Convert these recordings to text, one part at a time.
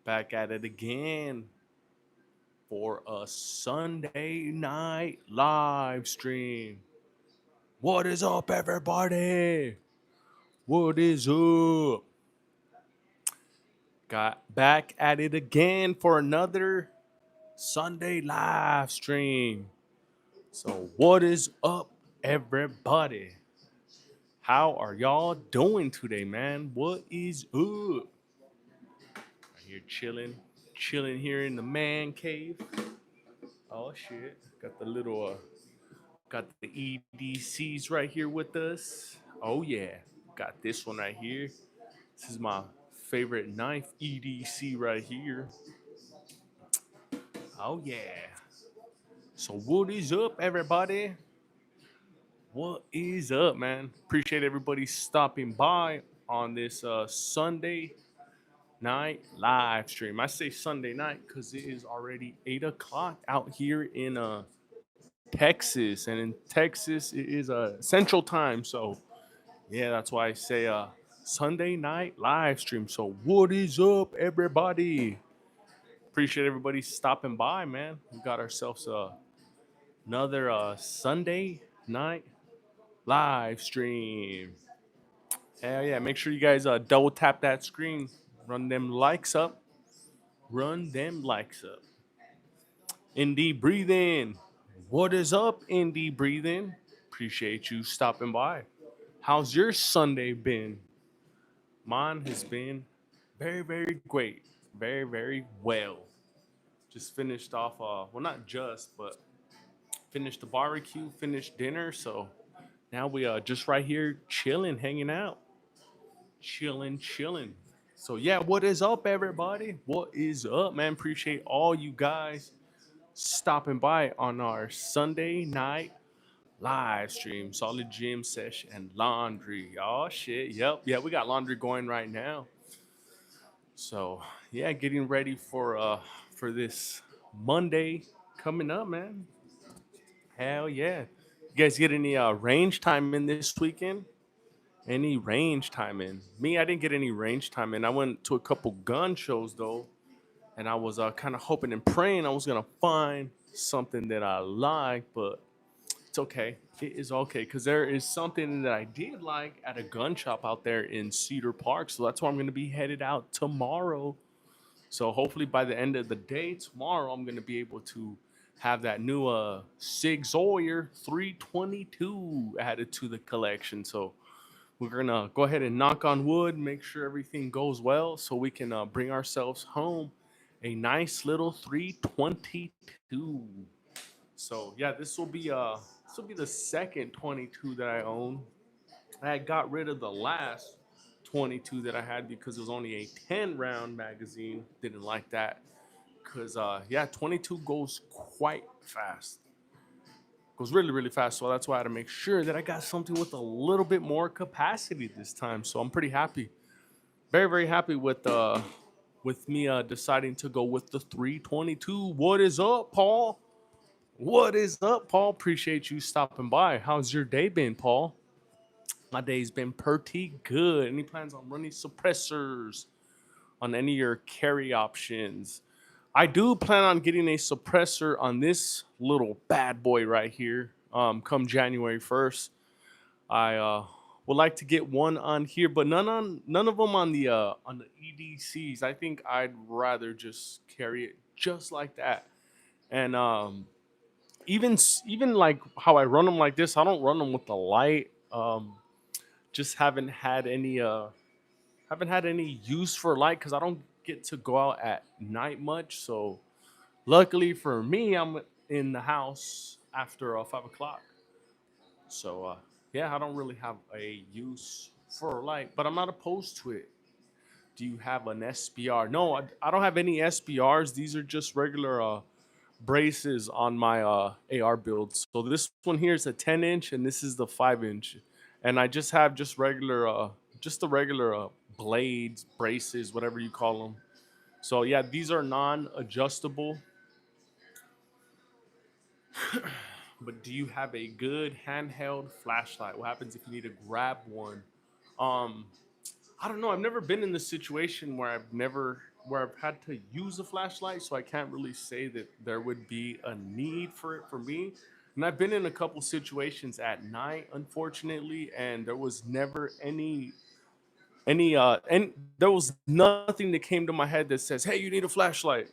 Back at it again for a Sunday night live stream. What is up, everybody? What is up? Got back at it again for another Sunday live stream. So, what is up, everybody? How are y'all doing today, man? What is up? Right here chilling here in the man cave. Oh shit! Got the EDCs right here with us. Oh yeah, got this one right here. This is my favorite knife EDC right here. Oh yeah. So what is up, everybody? What is up, man? Appreciate everybody stopping by on this Sunday night live stream. I say Sunday night because it is already 8 o'clock out here in Texas, and in Texas it is Central Time. So yeah, that's why I say Sunday night live stream. So what is up, everybody? Appreciate everybody stopping by, man. We got ourselves another Sunday night live stream. Hell yeah! Make sure you guys double tap that screen, run them likes up, run them likes up. Indie breathing. What is up, Indie breathing? Appreciate you stopping by. How's your Sunday been? Mine has been very, very great. Very, very well. Just finished off, well, not just, but finished the barbecue, finished dinner. So now we are just right here chilling, hanging out, chilling. So yeah, what is up, everybody? What is up, man? Appreciate all you guys stopping by on our Sunday night live stream, solid gym session and laundry. Oh shit, yep, yeah, we got laundry going right now. So yeah, getting ready for this Monday coming up, man. Hell yeah. You guys get any range time in this weekend? Any range time in? Me, I didn't get any range time in. I went to a couple gun shows though, and I was kind of hoping and praying I was gonna find something that I like, but it's okay. It is okay because there is something that I did like at a gun shop out there in Cedar Park. So that's why I'm going to be headed out tomorrow. So hopefully by the end of the day tomorrow, I'm going to be able to have that new Sig Sauer 322 added to the collection. So we're going to go ahead and knock on wood, make sure everything goes well so we can bring ourselves home a nice little 322. So yeah, this will be the second 22 that I own. I had got rid of the last 22 that I had because it was only a 10 round magazine. Didn't like that because yeah, 22 goes quite fast. Goes really fast. So that's why I had to make sure that I got something with a little bit more capacity this time. So I'm pretty happy, very happy with me deciding to go with the 322. What is up, Paul? What is up, Paul? Appreciate you stopping by. How's your day been, Paul? My day's been pretty good. Any plans on running suppressors on any of your carry options? I do plan on getting a suppressor on this little bad boy right here. Come January 1st, I would like to get one on here, but none of them on the EDCs. I think I'd rather just carry it just like that. And even like how I run them like this, I don't run them with the light. Just haven't had any use for light because I don't get to go out at night much. So luckily for me, I'm in the house after 5 o'clock. So yeah, I don't really have a use for light, but I'm not opposed to it. Do you have an SBR? No, I don't have any SBRs. These are just regular braces on my AR build. So this one here is a 10 inch and this is the 5 inch. And I just have just the regular blades, braces, whatever you call them. So yeah, these are non-adjustable. But do you have a good handheld flashlight? What happens if you need to grab one? Um, I don't know. I've never been in the situation where I've had to use a flashlight, so I can't really say that there would be a need for it for me. And I've been in a couple situations at night, unfortunately, and there was never and there was nothing that came to my head that says, "Hey, you need a flashlight."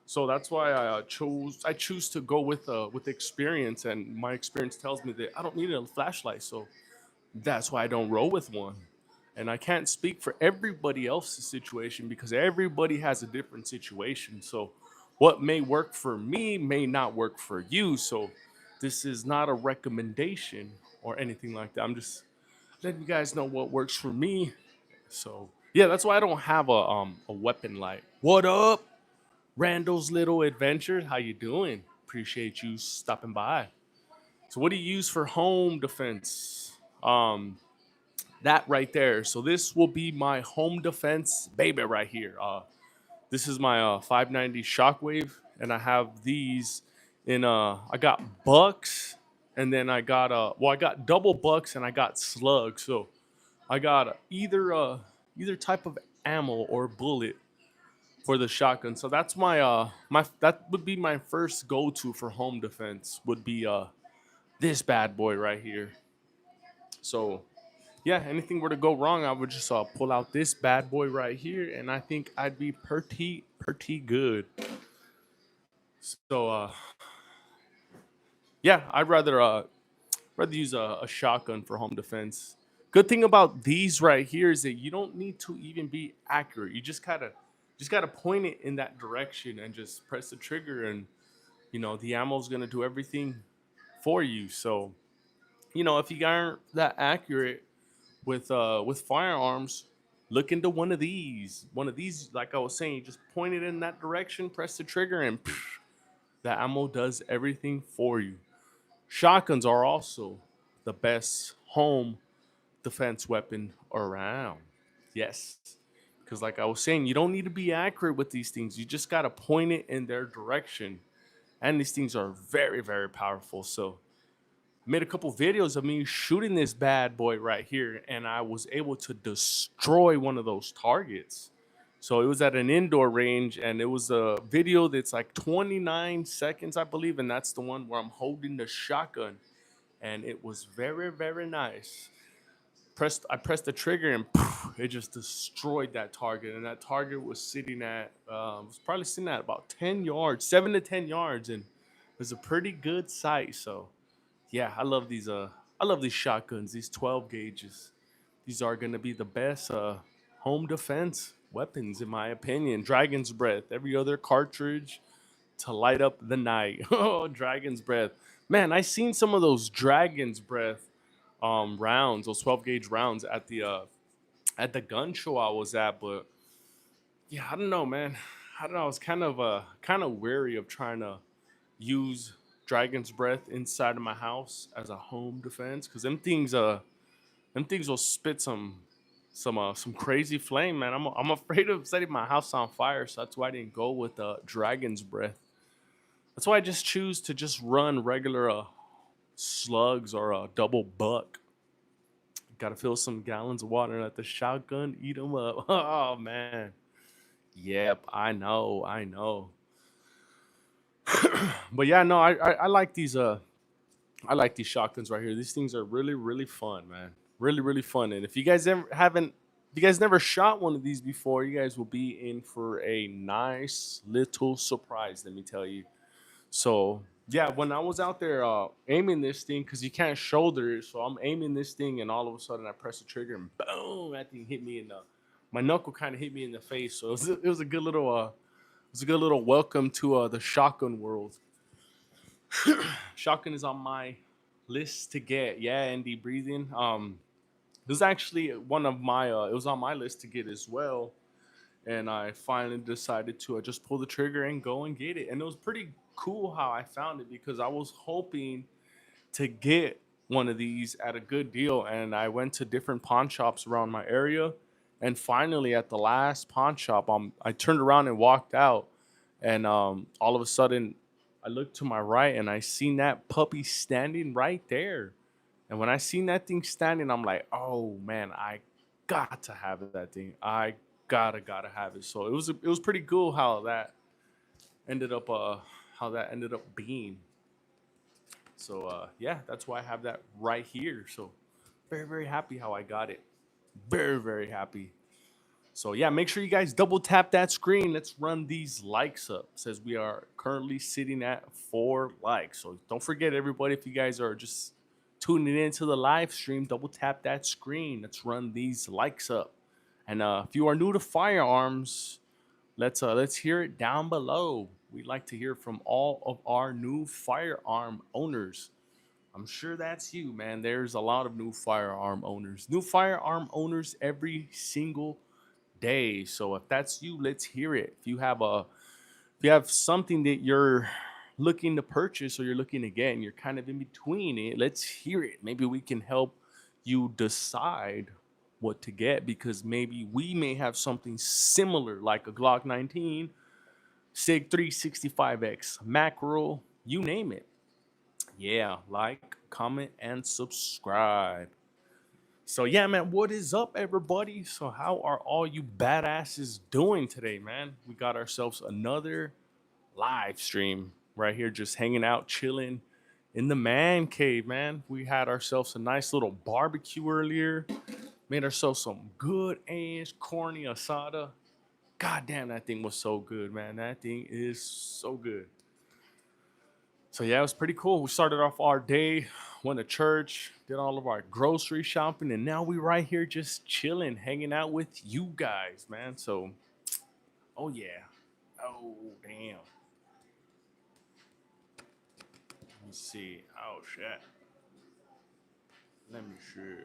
So that's why I choose to go with experience, and my experience tells me that I don't need a flashlight. So that's why I don't roll with one. And I can't speak for everybody else's situation because everybody has a different situation. So what may work for me may not work for you. So this is not a recommendation or anything like that. I'm just letting you guys know what works for me. So yeah, that's why I don't have a weapon light. What up, Randall's Little Adventures? How you doing? Appreciate you stopping by. So what do you use for home defense? That right there. So this will be my home defense baby right here. This is my 590 Shockwave, and I have these in I got bucks, and then I got double bucks, and I got slugs. So I got either type of ammo or bullet for the shotgun. So that's my that would be my first go to for home defense. Would be this bad boy right here. So yeah, anything were to go wrong, I would just pull out this bad boy right here, and I think I'd be pretty good. So yeah, I'd rather use a shotgun for home defense. Good thing about these right here is that you don't need to even be accurate. You just gotta point it in that direction and just press the trigger, and the ammo's gonna do everything for you. So if you aren't that accurate with firearms, look into one of these. One of these, like I was saying, you just point it in that direction, press the trigger, and the ammo does everything for you. Shotguns are also the best home defense weapon around. Yes. Because, like I was saying, you don't need to be accurate with these things. You just got to point it in their direction. And these things are very, very powerful. So, made a couple videos of me shooting this bad boy right here, and I was able to destroy one of those targets. So it was at an indoor range, and it was a video that's like 29 seconds, I believe, and that's the one where I'm holding the shotgun, and it was very, very nice. I pressed the trigger, and poof, it just destroyed that target, and that target was probably sitting at about 10 yards, 7 to 10 yards, and it was a pretty good sight. So yeah, I love these shotguns, these 12 gauges. These are gonna be the best home defense weapons in my opinion. Dragon's Breath, every other cartridge to light up the night. Oh, Dragon's Breath. Man, I seen some of those Dragon's Breath rounds, those 12 gauge rounds at the gun show I was at, but yeah, I don't know, man. I don't know. I was kind of wary of trying to use Dragon's Breath inside of my house as a home defense because them things will spit some crazy flame, man. I'm afraid of setting my house on fire, so that's why I didn't go with Dragon's Breath. That's why I just choose to just run regular slugs or a double buck. Got to fill some gallons of water and let the shotgun eat them up. Oh man, yep, I know. But yeah, no, I like these shotguns right here. These things are really, really fun, man. Really, really fun. And if you guys never shot one of these before, you guys will be in for a nice little surprise. Let me tell you. So yeah, when I was out there aiming this thing, because you can't shoulder it, so I'm aiming this thing, and all of a sudden I press the trigger, and boom, that thing hit me in the my knuckle kind of hit me in the face. So it was a good little welcome to the shotgun world. Shotgun is on my list to get. Yeah, Andy breathing. This is actually one of my. It was on my list to get as well, and I finally decided to just pull the trigger and go and get it. And it was pretty cool how I found it because I was hoping to get one of these at a good deal, and I went to different pawn shops around my area, and finally at the last pawn shop, I turned around and walked out, and all of a sudden I looked to my right and I seen that puppy standing right there. And when I seen that thing standing, I'm like, oh man, got to have that thing. I gotta have it. So it was pretty cool ended up how that ended up being. So yeah, that's why I have that right here. So very happy how I got it. Very happy. So yeah, make sure you guys double tap that screen. Let's run these likes up. It says we are currently sitting at 4 likes. So don't forget, everybody, if you guys are just tuning into the live stream, double tap that screen. Let's run these likes up. And if you are new to firearms, let's hear it down below. We'd like to hear from all of our new firearm owners. I'm sure that's you, man. There's a lot of new firearm owners. New firearm owners every single day. So if that's you, let's hear it. If you have something that you're looking to purchase or you're looking to get and you're kind of in between it, let's hear it. Maybe we can help you decide what to get, because maybe we may have something similar like a Glock 19, SIG 365X, macro, you name it. Yeah, like, comment, and subscribe. So yeah, man, what is up, everybody? So how are all you badasses doing today, man? We got ourselves another live stream right here, just hanging out, chilling in the man cave, man. We had ourselves a nice little barbecue earlier, made ourselves some good ass corny asada. God damn, that thing was so good, man. That thing is so good. So yeah, it was pretty cool. We started off our day, went to church, did all of our grocery shopping, and now we right here just chilling, hanging out with you guys, man. So, oh yeah. Oh damn. Let me see. Oh shit. Let me see.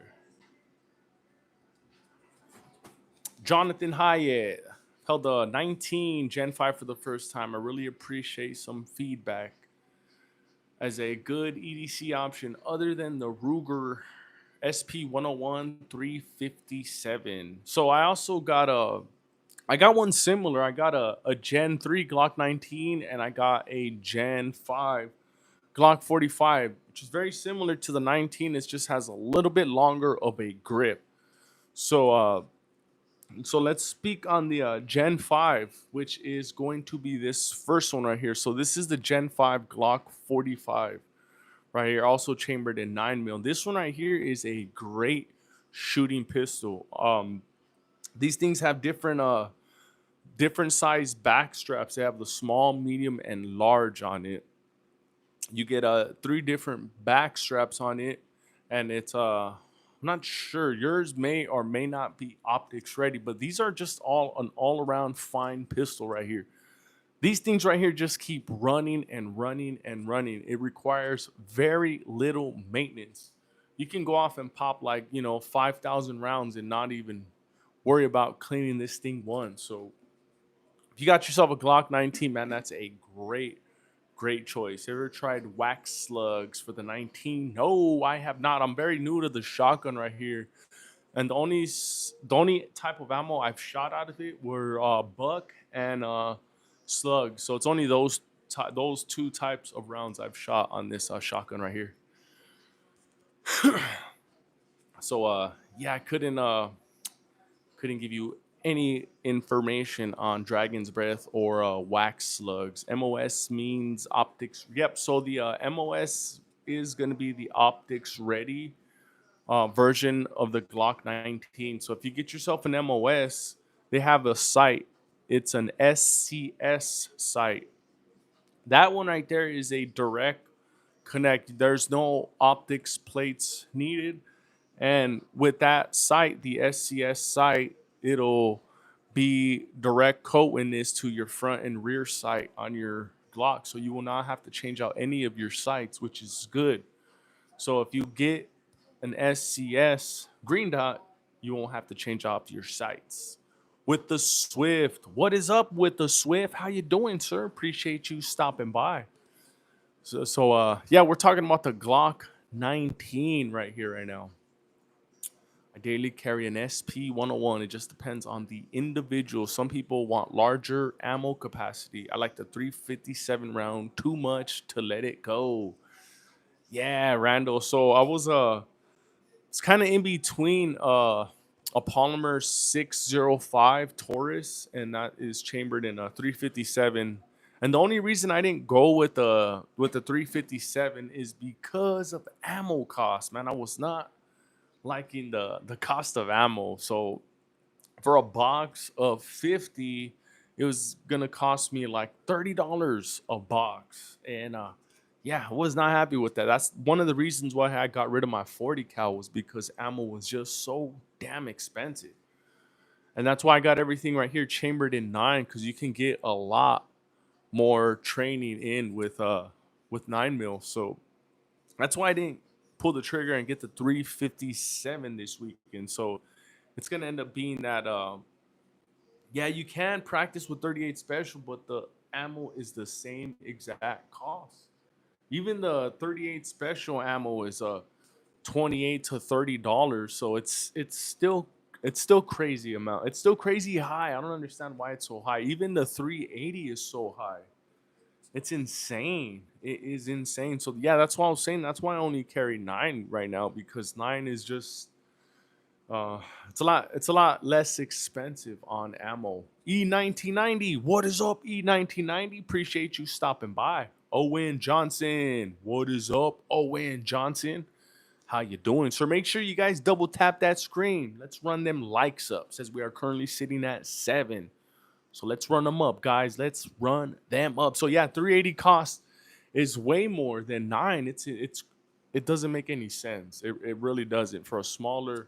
Jonathan Hyatt held a 19 Gen 5 for the first time. I really appreciate some feedback as a good EDC option other than the Ruger SP 101 357. So I got one similar. I got a Gen 3 Glock 19 and I got a Gen 5 Glock 45, which is very similar to the 19. It just has a little bit longer of a grip. So so let's speak on the Gen 5, which is going to be this first one right here. So this is the Gen 5 Glock 45 right here, also chambered in 9mm. This one right here is a great shooting pistol. These things have different size back straps. They have the small, medium, and large on it. You get three different back straps on it, and it's I'm not sure, yours may or may not be optics ready, but these are just all around fine pistol right here. These things right here just keep running and running and running. It requires very little maintenance. You can go off and pop, like, 5,000 rounds and not even worry about cleaning this thing once. So if you got yourself a Glock 19, man, that's a great choice. Ever tried wax slugs for the 19? No, I have not. I'm very new to the shotgun right here, and the only type of ammo I've shot out of it were buck and slug. So it's only those two types of rounds I've shot on this shotgun right here. So yeah, I couldn't give you any information on Dragon's Breath or wax slugs. MOS means optics. Yep. So the MOS is going to be the optics ready version of the Glock 19. So if you get yourself an MOS, they have a sight. It's an SCS sight. That one right there is a direct connect. There's no optics plates needed. And with that sight, the SCS sight, it'll be direct coating this to your front and rear sight on your Glock. So you will not have to change out any of your sights, which is good. So if you get an SCS green dot, you won't have to change out your sights. With the Swift, what is up with the Swift? How you doing, sir? Appreciate you stopping by. So yeah, we're talking about the Glock 19 right here, right now. I daily carry an SP 101. It just depends on the individual. Some people want larger ammo capacity. I like the 357 round, too much to let it go. Yeah, Randall. So I was it's kind of in between a Polymer 605 Taurus, and that is chambered in a 357. And the only reason I didn't go with the 357 is because of ammo cost. Man, I was not liking the cost of ammo. So for a box of 50, it was gonna cost me like $30 a box. And yeah, I was not happy with that. That's one of the reasons why I got rid of my 40 cal, was because ammo was just so damn expensive. And that's why I got everything right here chambered in 9, because you can get a lot more training in with 9 mil. So that's why I didn't pull the trigger and get the 357 this weekend. So it's gonna end up being that yeah, you can practice with 38 special, but the ammo is the same exact cost. Even the 38 special ammo is 28 to $30. So it's still crazy amount. It's still crazy high. I don't understand why it's so high. Even the 380 is so high. It's insane. It is insane. So yeah, that's why I was saying. That's why I only carry 9 right now, because 9 is just it's a lot less expensive on ammo. E1990, what is up, E1990? Appreciate you stopping by. Owen Johnson, what is up, Owen Johnson? How you doing? So make sure you guys double tap that screen. Let's run them likes up. Says we are currently sitting at 7. So let's run them up, guys. Let's run them up. So yeah, 380 cost is way more than 9. It doesn't make any sense. It really doesn't for a smaller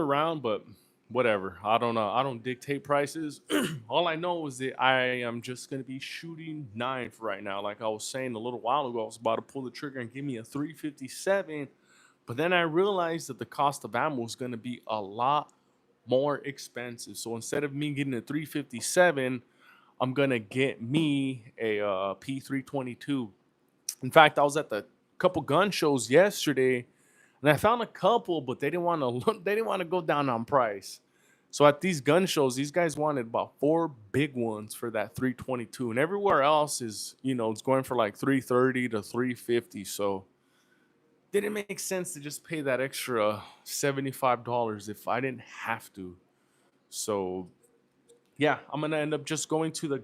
round, but whatever. I don't know. I don't dictate prices. All I know is that I am just gonna be shooting 9 for right now. Like I was saying a little while ago, I was about to pull the trigger and give me a 357, but then I realized that the cost of ammo is gonna be a lot more expensive. So instead of me getting a 357, I'm gonna get me a P322. In fact, I was at the couple gun shows yesterday, and I found a couple, but they didn't want to look. They didn't want to go down on price. So at these gun shows, these guys wanted about 4 big ones for that 322, and everywhere else is, it's going for like 330 to 350. So didn't make sense to just pay that extra $75 if I didn't have to. So yeah, I'm gonna end up just going to the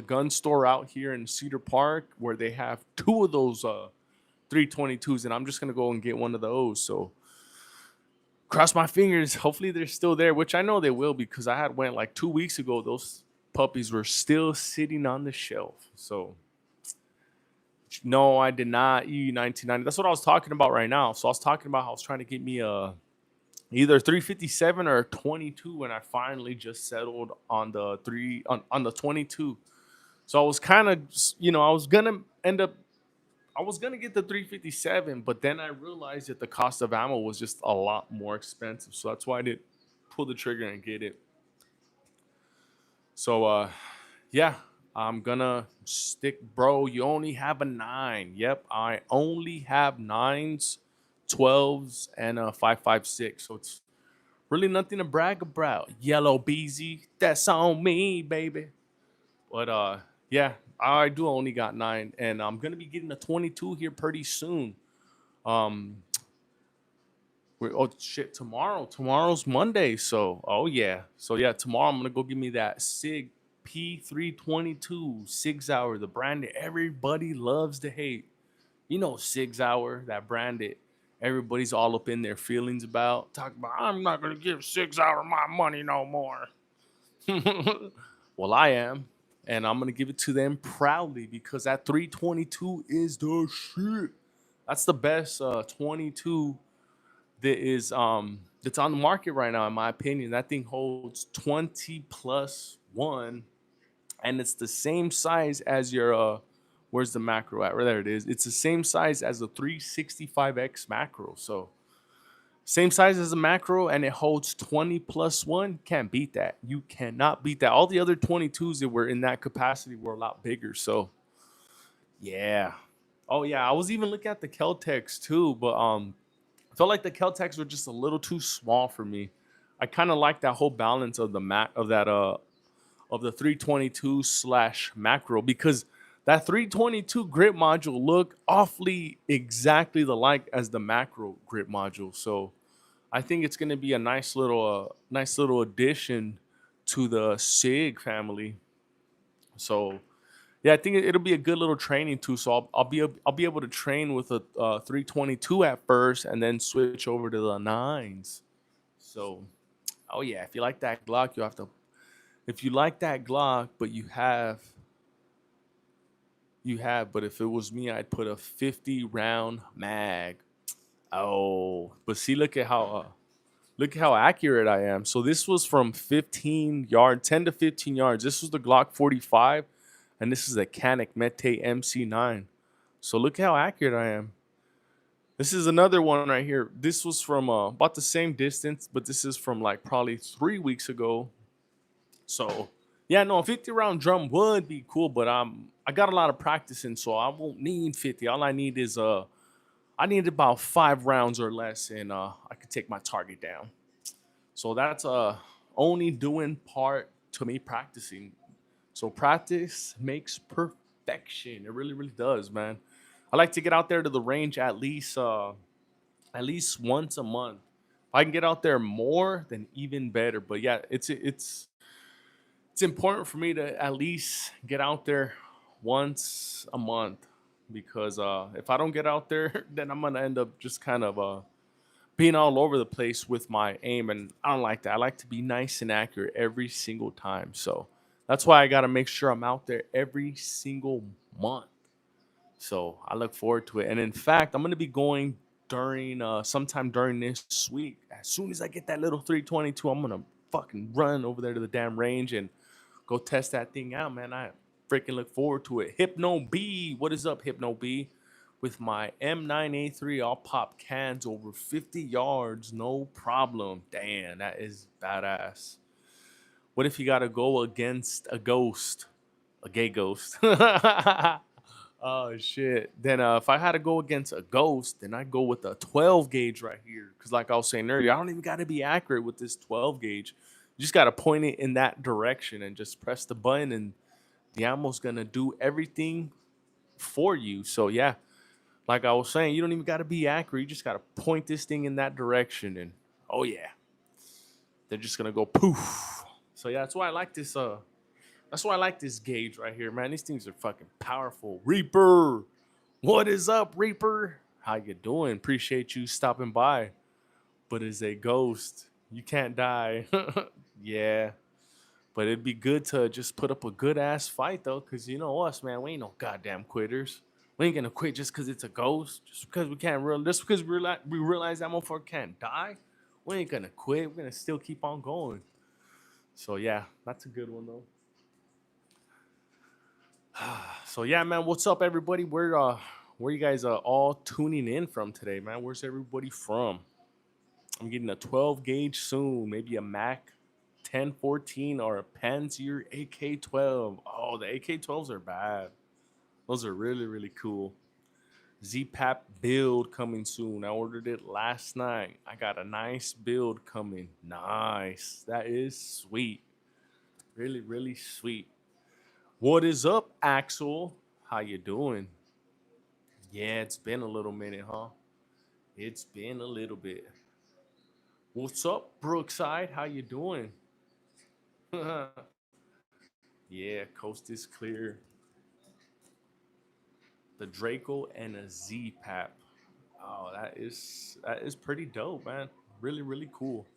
gun store out here in Cedar Park, where they have 2 of those 322s, and I'm just gonna go and get one of those. So cross my fingers. Hopefully they're still there, which I know they will, because I had went like 2 weeks ago. Those puppies were still sitting on the shelf. So no, I did not. E1990. That's what I was talking about right now. So I was talking about how I was trying to get me a either 357 or 22, and I finally just settled on the on the 22. So I was kind of, I was gonna get the 357, but then I realized that the cost of ammo was just a lot more expensive. So that's why I didn't pull the trigger and get it. So yeah, I'm gonna stick, bro. You only have a 9. Yep, I only have 9s, 12s, and a 5.56. So it's really nothing to brag about. Yellow Beezy, that's on me, baby. But yeah, I do only got 9, and I'm gonna be getting a 22 here pretty soon. Um, oh shit, tomorrow's Monday, so oh yeah, so yeah, tomorrow I'm gonna go give me that Sig P322 Sig Sauer, the brand that everybody loves to hate. Sig Sauer, that brand that everybody's all up in their feelings about. Talk about, I'm not gonna give Sig Sauer my money no more. Well, I am, and I'm gonna give it to them proudly, because that 322 is the shit. That's the best 22 that's on the market right now, in my opinion. That thing holds 20 plus 1, and it's the same size as your where's the macro at? Right there it is. It's the same size as the 365X macro. So same size as a macro, and it holds 20 plus 1. Can't beat that. You cannot beat that. All the other 22s that were in that capacity were a lot bigger. So yeah. Oh yeah, I was even looking at the Keltex too, but I felt like the Keltex were just a little too small for me. I kind of like that whole balance of the of the 322 slash macro, because that 322 grip module looked awfully exactly the like as the macro grip module. So I think it's gonna be a nice little addition to the Sig family. So yeah, I think it'll be a good little training too. So I'll be able to train with a 322 at first, and then switch over to the nines. So, oh yeah, if you like that Glock, you have to. If you like that Glock, but you have. But if it was me, I'd put a 50 round mag. Oh, but see, look at how accurate I am. So this was from 15 yards, 10 to 15 yards. This was the Glock 45, and this is a Canik Mete MC9. So look how accurate I am. This is another one right here. This was from about the same distance, but this is from like probably 3 weeks ago. So yeah, no, a 50 round drum would be cool, but I got a lot of practicing, so I won't need 50. All I need is I need about 5 rounds or less, and I could take my target down. So that's only doing part to me practicing. So practice makes perfection. It really, really does, man. I like to get out there to the range at least once a month. If I can get out there more, then even better. But yeah, it's important for me to at least get out there once a month because if I don't get out there, then I'm gonna end up just kind of being all over the place with my aim, and I don't like that. I like to be nice and accurate every single time. So that's why I got to make sure I'm out there every single month. So I look forward to it. And in fact, I'm going to be going during sometime during this week. As soon as I get that little 322, I'm going to fucking run over there to the damn range and go test that thing out, man. I freaking look forward to it. Hypno B, what is up, Hypno B? With my M9A3, I'll pop cans over 50 yards, no problem. Damn, that is badass. What if you got to go against a ghost, a gay ghost? Oh shit. Then if I had to go against a ghost, then I'd go with a 12 gauge right here. Cause like I was saying earlier, I don't even gotta be accurate with this 12 gauge. You just gotta point it in that direction and just press the button, and the ammo's gonna do everything for you. So yeah, like I was saying, you don't even gotta be accurate. You just gotta point this thing in that direction, and oh yeah, they're just gonna go poof. So yeah, that's why I like this that's why I like this gauge right here, man. These things are fucking powerful. Reaper, what is up, Reaper? How you doing? Appreciate you stopping by. But as a ghost, you can't die. Yeah, but it'd be good to just put up a good ass fight though, cause you know us, man. We ain't no goddamn quitters. We ain't gonna quit just cause it's a ghost. Just because we can't real. Just because we realize that motherfucker can't die. We ain't gonna quit. We're gonna still keep on going. So yeah, that's a good one though. So yeah, man, what's up, everybody? Where you guys all tuning in from today, man? Where's everybody from? I'm getting a 12 gauge soon, maybe a Mac 1014 or a Panzer AK-12. Oh, the AK-12s are bad. Those are really, really cool. ZPAP build coming soon. I ordered it last night. I got a nice build coming. Nice. That is sweet. Really, really sweet. What is up, Axel? How you doing? Yeah, it's been a little minute, huh? It's been a little bit. What's up, Brookside? How you doing? Yeah, coast is clear. The Draco and a Z Pap. Oh, that is pretty dope, man. Really, really cool.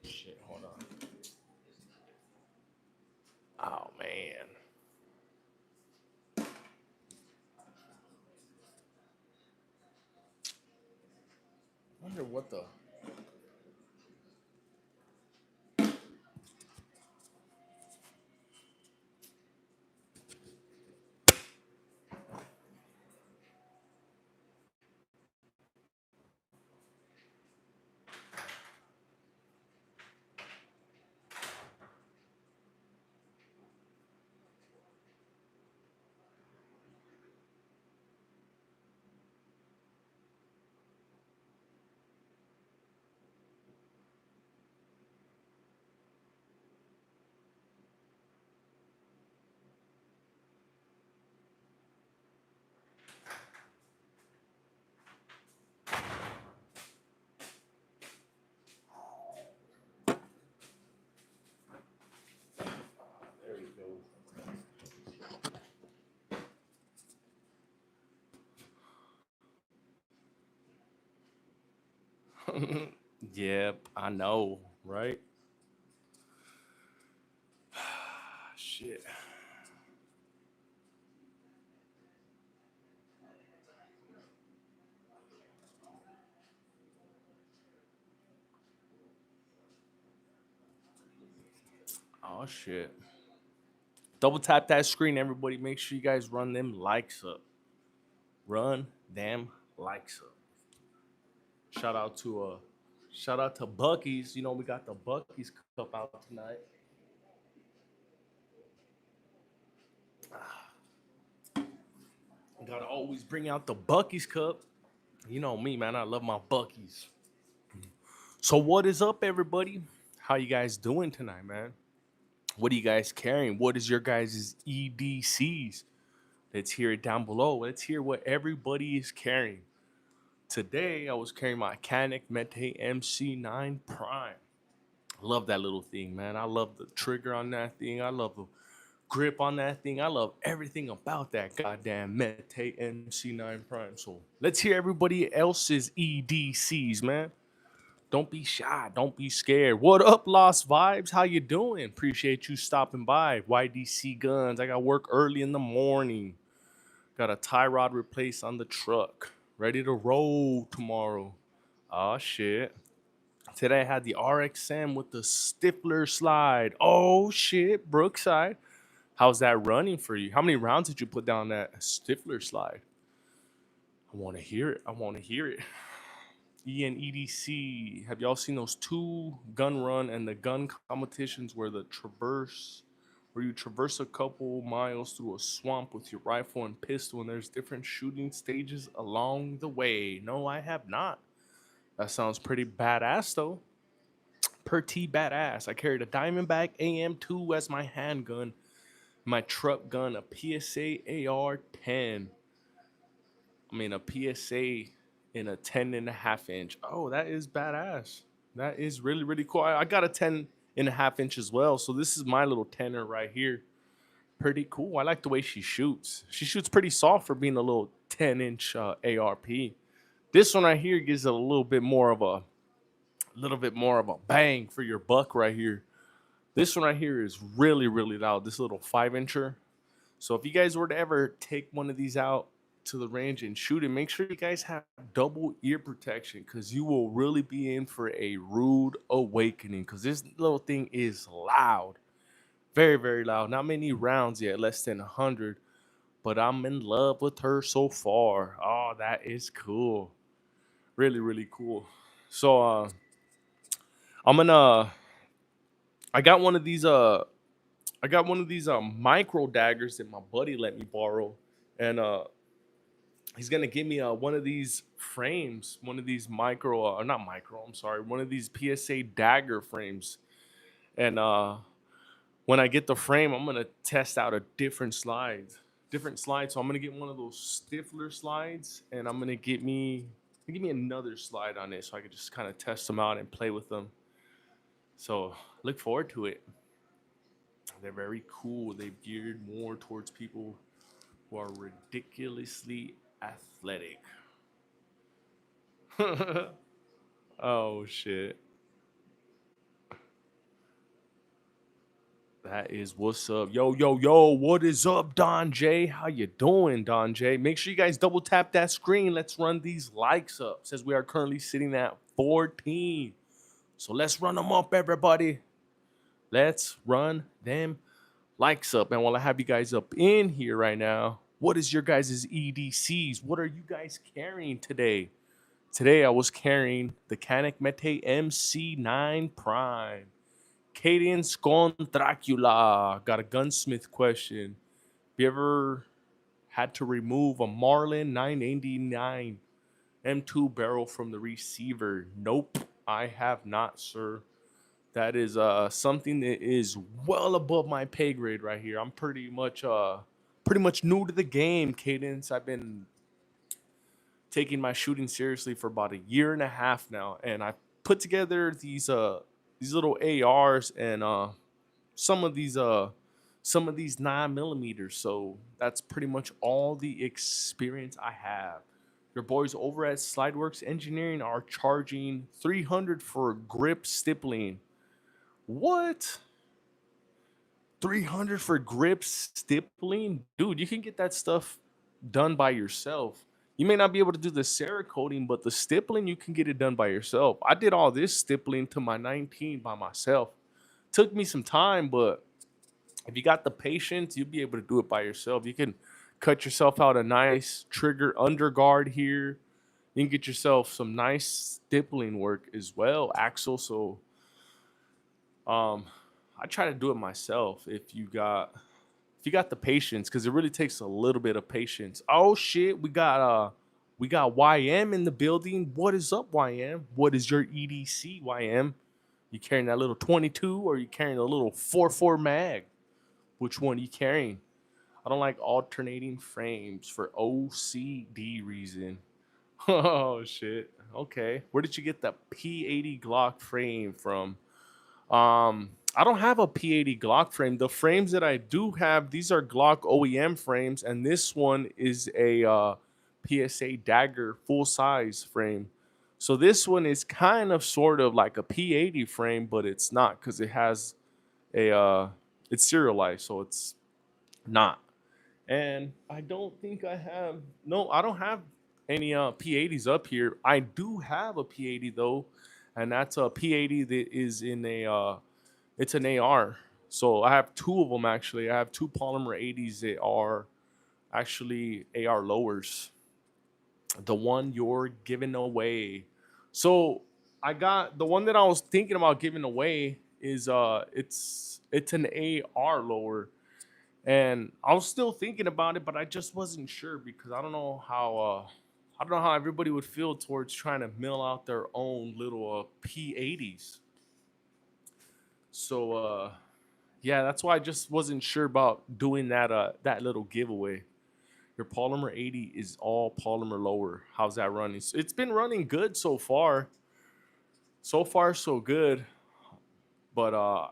Shit, hold on. Oh man. Wonder what the. Yep, I know, right? Shit. Oh shit. Double tap that screen, everybody. Make sure you guys run them likes up. Run them likes up. Shout out to Bucky's. You know we got the Bucky's cup out tonight. Gotta always bring out the Bucky's cup. You know me, man. I love my Bucky's. So what is up, everybody? How you guys doing tonight, man? What are you guys carrying? What is your guys' EDCs? Let's hear it down below. Let's hear what everybody is carrying. Today, I was carrying my Canic Mete MC9 Prime. Love that little thing, man. I love the trigger on that thing. I love the grip on that thing. I love everything about that goddamn Mete MC9 Prime. So let's hear everybody else's EDCs, man. Don't be shy. Don't be scared. What up, Lost Vibes? How you doing? Appreciate you stopping by. YDC Guns. I got work early in the morning. Got a tie rod replaced on the truck. Ready to roll tomorrow. Oh shit. Today I had the RXM with the Stifler slide. Oh shit, Brookside. How's that running for you? How many rounds did you put down that Stifler slide? I want to hear it. I want to hear it. ENEDC. Have y'all seen those two gun run and the gun competitions where where you traverse a couple miles through a swamp with your rifle and pistol, and there's different shooting stages along the way? No, I have not. That sounds pretty badass though. Pretty badass. I carried a Diamondback AM2 as my handgun, my truck gun, a PSA AR 10. I mean, a PSA in a 10.5 inch. Oh, that is badass. That is really, really cool. I got a 10.5 inch as well. So this is my little tenner right here. Pretty cool. I like the way she shoots. She shoots pretty soft for being a little 10-inch ARP. This one right here gives it a little bit more of a bang for your buck right here. This one right here is really, really loud. This little 5-incher. So if you guys were to ever take one of these out to the range and shoot it, make sure you guys have double ear protection because you will really be in for a rude awakening because this little thing is loud. Very, very loud. Not many rounds yet, less than 100, but I'm in love with her so far. Oh, that is cool. Really, really cool. So I'm gonna I got one of these micro daggers that my buddy let me borrow, and he's gonna give me one of these frames, one of these micro, not micro, I'm sorry, one of these PSA dagger frames. And when I get the frame, I'm gonna test out a different slides. So I'm gonna get one of those Stifler slides, and I'm gonna give me another slide on it, so I can just kind of test them out and play with them. So look forward to it. They're very cool. They've geared more towards people who are ridiculously athletic. Oh shit. That is what's up. Yo, yo, yo, what is up, Don J? How you doing, Don J? Make sure you guys double tap that screen. Let's run these likes up. Says we are currently sitting at 14. So let's run them up, everybody. Let's run them likes up. And while I have you guys up in here right now, what is your guys' EDCs? What are you guys carrying today? Today I was carrying the Canic Mete MC9 Prime. Cadence con Dracula. Got a gunsmith question. Have you ever had to remove a Marlin 989 M2 barrel from the receiver? Nope, I have not, sir. That is something that is well above my pay grade right here. I'm pretty much new to the game, Cadence. I've been taking my shooting seriously for about a year and a half now, and I put together these little ARs and some of these uh some of these 9 millimeters. So that's pretty much all the experience I have. Your boys over at Slideworks Engineering are charging $300 for grip stippling. What? $300 for grip stippling? Dude, you can get that stuff done by yourself. You may not be able to do the Cerakoting, but the stippling, you can get it done by yourself. I did all this stippling to my 19 by myself. Took me some time, but if you got the patience, you'll be able to do it by yourself. You can cut yourself out a nice trigger underguard here. You can get yourself some nice stippling work as well, Axel. So um I try to do it myself if you got the patience, because it really takes a little bit of patience. Oh shit, we got YM in the building. What is up, YM? What is your EDC, YM? You carrying that little 22 or you carrying a little 4.4 mag? Which one are you carrying? I don't like alternating frames for OCD reason. Oh shit. Okay. Where did you get the P80 Glock frame from? I don't have a P80 Glock frame. The frames that I do have, these are Glock OEM frames, and this one is a PSA Dagger full size frame. So this one is kind of sort of like a P80 frame, but it's not because it has a it's serialized, so it's not. And I don't think I have no, I don't have any P80s up here. I do have a P80 though, and that's a P80 that is in a it's an AR. So I have two of them actually. I have two Polymer 80s that are actually AR lowers. The one you're giving away. So I got the one that I was thinking about giving away is it's an AR lower, and I was still thinking about it, but I just wasn't sure because I don't know how everybody would feel towards trying to mill out their own little P80s. So yeah, that's why I just wasn't sure about doing that little giveaway. Your Polymer 80 is all Polymer lower. How's that running? It's been running good so far. So far so good. But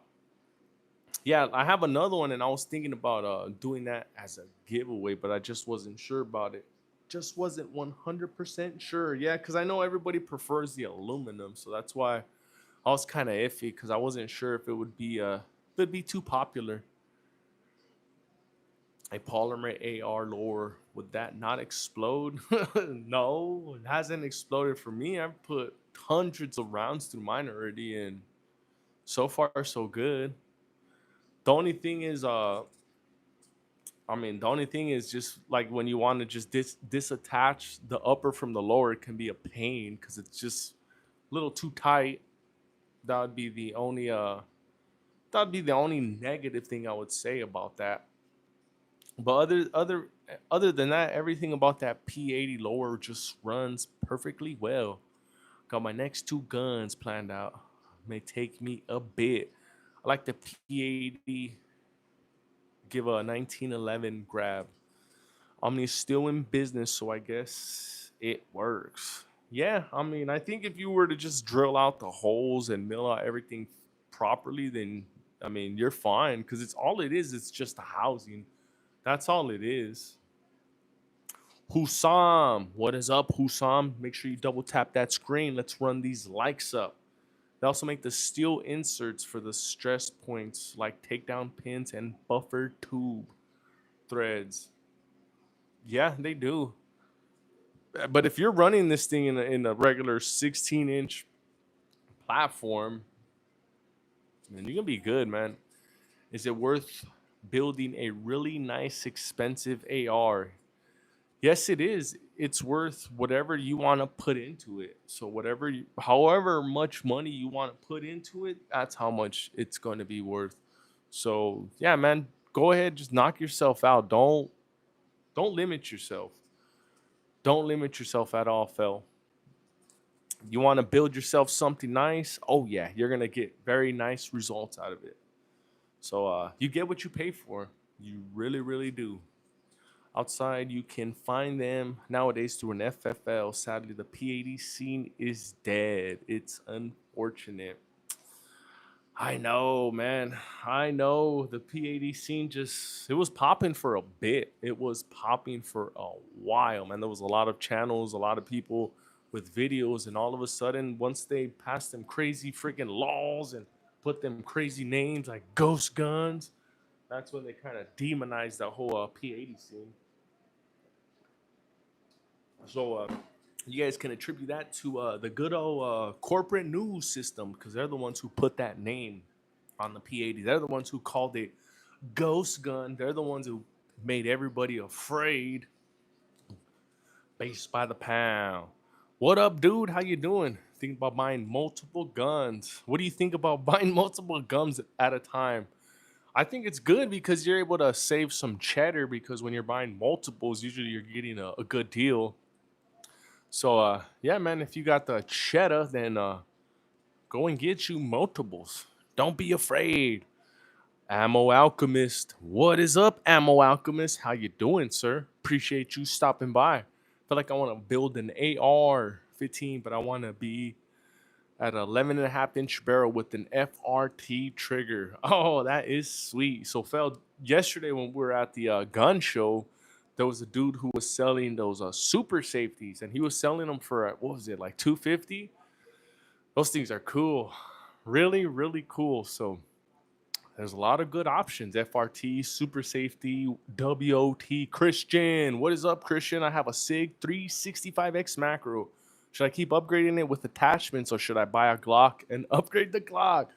yeah, I have another one and I was thinking about doing that as a giveaway, but I just wasn't sure about it. Just wasn't 100% sure. Yeah, cuz I know everybody prefers the aluminum, so that's why I was kind of iffy cuz I wasn't sure if it'd be too popular. A Polymer AR lower, would that not explode? No, it hasn't exploded for me. I've put hundreds of rounds through mine already, and so far so good. The only thing is, the only thing is just like when you want to just disattach the upper from the lower, it can be a pain because it's just a little too tight. That would be the only negative thing I would say about that. But other than that, everything about that P80 lower just runs perfectly well. Got my next two guns planned out. May take me a bit. I like the P80. Give a 1911 grab. Omni's still in business, so I guess it works. Yeah, I think if you were to just drill out the holes and mill out everything properly, then you're fine because it's all it is. It's just a housing. That's all it is. Husam, what is up, Husam? Make sure you double tap that screen. Let's run these likes up. They also make the steel inserts for the stress points like takedown pins and buffer tube threads. Yeah, they do. But if you're running this thing in a regular 16-inch platform, then you're gonna be good, man. Is it worth building a really nice, expensive AR? Yes, it is. It's worth whatever you want to put into it. So however much money you want to put into it, that's how much it's going to be worth. So yeah, man, go ahead, just knock yourself out. Don't limit yourself. Don't limit yourself at all, Phil. You want to build yourself something nice? Oh yeah, you're gonna get very nice results out of it. So you get what you pay for. You really, really do. Outside, you can find them nowadays through an FFL. Sadly, the P80 scene is dead. It's unfortunate. I know, man. I know the P80 scene it was popping for a bit. It was popping for a while, man. There was a lot of channels, a lot of people with videos, and all of a sudden, once they passed them crazy freaking laws and put them crazy names like ghost guns, that's when they kind of demonized that whole P80 scene. So, you guys can attribute that to the good old corporate news system because they're the ones who put that name on the P80. They're the ones who called it ghost gun. They're the ones who made everybody afraid based by the pound. What up, dude? How you doing? Think about buying multiple guns. What do you think about buying multiple guns at a time? I think it's good because you're able to save some cheddar because when you're buying multiples, usually you're getting a good deal. So yeah, man, if you got the cheddar, then go and get you multiples. Don't be afraid. Ammo Alchemist. What is up, Ammo Alchemist? How you doing, sir? Appreciate you stopping by. Feel like I want to build an AR-15, but I want to be at an 11.5-inch barrel with an FRT trigger. Oh, that is sweet. So, Fel, yesterday when we were at the gun show, there was a dude who was selling those super safeties, and he was selling them for what was it, like 250? Those things are cool, really, really cool. So there's a lot of good options. FRT, Super Safety, WOT. Christian, what is up, Christian? I have a SIG 365X macro. Should I keep upgrading it with attachments or should I buy a Glock and upgrade the Glock?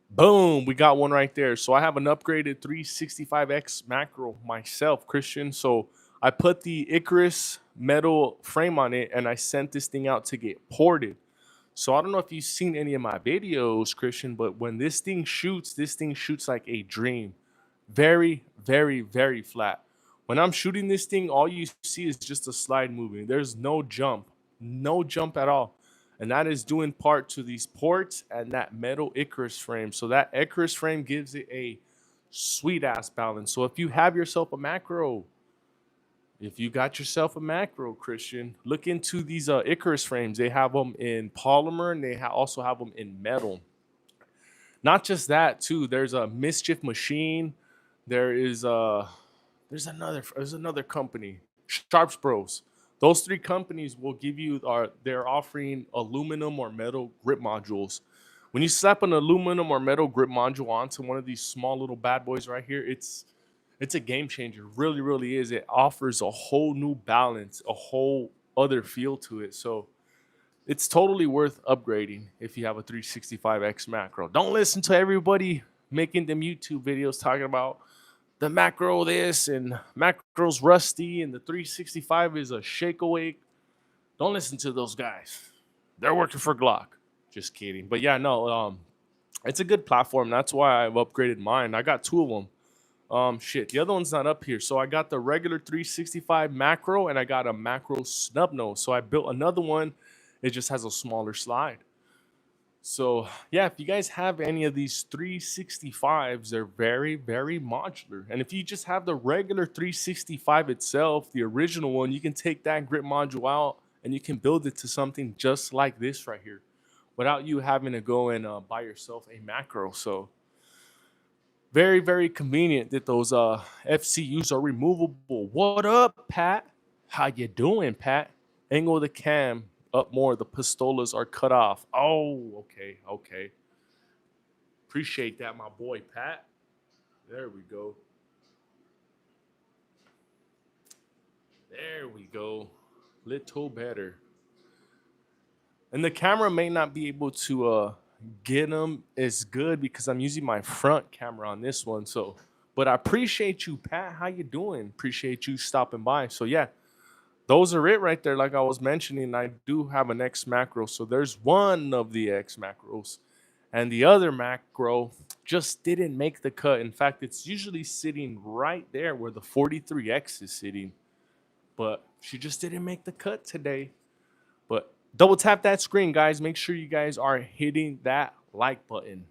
Boom, we got one right there. So I have an upgraded 365X macro myself, Christian. So I put the Icarus metal frame on it and I sent this thing out to get ported. So I don't know if you've seen any of my videos, Christian, but when this thing shoots like a dream. Very, very, very flat. When I'm shooting this thing, all you see is just a slide moving. There's no jump at all. And that is due in part to these ports and that metal Icarus frame. So that Icarus frame gives it a sweet ass balance. So if you have yourself a macro, if you got yourself a macro, Christian, look into these Icarus frames. They have them in polymer and they also have them in metal. Not just that, too. There's a Mischief Machine. There is there's another company, Sharps Bros. Those three companies will give you they're offering aluminum or metal grip modules. When you slap an aluminum or metal grip module onto one of these small little bad boys right here, it's a game changer. Really, really is. It offers a whole new balance, a whole other feel to it. So it's totally worth upgrading if you have a 365X macro. Don't listen to everybody making them YouTube videos talking about the macro this and macro's rusty and the 365 is a shake awake. Don't listen to those guys. They're working for Glock. Just kidding. But yeah, no, it's a good platform. That's why I've upgraded mine. I got two of them. Shit, the other one's not up here. So I got the regular 365 macro and I got a macro snub nose. So I built another one. It just has a smaller slide. So yeah, if you guys have any of these 365s, they're very, very modular. And if you just have the regular 365 itself, the original one, you can take that grip module out and you can build it to something just like this right here without you having to go and buy yourself a macro. So very, very convenient that those FCUs are removable. What up, Pat? How you doing, Pat? Angle the cam up more. The pistolas are cut off. Oh, okay, okay. Appreciate that, my boy, Pat. There we go. There we go. Little better. And the camera may not be able to get them as good because I'm using my front camera on this one. So, but I appreciate you, Pat. How you doing? Appreciate you stopping by. So yeah, those are it right there. Like I was mentioning, I do have an X macro. So there's one of the X macros, and the other macro just didn't make the cut. In fact, it's usually sitting right there where the 43X is sitting, but she just didn't make the cut today. But double tap that screen, guys. Make sure you guys are hitting that like button.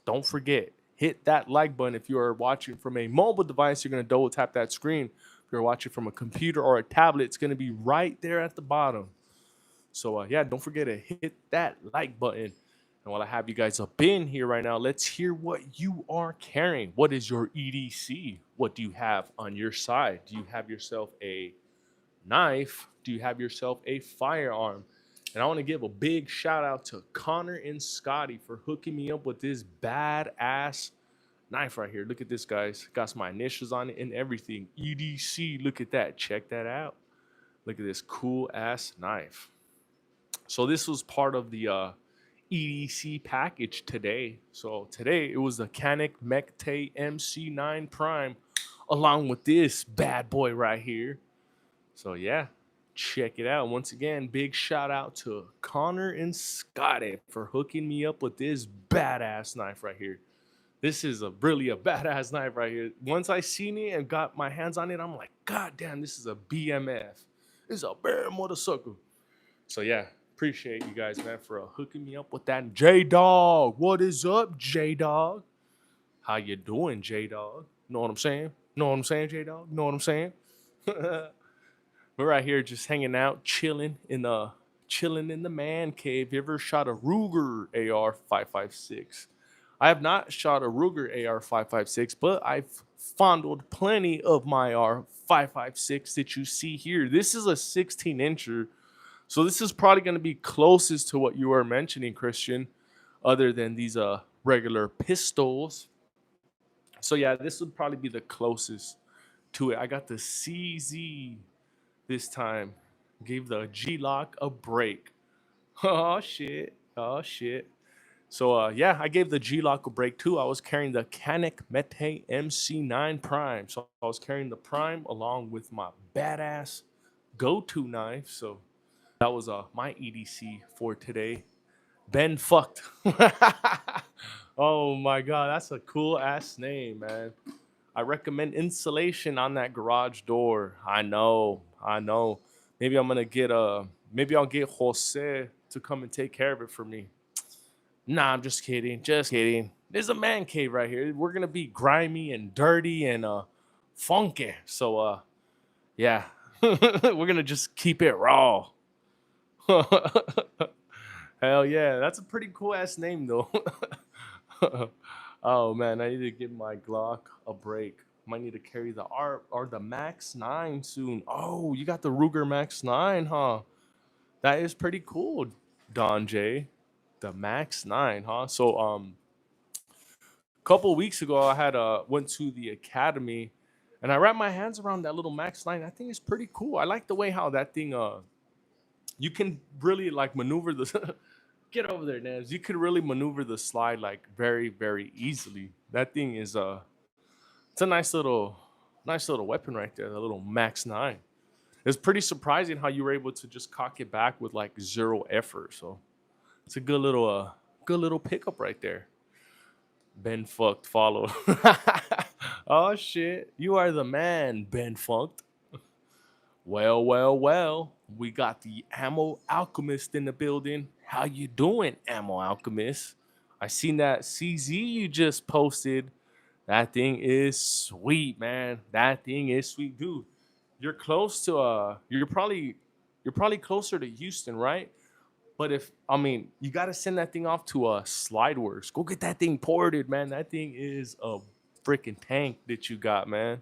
Don't forget, hit that like button. If you are watching from a mobile device, you're going to double tap that screen. If you're watching from a computer or a tablet, it's going to be right there at the bottom. So, yeah, don't forget to hit that like button. And while I have you guys up in here right now, let's hear what you are carrying. What is your EDC? What do you have on your side? Do you have yourself a knife? Do you have yourself a firearm? And I want to give a big shout out to Connor and Scotty for hooking me up with this badass knife right here. Look at this, guys. Got my initials on it and everything. EDC. Look at that. Check that out. Look at this cool ass knife. So this was part of the EDC package today. So today it was the Canik Mekte MC9 Prime along with this bad boy right here. So yeah, check it out. Once again, big shout out to Connor and Scotty for hooking me up with this badass knife right here. This is really a badass knife right here. Once I seen it and got my hands on it, I'm like, God damn, this is a BMF. This is a bear motorcycle. So yeah, appreciate you guys, man, for hooking me up with that. J Dog, what is up, J Dog? How you doing, J Dog? Know what I'm saying? Know what I'm saying, J Dog? Know what I'm saying? We're right here just hanging out, chilling in the man cave. You ever shot a Ruger AR 556? I have not shot a Ruger AR 556, but I've fondled plenty of my R 556 that you see here. This is a 16 incher, so this is probably going to be closest to what you are mentioning, Christian, other than these regular pistols. So yeah, this would probably be the closest to it. I got the CZ this time. Gave the G-Lock a break. Oh shit. Oh shit. So yeah, I gave the G-Lock a break too. I was carrying the Canik Mete MC9 Prime. So I was carrying the Prime along with my badass go-to knife. So that was my EDC for today. Ben fucked. Oh my god, that's a cool ass name, man. I recommend insulation on that garage door. I know, I know. Maybe I'm gonna get maybe I'll get Jose to come and take care of it for me. Nah, I'm just kidding. Just kidding. There's a man cave right here. We're gonna be grimy and dirty and funky. So yeah. We're gonna just keep it raw. Hell yeah. That's a pretty cool ass name though. Oh man, I need to give my Glock a break. Might need to carry the R or the Max 9 soon. Oh, you got the Ruger Max 9, huh? That is pretty cool, Don J. The Max 9, huh? So a couple weeks ago I had went to the academy and I wrapped my hands around that little Max 9. I think it's pretty cool. I like the way how that thing you can really like maneuver the get over there, Nez. You could really maneuver the slide like very, very easily. That thing is it's a nice little weapon right there, the little Max 9. It's pretty surprising how you were able to just cock it back with like zero effort. So it's a good little pickup right there. Ben fucked follow. Oh shit. You are the man, Ben fucked. Well, well, well. We got the Ammo Alchemist in the building. How you doing, Ammo Alchemist? I seen that CZ you just posted. That thing is sweet, man. That thing is sweet, dude. You're close to you're probably closer to Houston, right? But if I mean, you got to send that thing off to Slideworks. Go get that thing ported, man. That thing is a freaking tank that you got, man.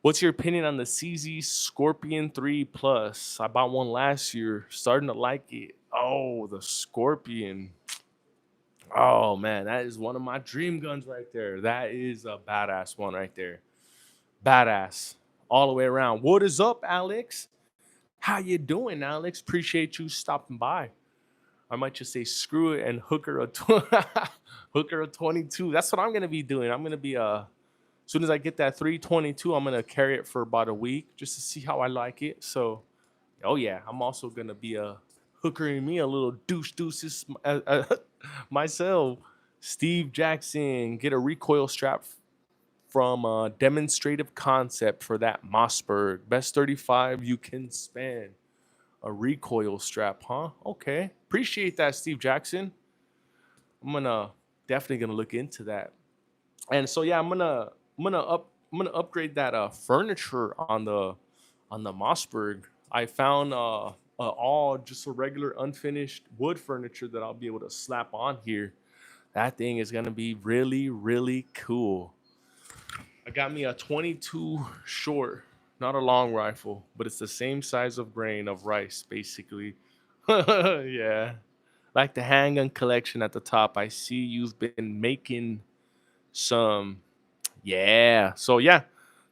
What's your opinion on the CZ Scorpion 3 Plus? I bought one last year. Starting to like it. Oh, the Scorpion. Oh man, that is one of my dream guns right there. That is a badass one right there. Badass. All the way around. What is up, Alex? How you doing, Alex? Appreciate you stopping by. I might just say screw it and hooker a 22. That's what I'm gonna be doing. I'm gonna be as soon as I get that 322, I'm gonna carry it for about a week just to see how I like it. So, oh yeah, I'm also gonna be hookering me a little deuces myself. Steve Jackson, get a recoil strap from Demonstrative Concept for that Mossberg. Best 35 you can spend. A recoil strap, huh? Okay. Appreciate that, Steve Jackson. Definitely gonna look into that. And so yeah, I'm gonna upgrade that furniture on the Mossberg. I found all just a regular unfinished wood furniture that I'll be able to slap on here. That thing is gonna be really, really cool. I got me a 22 short, not a long rifle, but it's the same size of grain of rice, basically. Yeah. Like the handgun collection at the top. I see you've been making some. Yeah. So yeah,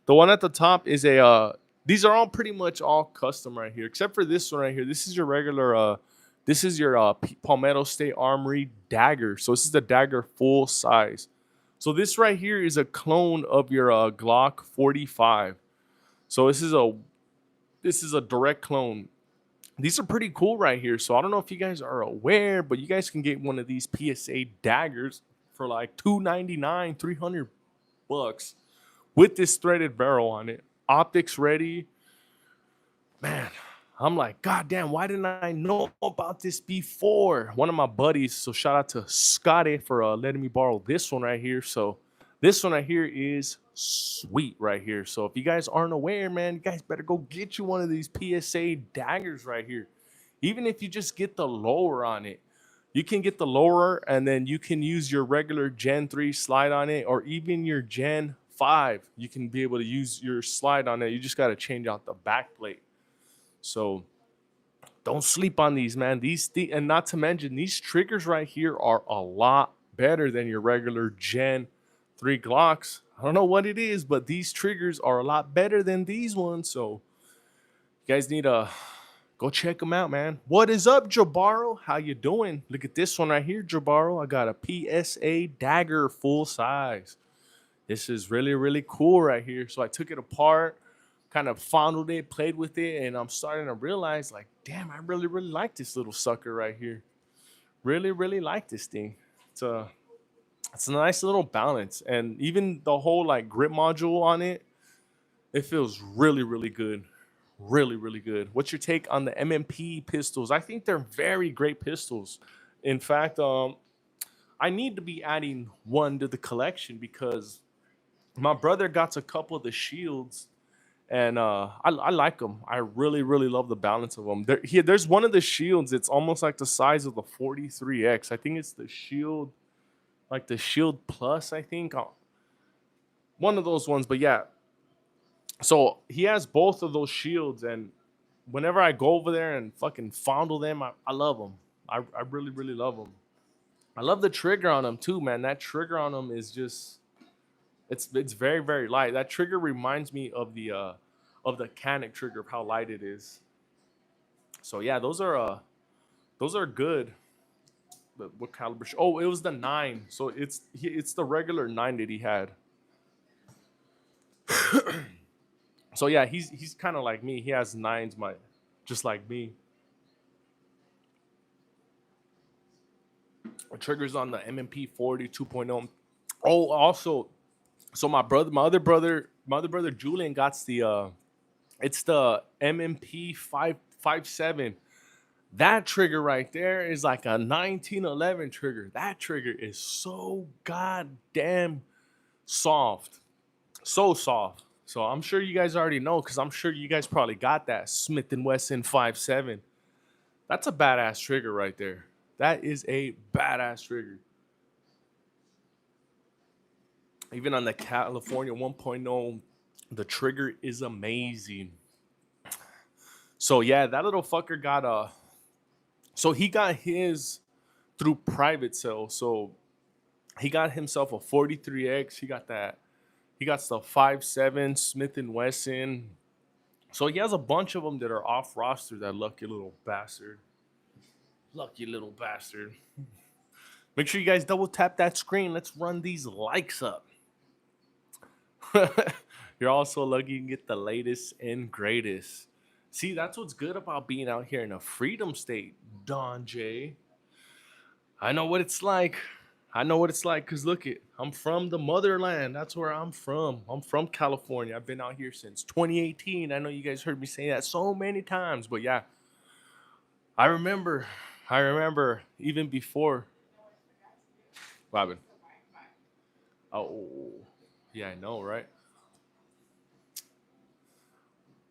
the one at the top is a these are all pretty much all custom right here, except for this one right here. This is your regular this is your Palmetto State Armory dagger. So this is the dagger full size. So this right here is a clone of your Glock 45. So this is a direct clone. These are pretty cool right here. So I don't know if you guys are aware, but you guys can get one of these PSA daggers for like 299, 300 bucks with this threaded barrel on it. Optics ready. Man, I'm like, God damn, why didn't I know about this before? One of my buddies, so shout out to Scotty for letting me borrow this one right here. So this one right here is sweet right here. So if you guys aren't aware, man, you guys better go get you one of these PSA daggers right here. Even if you just get the lower on it, you can get the lower and then you can use your regular Gen 3 slide on it, or even your Gen 5. You can be able to use your slide on it. You just got to change out the back plate. So don't sleep on these, man. And not to mention, these triggers right here are a lot better than your regular Gen 3 Glocks. I don't know what it is, but these triggers are a lot better than these ones. So you guys need to go check them out, man. What is up, Jabaro? How you doing? Look at this one right here, Jabaro. I got a PSA dagger full size. This is really, really cool right here. So I took it apart, kind of fondled it, played with it, and I'm starting to realize, like, damn, I really, really like this little sucker right here. Really, really like this thing. It's a it's a nice little balance. And even the whole like grip module on it, it feels really, really good. Really, really good. What's your take on the MMP pistols? I think they're very great pistols. In fact, I need to be adding one to the collection because my brother got a couple of the shields, and I like them. I really, really love the balance of them. There's one of the shields. It's almost like the size of the 43X. I think it's the shield, like the shield plus. I think one of those ones. But yeah, so he has both of those shields, and whenever I go over there and fucking fondle them, I love them. I really, really love them. I love the trigger on them too, man. That trigger on them is just it's very, very light. That trigger reminds me of the Canic trigger, of how light it is. So yeah, those are good. But what caliber? Oh, it was the 9. So it's the regular 9 that he had. So yeah, he's kind of like me. He has 9s, just like me. The triggers on the MMP 40 2.0. Oh, also, so my other brother Julian got the it's the MMP 557. That trigger right there is like a 1911 trigger. That trigger is so goddamn soft. So soft. So I'm sure you guys already know, because I'm sure you guys probably got that Smith & Wesson 5.7. That's a badass trigger right there. That is a badass trigger. Even on the California 1.0, the trigger is amazing. So yeah, that little fucker got so he got his through private sale. So he got himself a 43X. He got that. He got the 5.7 Smith and Wesson. So he has a bunch of them that are off roster. That lucky little bastard. Lucky little bastard. Make sure you guys double tap that screen. Let's run these likes up. You're also lucky you can get the latest and greatest. See, that's what's good about being out here in a freedom state, Don J. I know what it's like. I know what it's like, because look it, I'm from the motherland. That's where I'm from. I'm from California. I've been out here since 2018. I know you guys heard me say that so many times, but yeah, I remember. I remember even before. Robin. Oh, yeah, I know, right?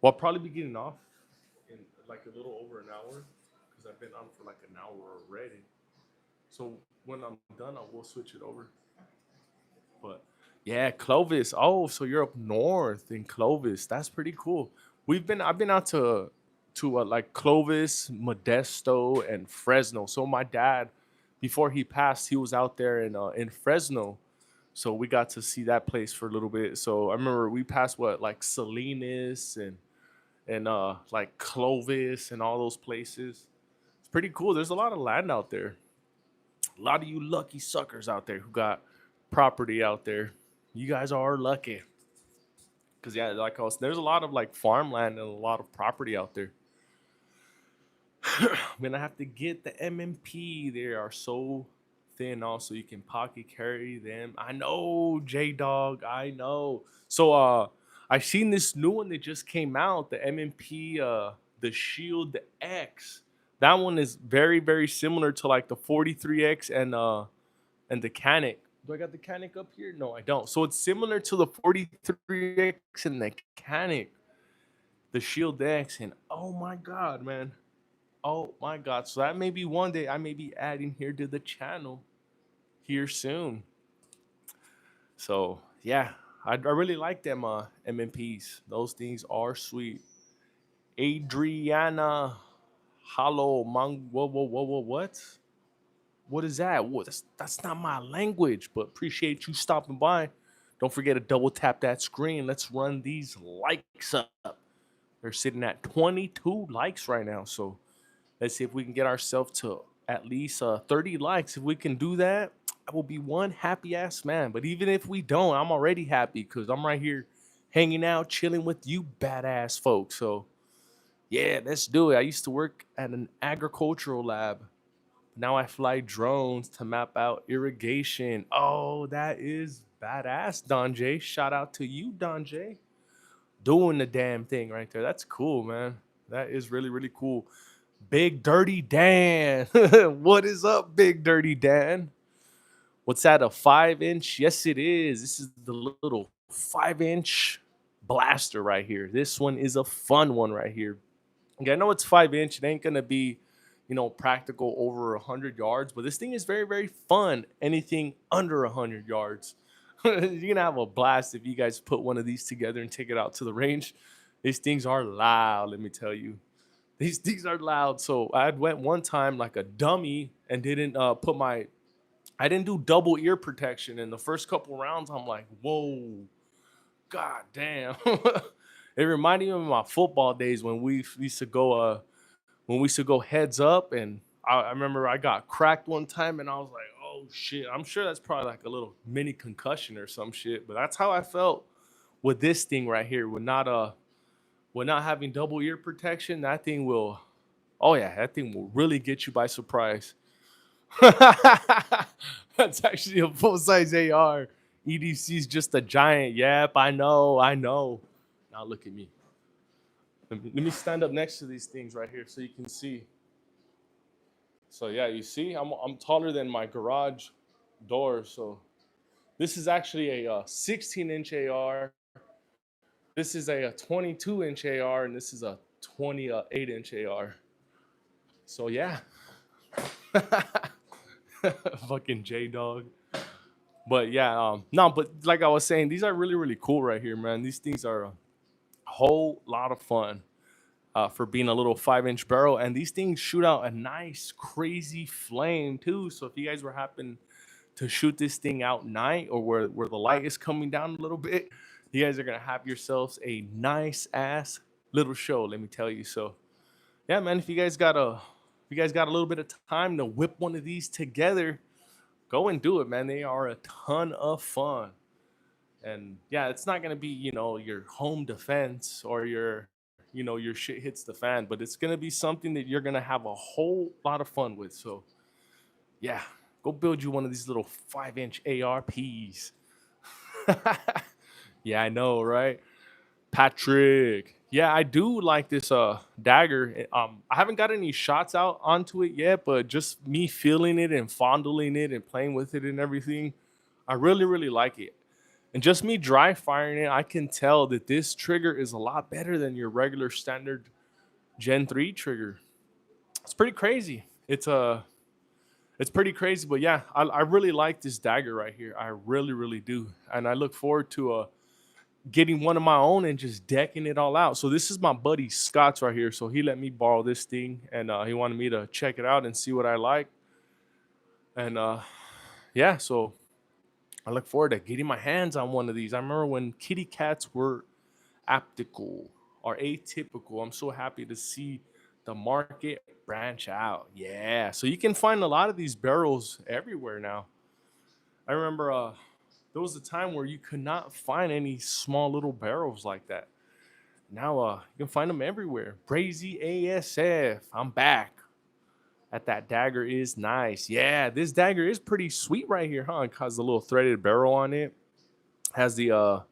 Well, I'll probably be getting off in like a little over an hour because I've been on for like an hour already. So when I'm done, I will switch it over. But yeah, Clovis. Oh, so you're up north in Clovis. That's pretty cool. I've been out to like Clovis, Modesto, and Fresno. So my dad, before he passed, he was out there in Fresno. So we got to see that place for a little bit. So I remember we passed what like Salinas and like Clovis and all those places. It's pretty cool. There's a lot of land out there. A lot of you lucky suckers out there who got property out there. You guys are lucky. Cause yeah, like I was, there's a lot of like farmland and a lot of property out there. I'm gonna have to get the MMP. They are so thin, also you can pocket carry them. I know, J Dog. I know. So I seen this new one that just came out, the MMP, the Shield X. That one is very similar to like the 43X and the Canic. Do I got the Canic up here? No, I don't. So it's similar to the 43X and the Canic, the Shield X, and oh my god, man. Oh my god. So that may be one day I may be adding here to the channel here soon. So yeah, I really like them MMPs. Those things are sweet. Adriana Hollow Mang what? What is that? What that's not my language, but appreciate you stopping by. Don't forget to double tap that screen. Let's run these likes up. They're sitting at 22 likes right now. So let's see if we can get ourselves to at least 30 likes. If we can do that, I will be one happy ass man. But even if we don't, I'm already happy because I'm right here hanging out, chilling with you badass folks. So yeah, let's do it. I used to work at an agricultural lab. Now I fly drones to map out irrigation. Oh, that is badass, Don J. Shout out to you, Don J. Doing the damn thing right there. That's cool, man. That is really cool. Big Dirty Dan. What is up, Big Dirty Dan? What's that, a 5 inch? Yes, it is. This is the little 5 inch blaster right here. This one is a fun one right here. Okay, I know it's 5 inch. It ain't gonna be, practical over 100 yards, but this thing is very fun. Anything under 100 yards, you're gonna have a blast if you guys put one of these together and take it out to the range. These things are loud. Let me tell you, these things are loud. So I went one time like a dummy and didn't I didn't do double ear protection. In the first couple rounds, I'm like, whoa, god damn. It reminded me of my football days when we used to go heads up, and I remember I got cracked one time and I was like, oh shit. I'm sure that's probably like a little mini concussion or some shit, but that's how I felt with this thing right here. With not having double ear protection, that thing will, oh yeah, that thing will really get you by surprise. That's actually a full size AR. EDC is just a giant. Yep, I know, I know. Now look at me. Let me stand up next to these things right here so you can see. So yeah, you see, I'm taller than my garage door. So this is actually a 16-inch AR. This is a 22-inch AR, and this is a 28-inch AR. So yeah, fucking J Dog. But yeah, no, but like I was saying, these are really cool right here, man. These things are a whole lot of fun. For being a little 5 inch barrel, and these things shoot out a nice crazy flame too. So if you guys were happen to shoot this thing out night, or where the light is coming down a little bit, you guys are gonna have yourselves a nice ass little show, let me tell you. So yeah, man, if you guys got a little bit of time to whip one of these together, go and do it, man. They are a ton of fun. And yeah, it's not gonna be, your home defense or your shit hits the fan, but it's gonna be something that you're gonna have a whole lot of fun with. So yeah, go build you one of these little 5 inch ARPs. Yeah, I know, right? Patrick. Yeah, I do like this dagger. I haven't got any shots out onto it yet, but just me feeling it and fondling it and playing with it and everything, I really like it. And just me dry firing it, I can tell that this trigger is a lot better than your regular standard, Gen 3 trigger. It's pretty crazy. It's pretty crazy, but yeah, I really like this dagger right here. I really, really do, and I look forward to getting one of my own and just decking it all out. So this is my buddy Scott's right here. So he let me borrow this thing, and he wanted me to check it out and see what I like. And yeah, so I look forward to getting my hands on one of these. I remember when kitty cats were aptical or atypical. I'm so happy to see the market branch out. Yeah, so you can find a lot of these barrels everywhere now. I remember there was a time where you could not find any small little barrels like that. Now you can find them everywhere. Brazy ASF, I'm back. That dagger is nice. Yeah, this dagger is pretty sweet right here, huh? It has a little threaded barrel on it. Has the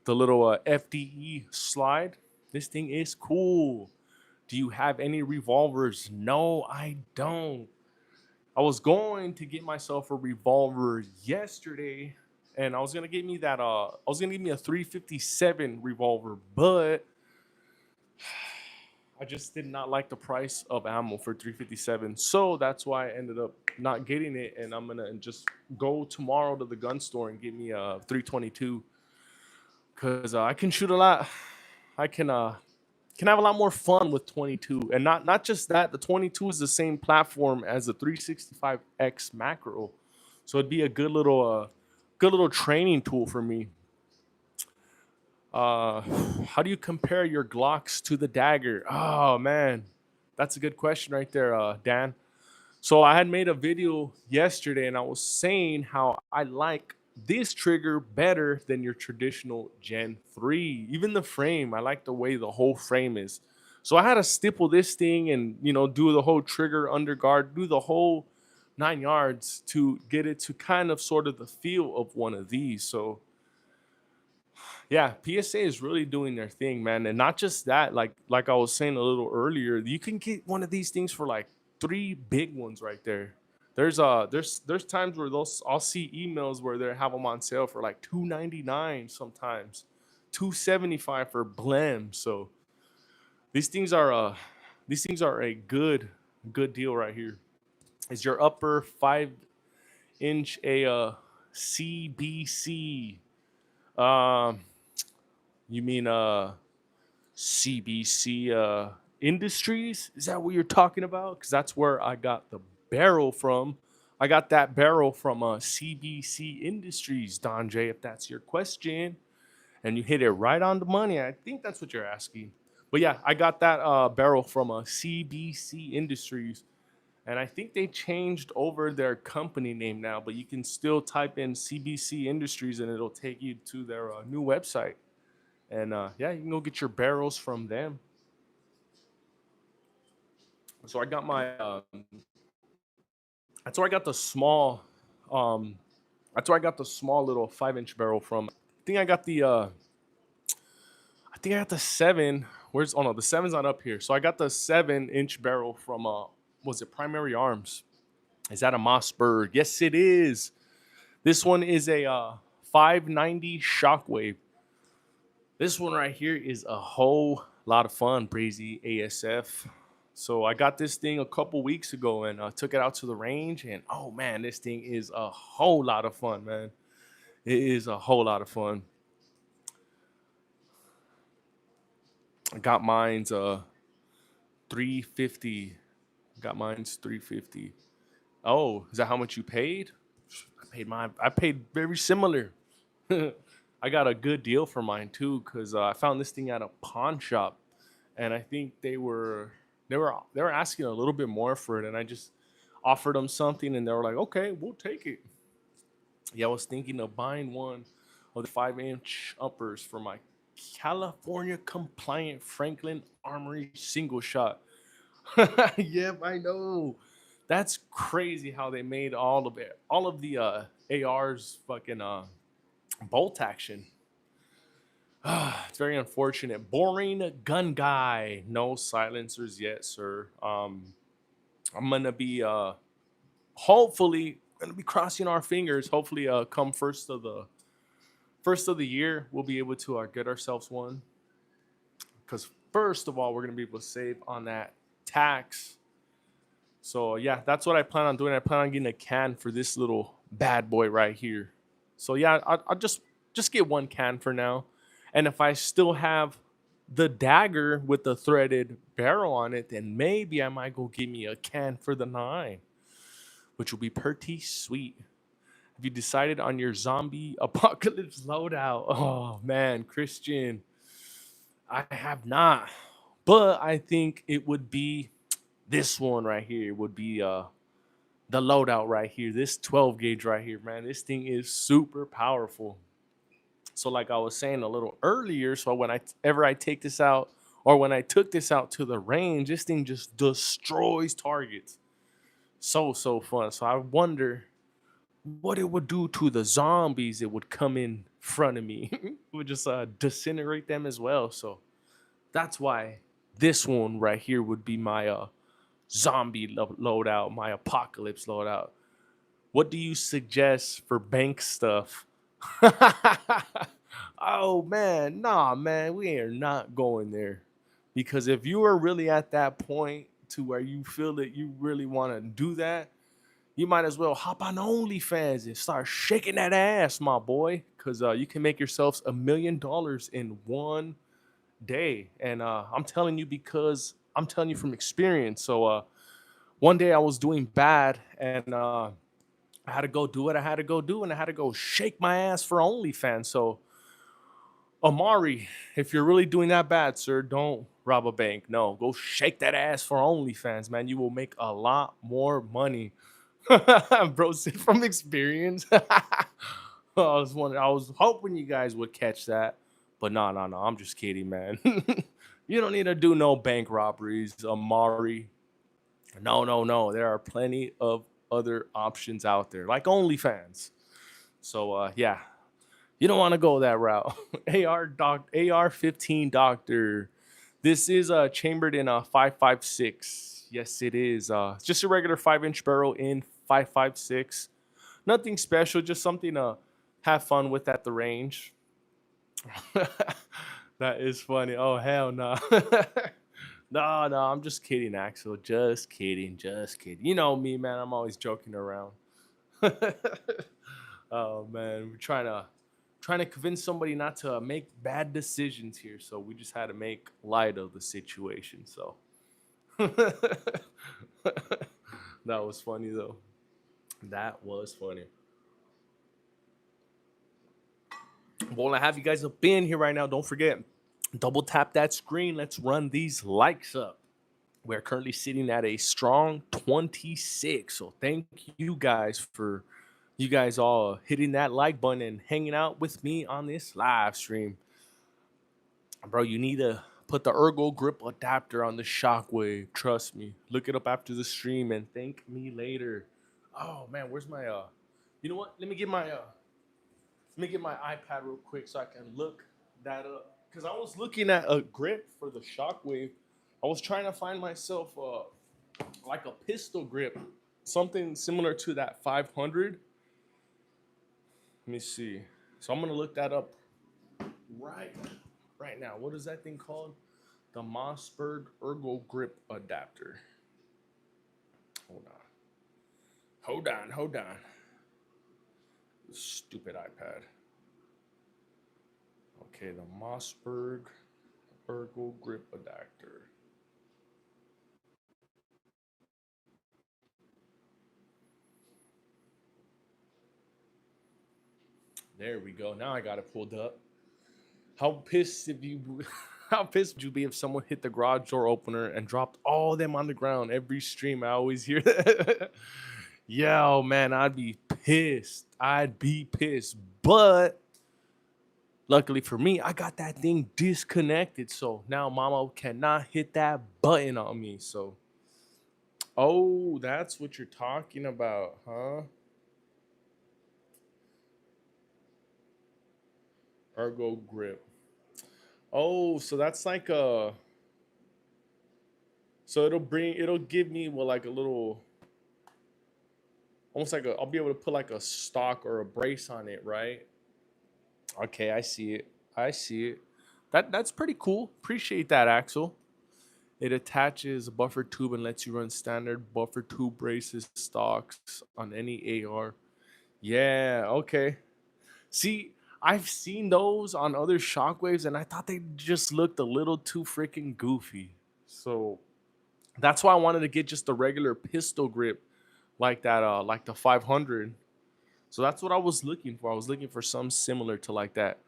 little FDE slide. This thing is cool. Do you have any revolvers? No, I don't. I was going to get myself a revolver yesterday, and I was gonna get me that. I was gonna get me a 357 revolver, but I just did not like the price of ammo for 357, so that's why I ended up not getting it. And I'm gonna just go tomorrow to the gun store and get me a 322 because I can shoot a lot. I can have a lot more fun with 22, and not just that. The 22 is the same platform as the 365X macro, so it'd be a good little training tool for me. How do you compare your Glocks to the dagger? Oh man, that's a good question right there, Dan. So I had made a video yesterday and I was saying how I like this trigger better than your traditional Gen 3. Even the frame, I like the way the whole frame is. So I had to stipple this thing and do the whole trigger underguard, do the whole 9 yards to get it to kind of sort of the feel of one of these. So yeah, PSA is really doing their thing, man. And not just that, like I was saying a little earlier, you can get one of these things for like three big ones right there. There's times where those I'll see emails where they have them on sale for like 299 sometimes, 275 for blem. So these things are a good deal right here. Is your upper 5 inch a CBC? Um, you mean CBC Industries? Is that what you're talking about? Because that's where I got the barrel from. I got that barrel from CBC Industries, Don J, if that's your question. And you hit it right on the money. I think that's what you're asking. But yeah, I got that barrel from CBC Industries. And I think they changed over their company name now, but you can still type in CBC Industries and it'll take you to their new website. And yeah, you can go get your barrels from them. So I got that's where I got the small, um, that's where I got the small little 5 inch barrel from. think I got the, uh, I think I got the seven. Where's, oh no, the seven's not up here. So I got the 7 inch barrel from, was it Primary Arms? Is that a Mossberg? Yes, it is. This one is a 590 Shockwave. This one right here is a whole lot of fun, Brazy ASF. So I got this thing a couple weeks ago and took it out to the range, and oh man, this thing is a whole lot of fun, man. It is a whole lot of fun. I got mine's 350. Got mine's 350. Oh, is that how much you paid? I paid very similar. I got a good deal for mine too, because I found this thing at a pawn shop, and I think they were asking a little bit more for it, and I just offered them something, and they were like, "Okay, we'll take it." Yeah, I was thinking of buying one of the 5 inch uppers for my California compliant Franklin Armory single shot. Yep, I know. That's crazy how they made all of it, all of the ARs fucking bolt action. It's very unfortunate. Boring gun guy. No silencers yet, sir. I'm gonna be hopefully gonna be crossing our fingers. Hopefully, come first of the year, we'll be able to get ourselves one. Because first of all, we're gonna be able to save on that tax. So yeah, that's what I plan on doing. I plan on getting a can for this little bad boy right here. So yeah, I'll just get one can for now, and if I still have the dagger with the threaded barrel on it, then maybe I might go get me a can for the 9, which will be pretty sweet. Have you decided on your zombie apocalypse loadout? Oh man, Christian, I have not, but I think it would be this one right here. Would be the loadout right here. This 12 gauge right here, man. This thing is super powerful. So, like I was saying a little earlier, so when I take this out, or when I took this out to the range, this thing just destroys targets. So fun. So I wonder what it would do to the zombies that would come in front of me. It would just disintegrate them as well. So that's why this one right here would be my zombie loadout, my apocalypse loadout. What do you suggest for bank stuff? Oh man, nah, man, we are not going there. Because if you are really at that point to where you feel that you really want to do that, you might as well hop on OnlyFans and start shaking that ass, my boy. Because you can make yourselves $1 million in one day. And I'm telling you because I'm telling you from experience. So one day I was doing bad and I had to go do what I had to go do and I had to go shake my ass for OnlyFans. So Amari, if you're really doing that bad, sir, don't rob a bank. No, go shake that ass for OnlyFans, man. You will make a lot more money. Bro, said from experience. I was hoping you guys would catch that. But no. I'm just kidding, man. You don't need to do no bank robberies, Amari. No. There are plenty of other options out there, like OnlyFans. So yeah, you don't want to go that route. AR-15 Doctor. This is chambered in a 5.56. Yes, it is. It's just a regular 5-inch barrel in 5.56. Nothing special, just something to have fun with at the range. That is funny. Oh hell no. No, I'm just kidding, Axel. Just kidding, just kidding. You know me, man. I'm always joking around. Oh man, we're trying to convince somebody not to make bad decisions here, so we just had to make light of the situation. So that was funny though. That was funny. Well, I have you guys up in here right now. Don't forget, double tap that screen. Let's run these likes up. We're currently sitting at a strong 26. So thank you guys for you guys all hitting that like button and hanging out with me on this live stream. Bro, you need to put the ergo grip adapter on the shockwave. Trust me. Look it up after the stream and thank me later. Oh man, where's my you know what? Let me get my iPad real quick so I can look that up. Because I was looking at a grip for the shockwave. I was trying to find myself like a pistol grip, something similar to that 500. Let me see. So I'm gonna look that up right right now. What is that thing called? The Mossberg Ergo Grip Adapter. Hold on. Hold on. Stupid iPad. Okay, the Mossberg Ergo Grip Adapter. There we go. Now I got it pulled up. How pissed if you how pissed would you be if someone hit the garage door opener and dropped all of them on the ground every stream? I always hear that. Yo, man, I'd be pissed. I'd be pissed. But luckily for me, I got that thing disconnected. So now mama cannot hit that button on me. So oh, that's what you're talking about, huh? Ergo grip. Oh, so that's like a so it'll give me well like a little almost like a I'll be able to put like a stock or a brace on it, right? Okay, I see it. I see it. That's pretty cool. Appreciate that, Axel. It attaches a buffer tube and lets you run standard buffer tube braces stocks on any AR. Yeah, okay. See, I've seen those on other shockwaves and I thought they just looked a little too freaking goofy. So that's why I wanted to get just a regular pistol grip like the 500. So that's what I was looking for. I was looking for something similar to like that.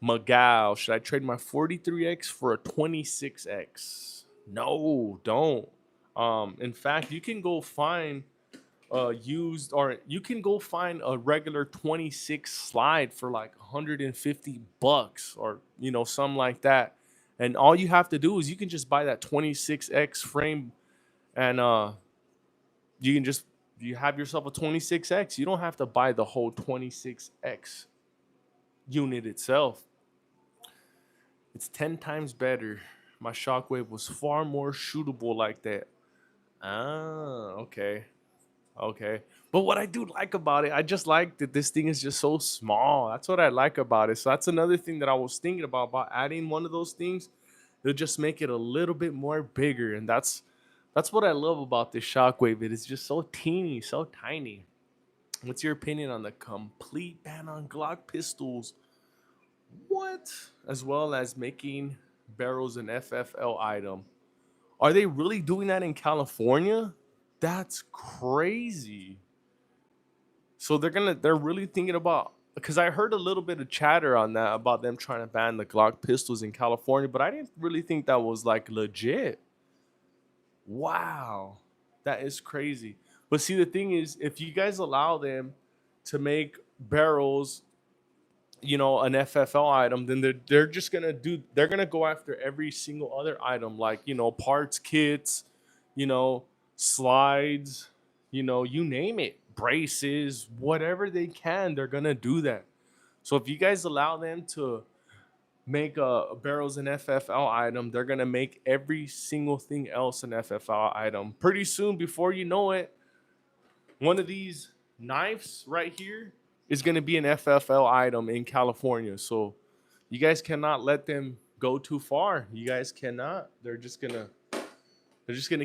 Miguel, should I trade my 43X for a 26X? No, don't. In fact, you can go find used, or you can go find a regular 26 slide for like 150 bucks, or something like that. And all you have to do is you can just buy that 26X frame, and you can just you have yourself a 26X. You don't have to buy the whole 26X unit itself. It's 10 times better. My shockwave was far more shootable like that. Ah, okay. Okay. But what I do like about it, I just like that this thing is just so small. That's what I like about it. So that's another thing that I was thinking about adding one of those things. It'll just make it a little bit more bigger. And that's what I love about this shockwave. It is just so teeny, so tiny. What's your opinion on the complete ban on Glock pistols? What? As well as making barrels an FFL item. Are they really doing that in California? That's crazy. So they're really thinking about, because I heard a little bit of chatter on that about them trying to ban the Glock pistols in California, but I didn't really think that was like legit. Wow. That is crazy. But see, the thing is, if you guys allow them to make barrels, an FFL item, then they're just they're gonna go after every single other item, like parts kits, you know slides, you name it, braces, whatever they can, they're gonna do that. So if you guys allow them to make barrels an FFL item, they're gonna make every single thing else an FFL item. Pretty soon, before you know it, one of these knives right here is going to be an FFL item in California. So you guys cannot let them go too far. You guys cannot. They're just gonna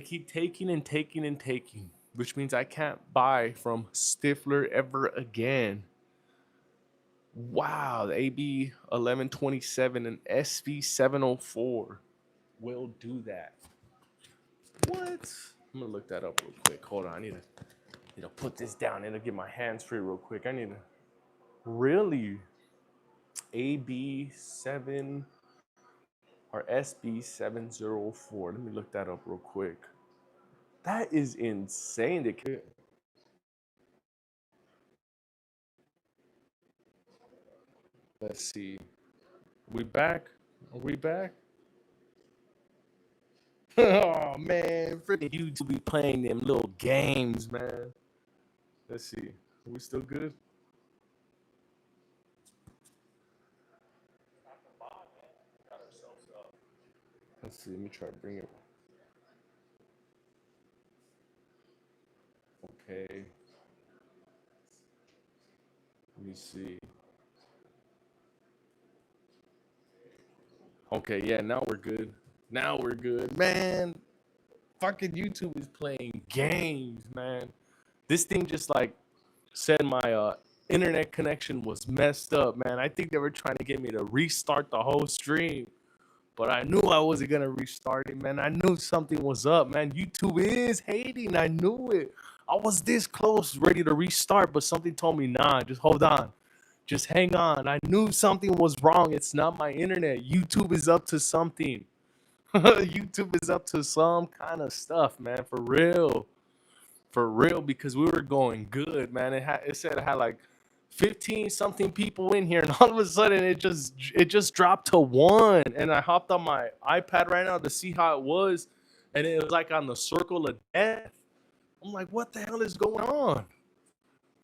keep taking and taking and taking, which means I can't buy from Stifler ever again. Wow, the AB 1127 and SV 704 will do that. What? I'm gonna look that up real quick. Hold on, I need to put this down and get my hands free real quick. I need to really AB7 or SB704. Let me look that up real quick. That is insane. Let's see. We back? Are we back? Oh man, freaking YouTube be playing them little games, man. Let's see. Are we still good? Let's see. Let me try to bring it. Okay. Let me see. Okay, yeah, now we're good. Now we're good. Man, fucking YouTube is playing games, man. This thing just like said my internet connection was messed up, man. I think they were trying to get me to restart the whole stream, but I knew I wasn't gonna restart it, man. I knew something was up, man. YouTube is hating. I knew it. I was this close, ready to restart, but something told me, nah, just hold on. Just hang on. I knew something was wrong. It's not my internet. YouTube is up to something. YouTube is up to some kind of stuff, man. For real. For real, because we were going good, man. It said it had like 15 something people in here, and all of a sudden it just dropped to one. And I hopped on my iPad right now to see how it was, and it was like on the circle of death. I'm like, what the hell is going on?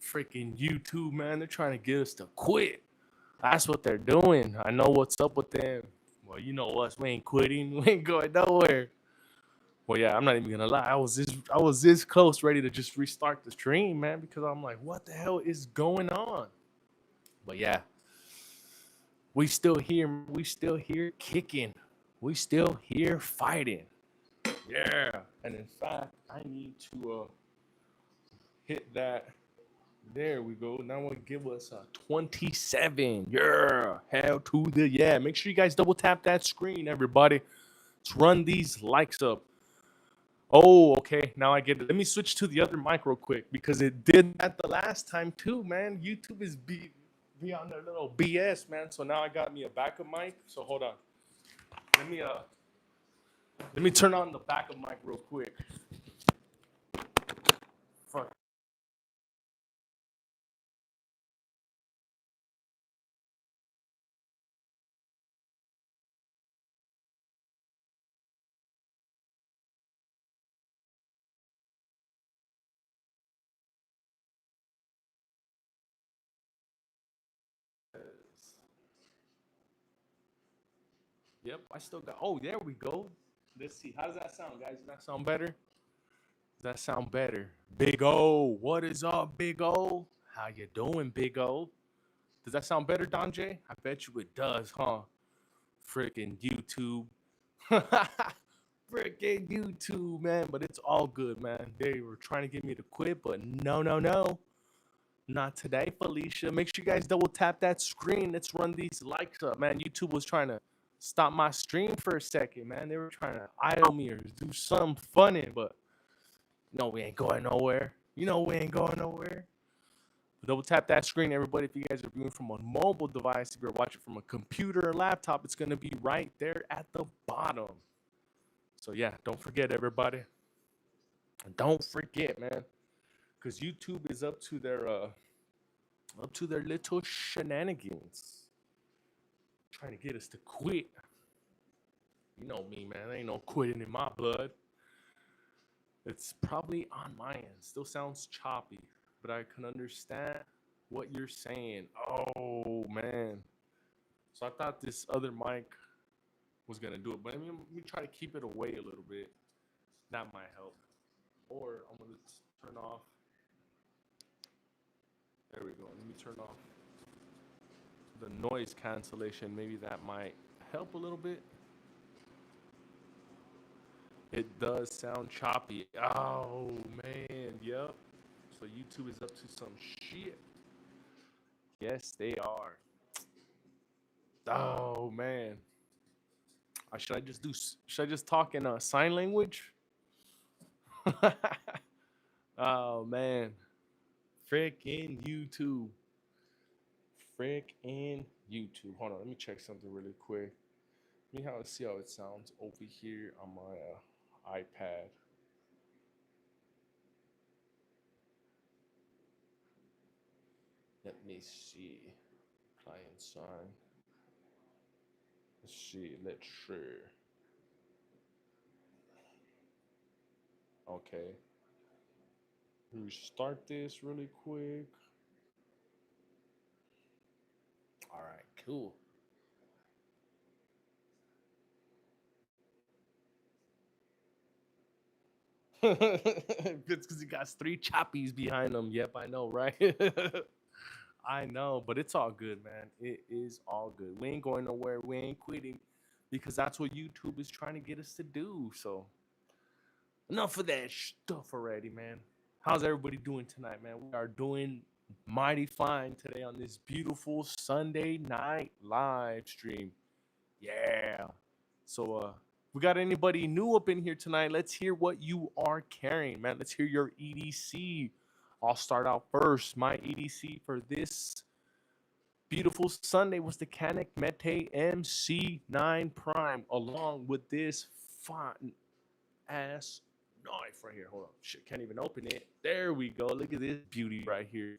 Freaking YouTube, man. They're trying to get us to quit. That's what they're doing. I know what's up with them. Well, you know us. We ain't quitting. We ain't going nowhere. Well, yeah, I'm not even gonna lie. I was this close, ready to just restart the stream, man, because I'm like, what the hell is going on? But yeah, We still here. We still here kicking. We still here fighting. Yeah. And in fact, I need to hit that. There we go. Now we'll give us a 27. Yeah. Hell to the yeah. Make sure you guys double tap that screen, everybody. Let's run these likes up. Oh, okay. Now I get it. Let me switch to the other mic real quick because it did that the last time too, man. YouTube is be on their little BS, man. So now I got me a backup mic. So hold on. Let me turn on the backup mic real quick. Fuck. Yep, I still got. Oh, there we go. Let's see. How does that sound, guys? Does that sound better? Does that sound better? Big O, what is up, Big O? How you doing, Big O? Does that sound better, Don J? I bet you it does, huh? Freaking YouTube. Freaking YouTube, man. But it's all good, man. They were trying to get me to quit, but no, no, no. Not today, Felicia. Make sure you guys double tap that screen. Let's run these likes up, man. YouTube was trying to stop my stream for a second, man. They were trying to idle me or do something funny, but no, we ain't going nowhere. You know we ain't going nowhere. Double tap that screen, everybody. If you guys are viewing from a mobile device, if you're watching from a computer or laptop, it's going to be right there at the bottom. So yeah, don't forget, everybody. Don't forget, man, because YouTube is up to their little shenanigans, trying to get us to quit. You know me, man. There ain't no quitting in my blood. It's probably on my end. Still sounds choppy, but I can understand what you're saying. Oh man. So I thought this other mic was gonna do it, but let me try to keep it away a little bit. That might help. Or I'm gonna turn off. There we go. Let me turn off the noise cancellation. Maybe that might help a little bit. It does sound choppy. Oh man, yep. So YouTube is up to some shit. Yes, they are. Oh man. Should I just do? Should I just talk in sign language? Oh man, frickin' YouTube, frickin' YouTube. Hold on, let me check something really quick. Let me see how it sounds over here on my iPad. Let me see. Client sign. Let's see. Let's share. Okay. Restart this really quick. All right, cool. It's because he got three choppies behind him. Yep, I know, right? I know, but it's all good, man. It is all good. We ain't going nowhere. We ain't quitting because that's what YouTube is trying to get us to do. So, enough of that stuff already, man. How's everybody doing tonight, man? We are doing mighty fine today on this beautiful Sunday night live stream. Yeah. So we got anybody new up in here tonight? Let's hear what you are carrying, man. Let's hear your EDC. I'll start out first. My EDC for this beautiful Sunday was the Canik Mete MC9 Prime, along with this fine ass knife right here. Hold on. Shit, can't even open it. There we go. Look at this beauty right here.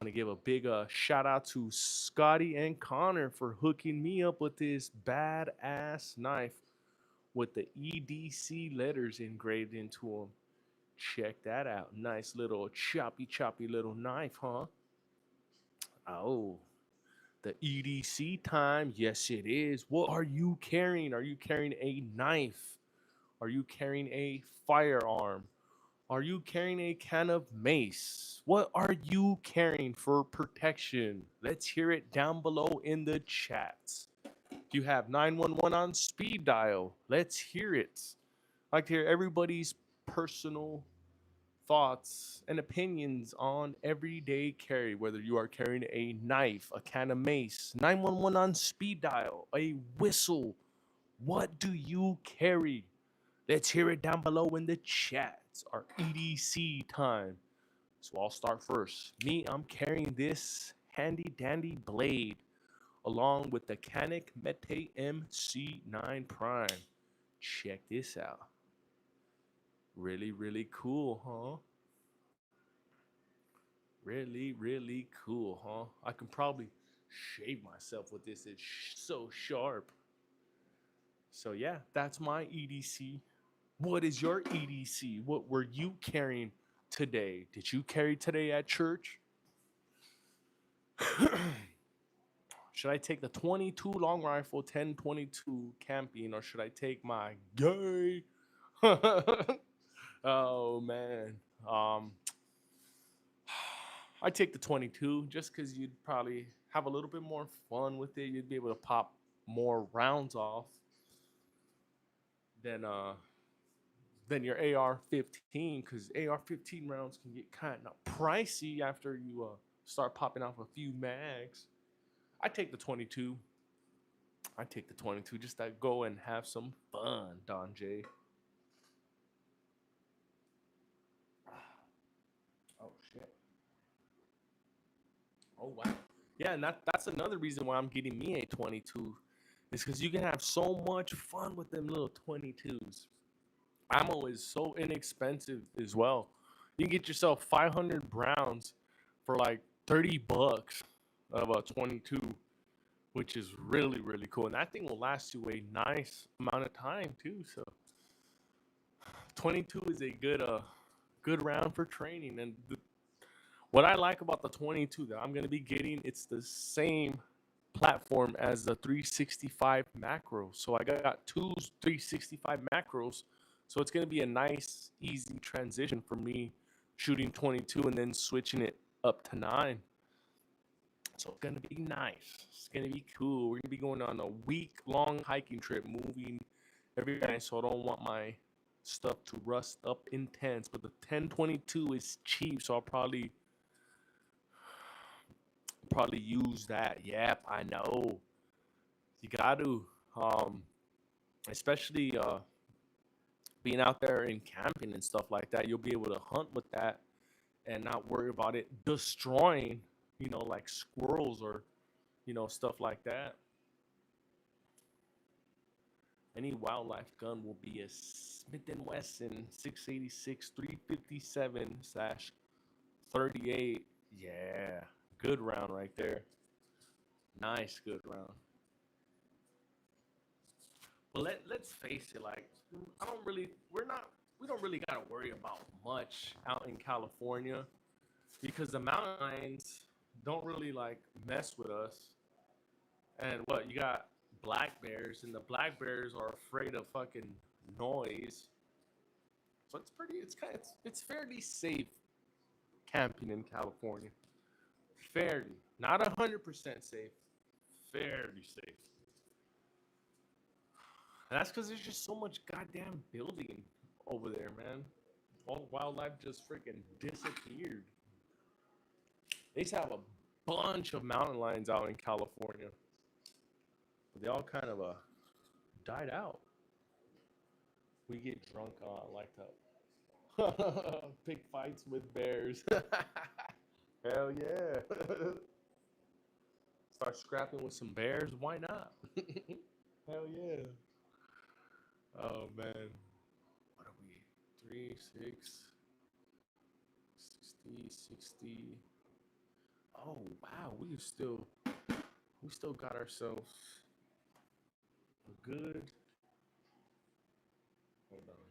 I want to give a big shout out to Scotty and Connor for hooking me up with this badass knife with the EDC letters engraved into them. Check that out. Nice little choppy little knife, huh? Oh, the EDC time. Yes, it is. What are you carrying? Are you carrying a knife? Are you carrying a firearm? Are you carrying a can of mace? What are you carrying for protection? Let's hear it down below in the chats. Do you have 911 on speed dial? Let's hear it. I'd like to hear everybody's personal thoughts and opinions on everyday carry, whether you are carrying a knife, a can of mace, 911 on speed dial, a whistle. What do you carry? Let's hear it down below in the chats. Our EDC time. So I'll start first. Me, I'm carrying this handy dandy blade along with the Canic Mete MC9 Prime. Check this out. Really, really cool, huh? Really, really cool, huh? I can probably shave myself with this. It's so sharp. So yeah, that's my EDC. What is your EDC? What were you carrying today? Did you carry today at church? Should I take the 22 long rifle, 10-22 camping, or should I take my gay? Oh man. Um I take the 22 just because you'd probably have a little bit more fun with it. You'd be able to pop more rounds off than your AR-15, because AR-15 rounds can get kind of pricey after you start popping off a few mags. I take the 22. I take the 22 just to go and have some fun, Don J. Oh shit. Oh wow. Yeah, and that's another reason why I'm getting me a 22. Is because you can have so much fun with them little 22s. Ammo is so inexpensive as well. You can get yourself 500 rounds for like 30 bucks of a 22, which is really, really cool. And that thing will last you a nice amount of time too. So 22 is a good round for training. And what I like about the 22 that I'm going to be getting, it's the same platform as the 365 macro. So I got two 365 macros. So it's going to be a nice, easy transition for me shooting 22 and then switching it up to 9. So it's going to be nice. It's going to be cool. We're going to be going on a week-long hiking trip, moving every night. So I don't want my stuff to rust up intense. But the 1022 is cheap. So I'll probably use that. Yep, I know. You got to. Especially being out there in camping and stuff like that, you'll be able to hunt with that and not worry about it destroying, like squirrels or, stuff like that. Any wildlife gun will be a Smith & Wesson 686 357 slash 38. Yeah, good round right there. Nice, good round. But let's face it, like I don't really, we don't really gotta worry about much out in California because the mountain lions don't really like mess with us. And what you got black bears, and the black bears are afraid of fucking noise. So it's fairly safe camping in California. Fairly, not 100% safe, fairly safe. And that's because there's just so much goddamn building over there, man. All wildlife just freaking disappeared. They used to have a bunch of mountain lions out in California, but they all kind of died out. We get drunk like to pick fights with bears. Hell yeah. Start scrapping with some bears. Why not? Hell yeah. Oh man. What are we? 3, 6, 60, 60. Oh wow, we still got ourselves a good, hold on.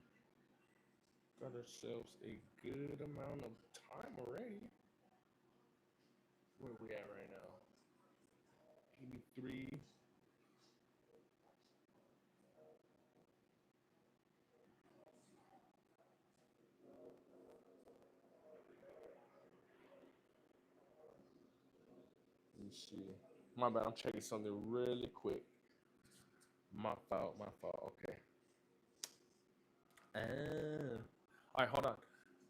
Got ourselves a good amount of time already. Where are we at right now? 83. me see. My bad. I'm checking something really quick. My fault. My fault. Okay. All right, hold on.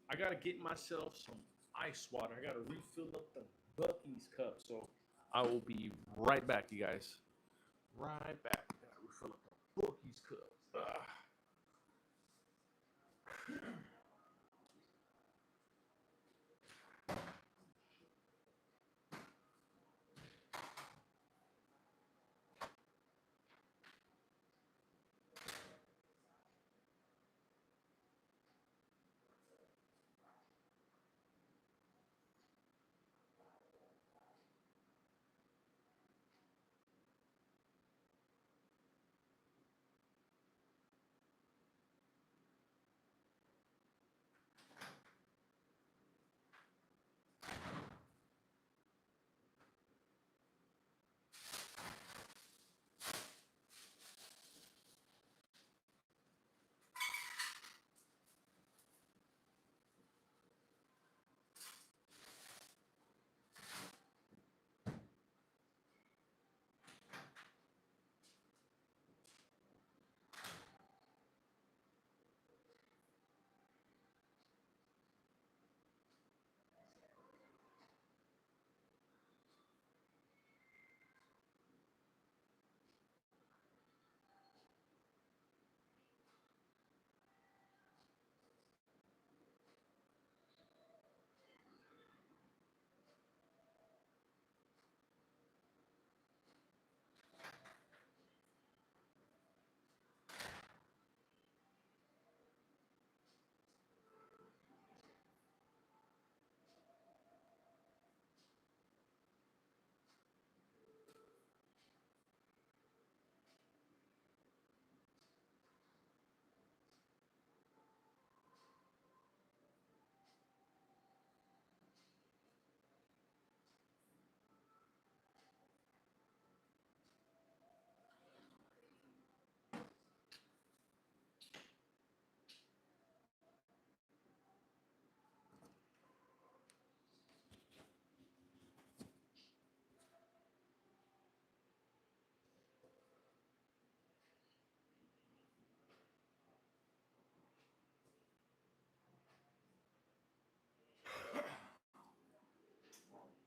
I gotta get myself some ice water. I gotta refill up the Bucky's cup. So I will be right back, you guys. Right back. Gotta refill up the Bucky's cup. Ugh.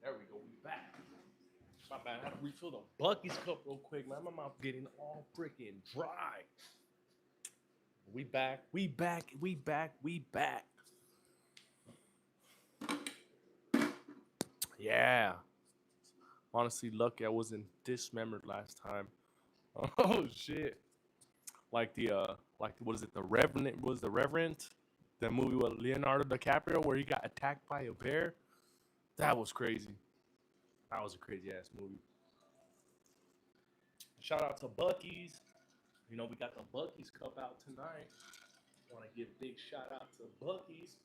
There we go. We back. My bad. I had to refill the Bucky's cup real quick, man. My mouth getting all freaking dry. We back. We back. We back. We back. Yeah. Honestly, lucky I wasn't dismembered last time. Oh shit. Like what is it? The Revenant was the Reverend, the movie with Leonardo DiCaprio where he got attacked by a bear. That was crazy. That was a crazy ass movie. Shout out to Bucky's. You know we got the Bucky's Cup out tonight. Want to give big shout out to Bucky's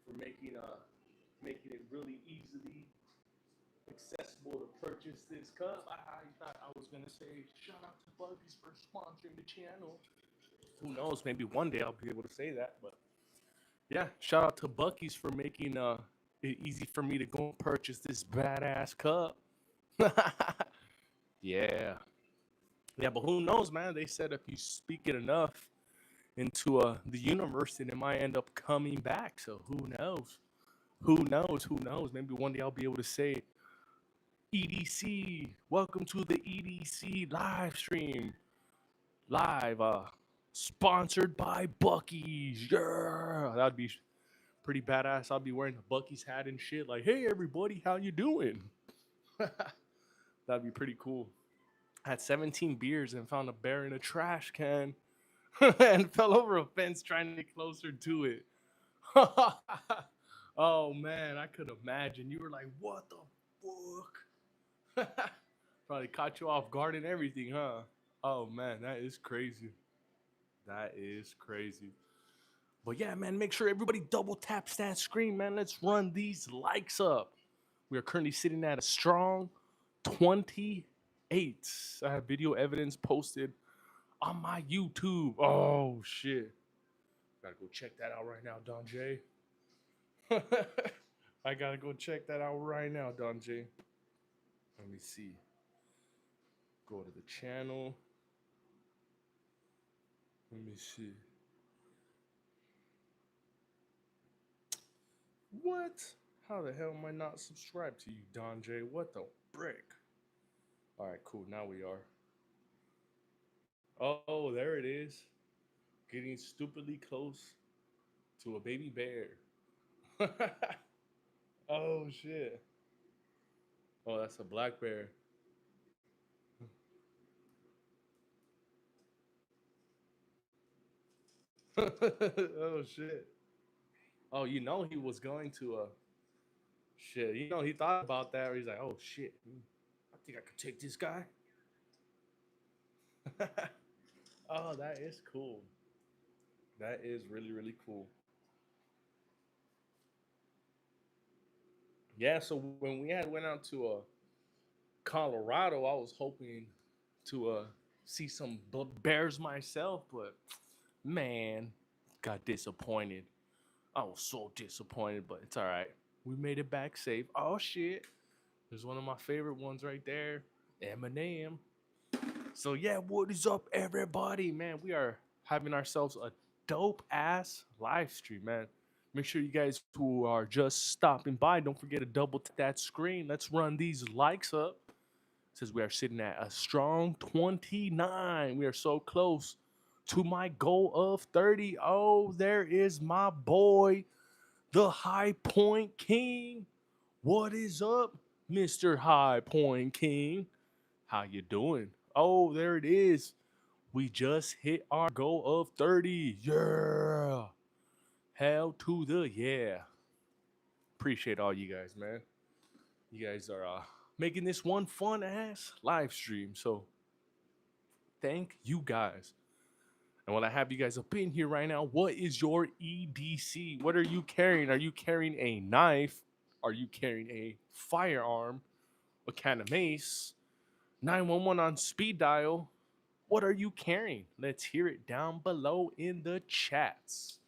for making it really easily accessible to purchase this cup. I thought I was gonna say shout out to Bucky's for sponsoring the channel. Who knows? Maybe one day I'll be able to say that. But yeah, shout out to Bucky's for making it easy for me to go and purchase this badass cup. Yeah, yeah, but who knows, man? They said if you speak it enough into the universe, then it might end up coming back. So who knows? Who knows? Who knows? Maybe one day I'll be able to say, EDC, welcome to the EDC live stream. Live, sponsored by Bucky's. Yeah, that'd be pretty badass. I'll be wearing a Bucky's hat and shit. Like, hey everybody, how you doing? That'd be pretty cool. I had 17 beers and found a bear in a trash can and fell over a fence trying to get closer to it. Oh man, I could imagine. You were like, what the fuck? Probably caught you off guard and everything, huh? Oh man, that is crazy. That is crazy. But yeah, man, make sure everybody double taps that screen, man. Let's run these likes up. We are currently sitting at a strong 28. I have video evidence posted on my YouTube. Oh shit. Gotta go check that out right now, Don J. I gotta go check that out right now, Don J. Let me see. Go to the channel. Let me see. What? How the hell am I not subscribed to you, Don J? What the brick? All right, cool. Now we are. Oh, there it is. Getting stupidly close to a baby bear. Oh shit. Oh, that's a black bear. Oh shit. Oh, you know he was going to shit. You know he thought about that. He's like, oh shit. I think I could take this guy. Oh, that is cool. That is really really cool. Yeah. So when we had went out to Colorado, I was hoping to see some bears myself, but man, got disappointed. I was so disappointed, but it's all right. We made it back safe. Oh shit. There's one of my favorite ones right there, Eminem. So yeah, what is up, everybody? Man, we are having ourselves a dope ass live stream, man. Make sure you guys who are just stopping by, don't forget to double tap that screen. Let's run these likes up. Says we are sitting at a strong 29. We are so close to my goal of 30. Oh, there is my boy, the High Point King. What is up, Mr. High Point King? How you doing? Oh, there it is. We just hit our goal of 30. Yeah. Hell to the yeah. Appreciate all you guys, man. You guys are making this one fun ass live stream. So thank you guys. And while I have you guys up in here right now, what is your EDC? What are you carrying? Are you carrying a knife? Are you carrying a firearm? A can of mace? 911 on speed dial? What are you carrying? Let's hear it down below in the chats.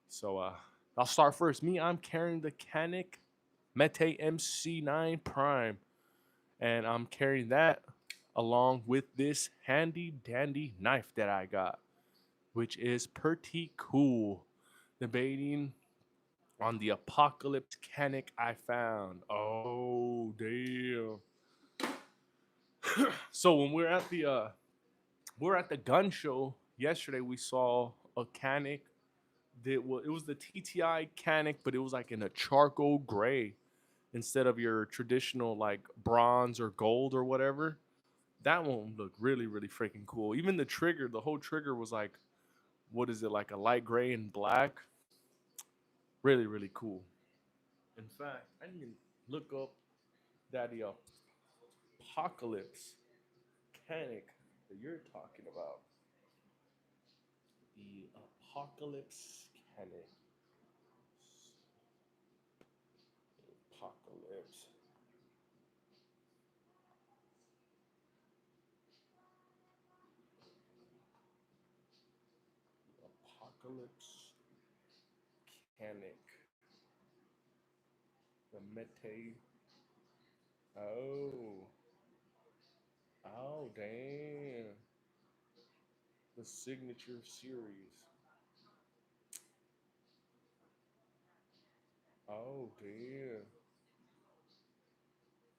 So I'll start first. Me, I'm carrying the Canik Mete MC9 Prime. And I'm carrying that along with this handy dandy knife that I got, which is pretty cool. Debating on the Apocalypse Canik I found. Oh damn. So when we're at the gun show yesterday, we saw a Canik that it was the TTI Canik, but it was like in a charcoal gray instead of your traditional like bronze or gold or whatever. That one looked really really freaking cool. Even the trigger, the whole trigger was like, what is it, like a light gray and black? Really really cool. In fact, I didn't look up that the apocalypse Canik that you're talking about. The apocalypse Canik. Apocalypse. Apocalypse Canik. The Mete. Oh. Oh, damn. The signature series. Oh, damn.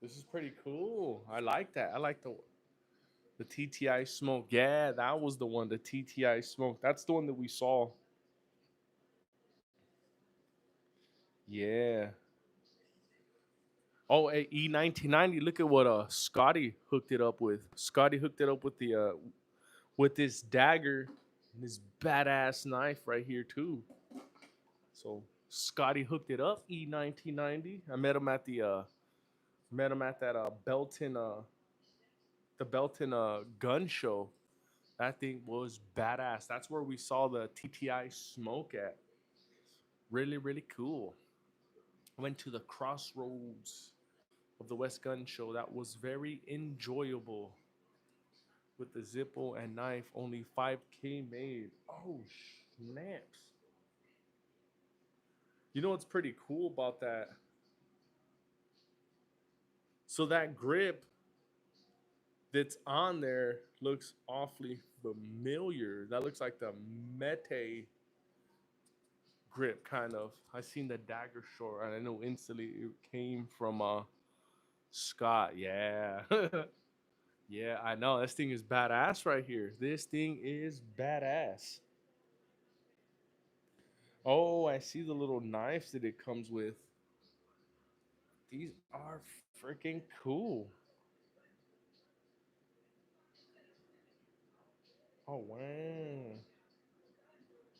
This is pretty cool. I like that. I like the TTI smoke. Yeah, that was the one. The TTI smoke. That's the one that we saw. Yeah. Oh, E1990. Look at what Scotty hooked it up with. Scotty hooked it up with the with this dagger and this badass knife right here too. So Scotty hooked it up. E1990. I met him at that Belton the Belton gun show. That thing was badass. That's where we saw the TTI smoke at. Really really cool. Went to the crossroads of the West Gun Show. That was very enjoyable. With the Zippo and knife, only 5K made. Oh snaps! You know what's pretty cool about that? So that grip that's on there looks awfully familiar. That looks like the Mete grip, kind of. I seen the dagger short, and I know instantly it came from Scott. Yeah. Yeah, I know. This thing is badass right here. This thing is badass. Oh, I see the little knives that it comes with. These are freaking cool. Oh wow.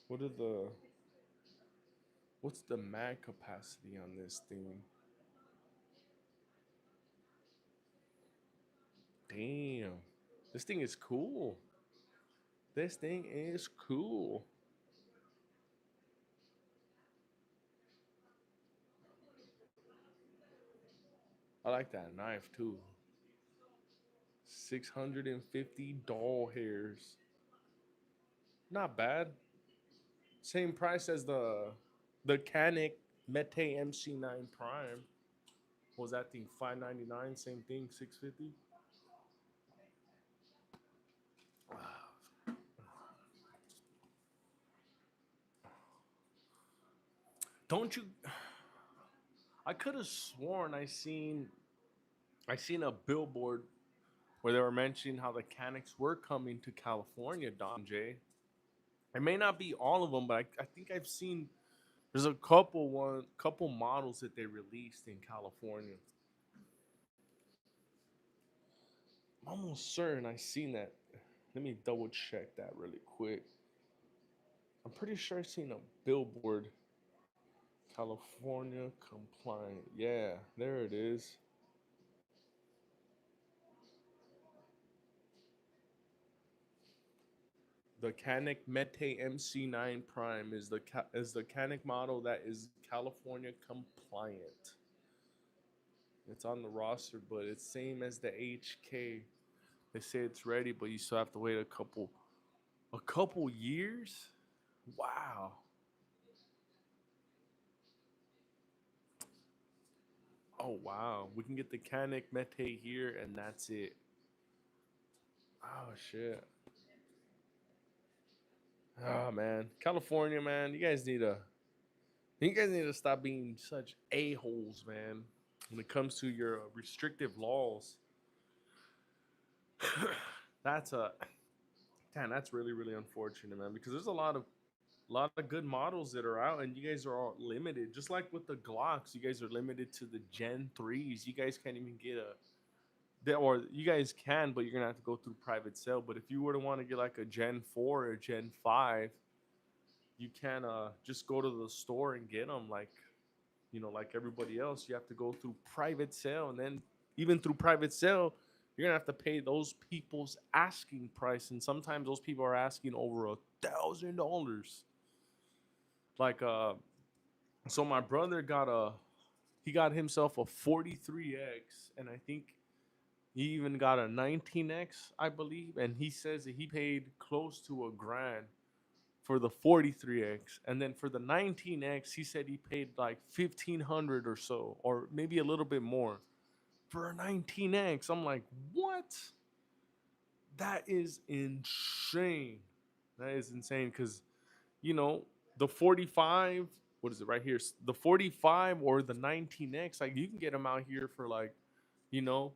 What are the what's the mag capacity on this thing? Damn. This thing is cool. This thing is cool. I like that knife too. 650 doll hairs. Not bad. Same price as the Canic Mete MC9 Prime. What was that thing 599? Same thing, 650. Don't you? I could have sworn I seen a billboard where they were mentioning how the Canics were coming to California. Don J. It may not be all of them, but I think I've seen there's a couple models that they released in California. I'm almost certain I seen that. Let me double check that really quick. I'm pretty sure I seen a billboard. California compliant. Yeah, there it is. The Canic Mete MC9 Prime is the Canic model that is California compliant. It's on the roster, but it's same as the HK. They say it's ready, but you still have to wait a couple years. Wow. Oh wow. We can get the Canic Mete here, and that's it. Oh shit. Oh man, California, man. You guys need to stop being such a holes, man. When it comes to your restrictive laws, that's a damn. That's really really unfortunate, man. Because there's a lot of good models that are out, and you guys are all limited. Just like with the Glocks, you guys are limited to the Gen 3s. You guys can't even get or you guys can, but you're gonna have to go through private sale. But if you were to want to get like a Gen 4 or Gen 5, you can just go to the store and get them like everybody else. You have to go through private sale, and then even through private sale, you're gonna have to pay those people's asking price, and sometimes those people are asking over $1,000. Like so my brother he got himself a 43X, and I think he even got a 19X, I believe, and he says that he paid close to $1,000 for the 43X, and then for the 19X, he said he paid like 1,500 or so, or maybe a little bit more for a 19X. I'm like, what? That is insane. That is insane because you know the 45. What is it right here? The 45 or the 19X. Like you can get them out here for like you know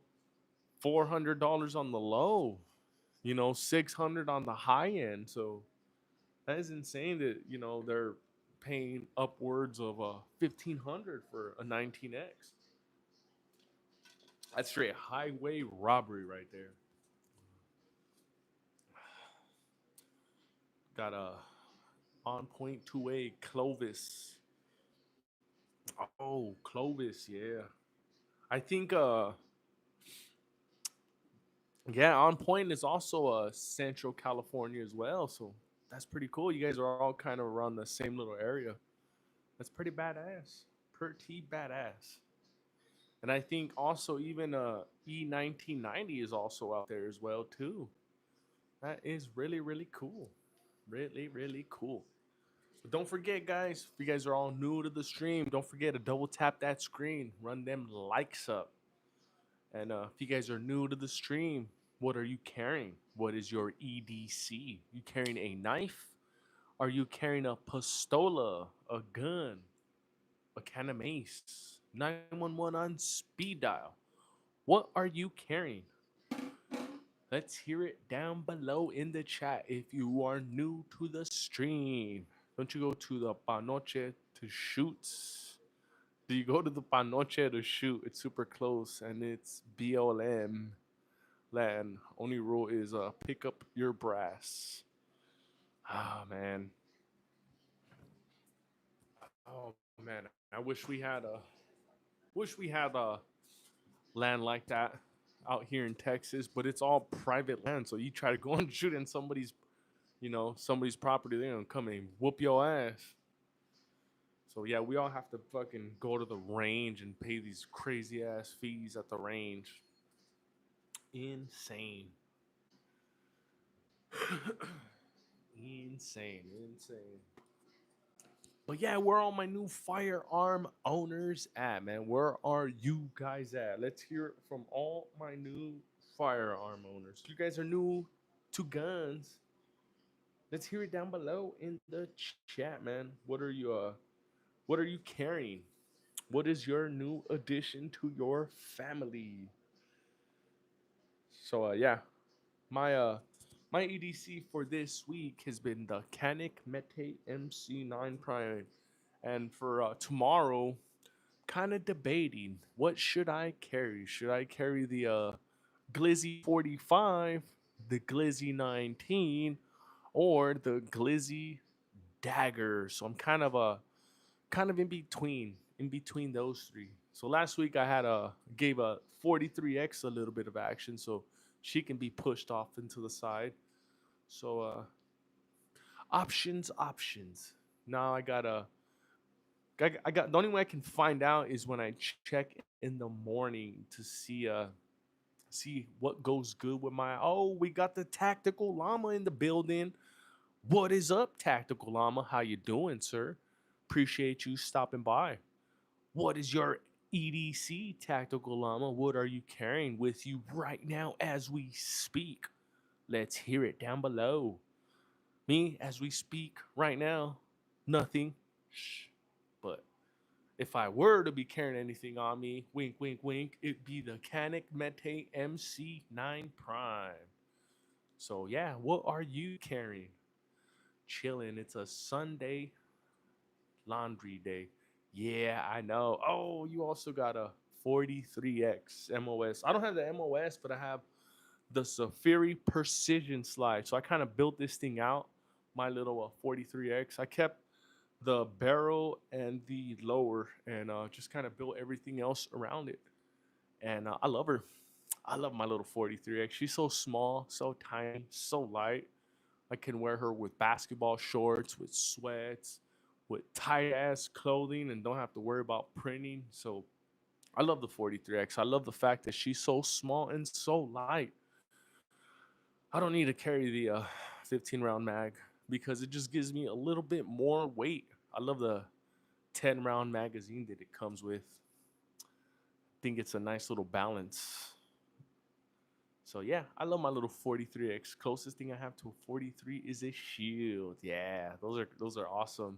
$400 on the low. 600 on the high end. So that is insane that they're paying upwards of 1,500 for a 19X. That's straight highway robbery right there. Got a on point 2A Clovis. Oh, Clovis, yeah. I think yeah, on point is also Central California as well. So that's pretty cool. You guys are all kind of around the same little area. That's pretty badass. Pretty badass. And I think also even E1990 is also out there as well too. That is really really cool. Really really cool. But don't forget, guys, if you guys are all new to the stream, don't forget to double tap that screen, run them likes up. And if you guys are new to the stream, what are you carrying? What is your EDC? You carrying a knife? Are you carrying a pistola, a gun, a can of mace, 911 on speed dial? What are you carrying? Let's hear it down below in the chat if you are new to the stream. Don't you go to the Panoche to shoot? Do you go to the Panoche to shoot? It's super close and it's BLM land. Only rule is pick up your brass. Ah man. Oh man. I wish we had a land like that out here in Texas, but it's all private land. So you try to go and shoot in somebody's property, they're gonna come and whoop your ass. So yeah, we all have to fucking go to the range and pay these crazy ass fees at the range. Insane. Insane. But yeah, where are all my new firearm owners at, man? Where are you guys at? Let's hear it from all my new firearm owners. You guys are new to guns. Let's hear it down below in the chat, man. What are you carrying? What is your new addition to your family? So yeah, my my EDC for this week has been the Canic Mete MC9 Prime, and for tomorrow, kind of debating what should I carry. Should I carry the Glizzy 45, the Glizzy 19, or the Glizzy Dagger? So I'm kind of in between those three. So last week I had a gave a 43X a little bit of action, so she can be pushed off into the side. So options. Now I got the only way I can find out is when I check in the morning to see what goes good with my. Oh, we got the tactical llama in the building. What is up, tactical llama? How you doing, sir? Appreciate you stopping by. What is your EDC, Tactical Llama? What are you carrying with you right now as we speak? Let's hear it down below. Me, as we speak right now, nothing. Shh. But if I were to be carrying anything on me, wink, wink, wink, it'd be the Canic Mete MC9 Prime. So yeah, what are you carrying? Chilling. It's a Sunday laundry day. Yeah, I know. Oh, you also got a 43X MOS. I don't have the MOS, but I have the Safiri Precision Slide. So I kind of built this thing out, my little 43X. I kept the barrel and the lower and just kind of built everything else around it. And I love her. I love my little 43X. She's so small, so tiny, so light. I can wear her with basketball shorts, with sweats, with tight ass clothing, and don't have to worry about printing. So I love the 43X. I love the fact that she's so small and so light. I don't need to carry the 15 round mag because it just gives me a little bit more weight. I love the 10-round magazine that it comes with. I think it's a nice little balance. So yeah, I love my little 43X. Closest thing I have to a 43 is a shield. Yeah, those are awesome.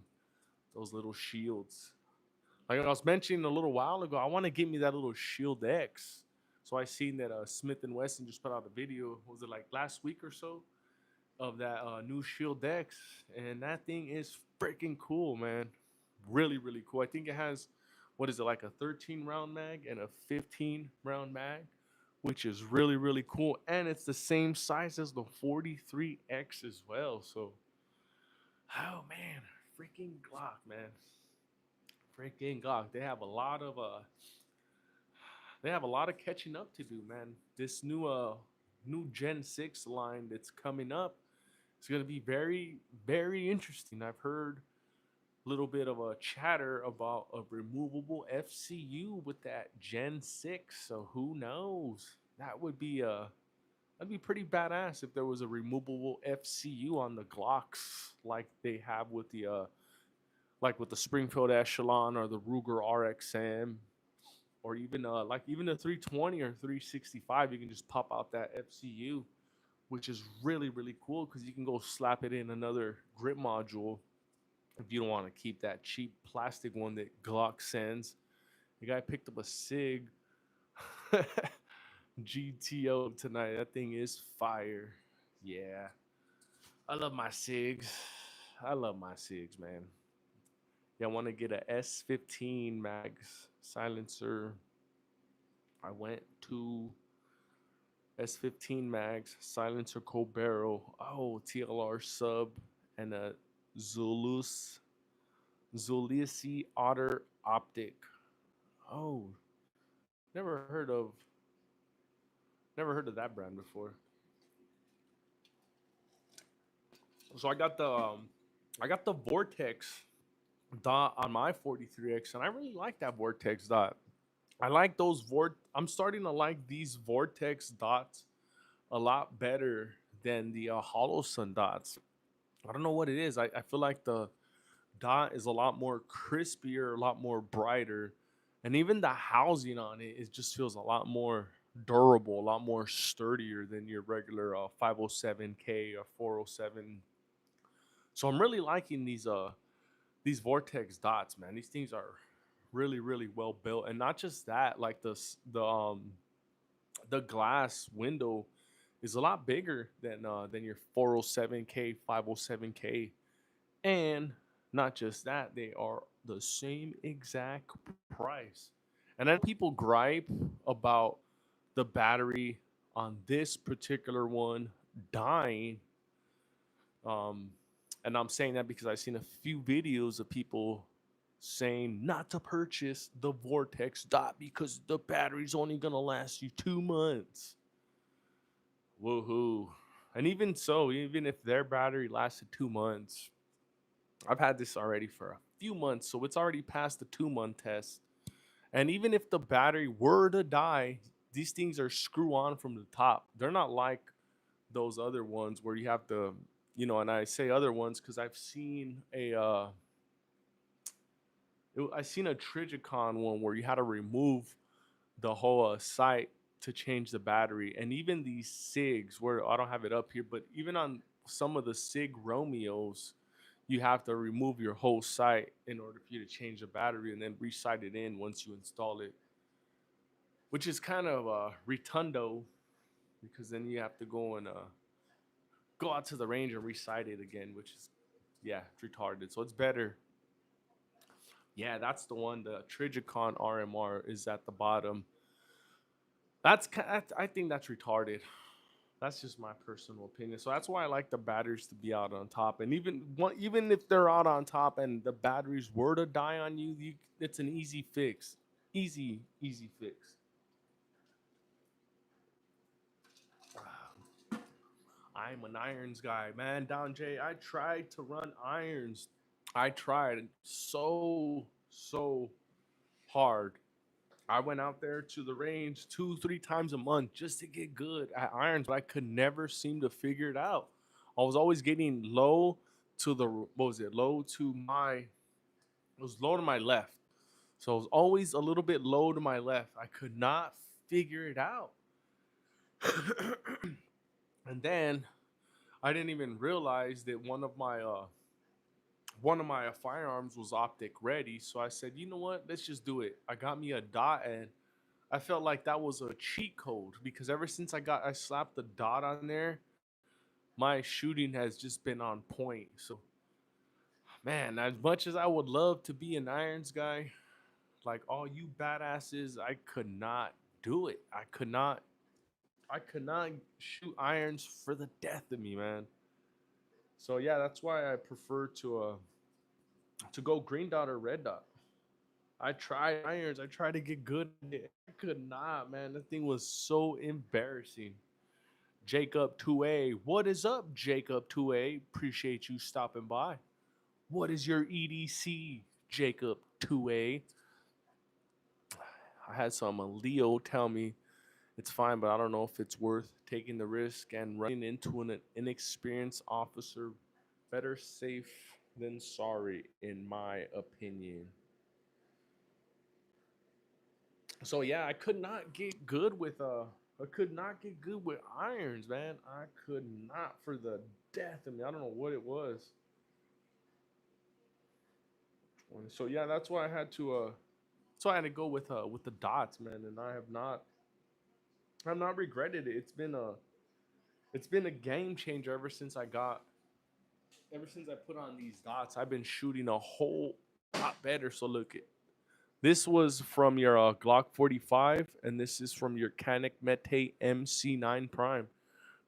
Those little shields. Like I was mentioning a little while ago, I want to get me that little Shield X. So I seen that Smith and Wesson just put out a video. Was it like last week or so of that new Shield X? And that thing is freaking cool, man. Really cool. I think it has what is it like a 13 round mag and a 15 round mag, which is really cool. And it's the same size as the 43X as well. So, oh man, freaking Glock, man. Freaking Glock. They have a lot of catching up to do, man. This new Gen 6 line that's coming up is going to be very interesting. I've heard a little bit of a chatter about a removable FCU with that Gen 6, so who knows? That'd be pretty badass if there was a removable FCU on the Glocks like they have with the Springfield Echelon or the Ruger RXM or even like even a 320 or 365, you can just pop out that FCU, which is really really cool because you can go slap it in another grip module if you don't want to keep that cheap plastic one that Glock sends. The guy picked up a Sig GTO tonight. That thing is fire. Yeah, I love my Sigs. I love my Sigs, man. Yeah, I want to get a S15 mags silencer. I went to S15 mags silencer cold barrel. Oh, TLR sub and a Zulus Zulisi Otter optic. Oh, never heard of never heard of that brand before. So I got the Vortex dot on my 43X, and I really like that Vortex dot. I like those I'm starting to like these Vortex dots a lot better than the Hollow Sun dots. I don't know what it is. I feel like the dot is a lot more crispier, a lot more brighter, and even the housing on it, it just feels a lot more durable, a lot more sturdier than your regular 507K or 407. So I'm really liking these Vortex dots, man. These things are really really well built, and not just that, like the glass window is a lot bigger than your 407K, 507K, and not just that, they are the same exact price. And then people gripe about the battery on this particular one dying. Um, and I'm saying that because I've seen a few videos of people saying not to purchase the Vortex dot because the battery's only gonna last you 2 months. Woohoo! And even so, even if their battery lasted 2 months, I've had this already for a few months, so it's already past the 2 month test. And even if the battery were to die, these things are screw on from the top. They're not like those other ones where you have to, and I say other ones because I seen a Trigicon one where you had to remove the whole site to change the battery. And even these SIGs, where I don't have it up here, but even on some of the SIG Romeos, you have to remove your whole site in order for you to change the battery and then resite it in once you install it, which is kind of retundo because then you have to go and go out to the range and recite it again, which is, yeah, it's retarded. So it's better. Yeah, that's the one. The Trigicon RMR is at the bottom. I think that's retarded. That's just my personal opinion. So that's why I like the batteries to be out on top. And even if they're out on top and the batteries were to die on you, it's an easy fix. Easy fix. I'm an irons guy, man. Down J, I tried to run irons. I tried so hard. I went out there to the range 2, 3 times a month just to get good at irons, but I could never seem to figure it out. I was always getting low to the what was it? Low to my it was low to my left. So it was always a little bit low to my left. I could not figure it out. And then I didn't even realize that one of my firearms was optic ready. So I said, you know what? Let's just do it. I got me a dot, and I felt like that was a cheat code because ever since I slapped the dot on there, my shooting has just been on point. So, man, as much as I would love to be an irons guy, like all you badasses, I could not do it. I could not shoot irons for the death of me, man. So yeah, that's why I prefer to go green dot or red dot. I tried irons. I tried to get good at it. I could not, man. That thing was so embarrassing. Jacob 2A. What is up, Jacob 2A? Appreciate you stopping by. What is your EDC, Jacob 2A? I had some Leo tell me it's fine, but I don't know if it's worth taking the risk and running into an inexperienced officer. Better safe than sorry, in my opinion. So yeah, I could not get good with I could not get good with irons, man. I could not for the death of me. I don't know what it was. So yeah, that's why I had to so I had to go with the dots, man, and I've not regretted it. It's been a game changer ever since I put on these dots. I've been shooting a whole lot better. So look it. This was from your Glock 45, and this is from your Canik Mete MC9 Prime.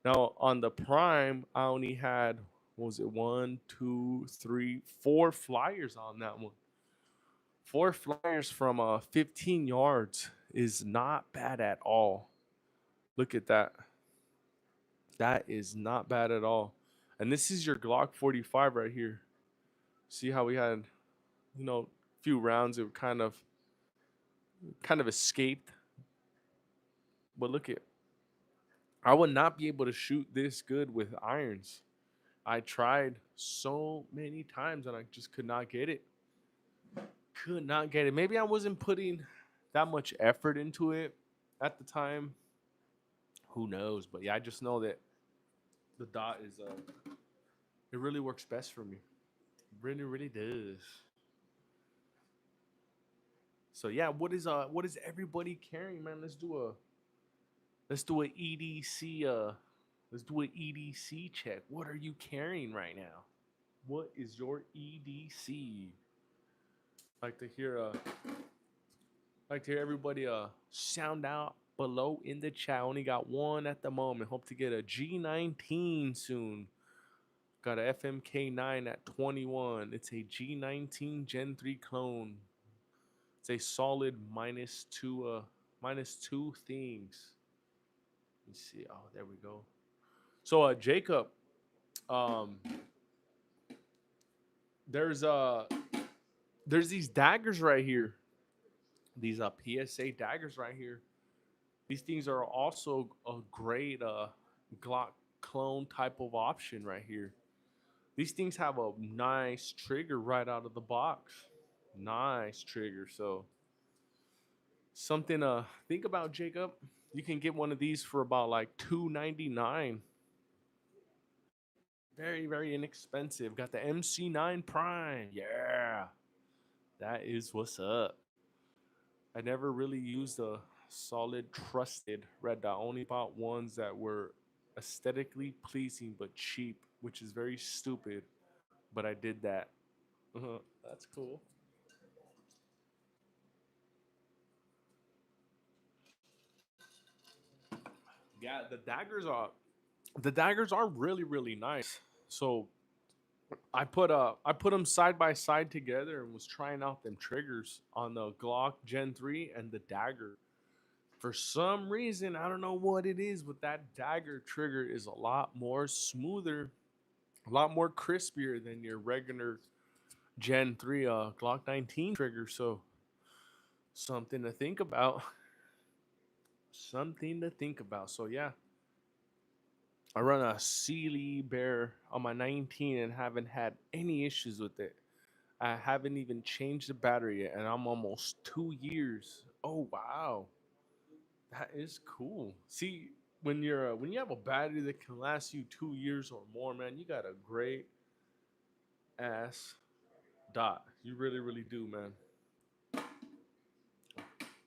Now on the Prime, I only had what was it, one, two, three, four flyers on that one. Four flyers from 15 yards is not bad at all. Look at that. That is not bad at all. And this is your Glock 45 right here. See how we had, few rounds it kind of escaped. But look at, I would not be able to shoot this good with irons. I tried so many times and I just could not get it. Could not get it. Maybe I wasn't putting that much effort into it at the time. Who knows? But yeah, I just know that the dot is it really works best for me. Really, really does. So yeah, what is everybody carrying, man? Let's do a EDC let's do an EDC check. What are you carrying right now? What is your EDC? Like to hear everybody sound out below in the chat. Only got one at the moment. Hope to get a G19 soon. Got a FMK9 at 21. It's a G19 Gen 3 clone. It's a solid minus two things. Let me see. Oh, there we go. So Jacob, um there's there's these daggers right here. These PSA daggers right here. These things are also a great Glock clone type of option right here. These things have a nice trigger right out of the box. Nice trigger. So something to think about, Jacob. You can get one of these for about like $2.99. Very, very inexpensive. Got the MC9 Prime. Yeah. That is what's up. I never really used a solid trusted red dot. I only bought ones that were aesthetically pleasing but cheap, which is very stupid. But I did that. That's cool. Yeah, the daggers are really really nice. So I put them side by side together and was trying out them triggers on the Glock Gen 3 and the dagger. For some reason, I don't know what it is, but that dagger trigger is a lot more smoother, a lot more crispier than your regular Gen 3 Glock 19 trigger. So something to think about. Something to think about. So yeah, I run a Sealy Bear on my 19 and haven't had any issues with it. I haven't even changed the battery yet, and I'm almost 2 years. Oh wow, that is cool. See, when you have a battery that can last you 2 years or more, man, you got a great ass dot. You really, really do, man.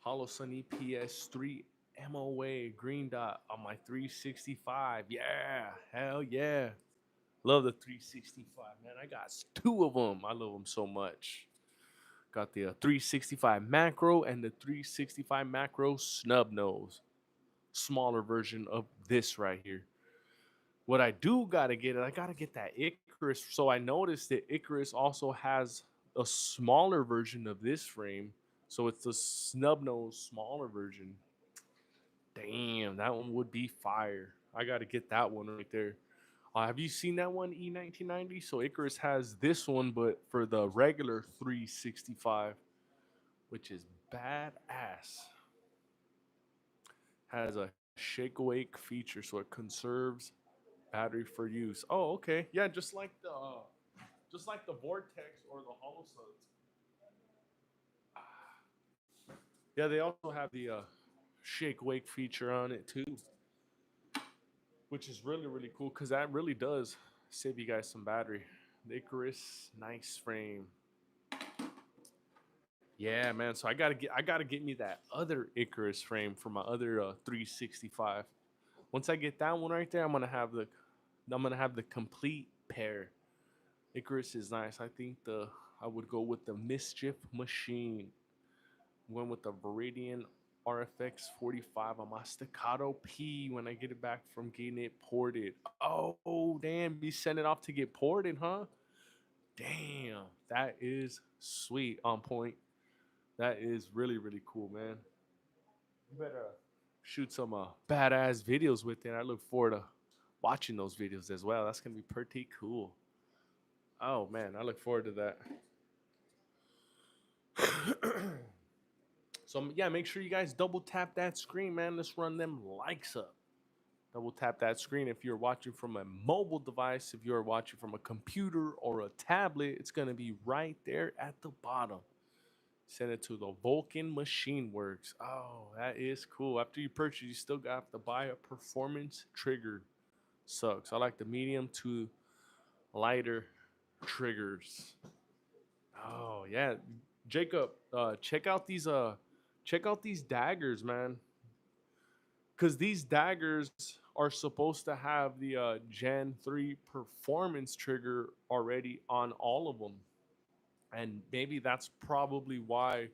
Hollow Sun EPS 3 MOA green dot on my 365. Yeah, hell yeah. Love the 365, man. I got two of them. I love them so much. Got the 365 macro and the 365 macro snub nose. Smaller version of this right here. What I do gotta get it, I gotta get that Icarus. So I noticed that Icarus also has a smaller version of this frame. So it's the snub nose smaller version. Damn, that one would be fire. I gotta get that one right there. Have you seen that one, E1990? So Icarus has this one, but for the regular 365, which is badass. Has a shake awake feature, so it conserves battery for use. Oh, okay. Yeah, just like the Vortex or the Holosuns. Yeah, they also have the shake wake feature on it too, which is really really cool because that really does save you guys some battery. The Icarus, nice frame. Yeah, man. So I gotta get me that other Icarus frame for my other 365. Once I get that one right there, I'm gonna have the complete pair. Icarus is nice. I think the I would go with the Mischief Machine. Went with the Viridian RFX 45 on my Staccato P when I get it back from getting it ported. Oh, damn. You send it off to get ported, huh? Damn. That is sweet. On point. That is really, really cool, man. You better shoot some badass videos with it. I look forward to watching those videos as well. That's going to be pretty cool. Oh, man. I look forward to that. So, yeah, make sure you guys double tap that screen, man. Let's run them likes up. Double tap that screen if you're watching from a mobile device. If you're watching from a computer or a tablet, it's going to be right there at the bottom. Send it to the Vulcan Machine Works. Oh, that is cool. After you purchase, you still got to buy a performance trigger. Sucks. I like the medium to lighter triggers. Oh yeah, Jacob, check out these daggers, man. Because these daggers are supposed to have the Gen 3 performance trigger already on all of them. And maybe that's probably why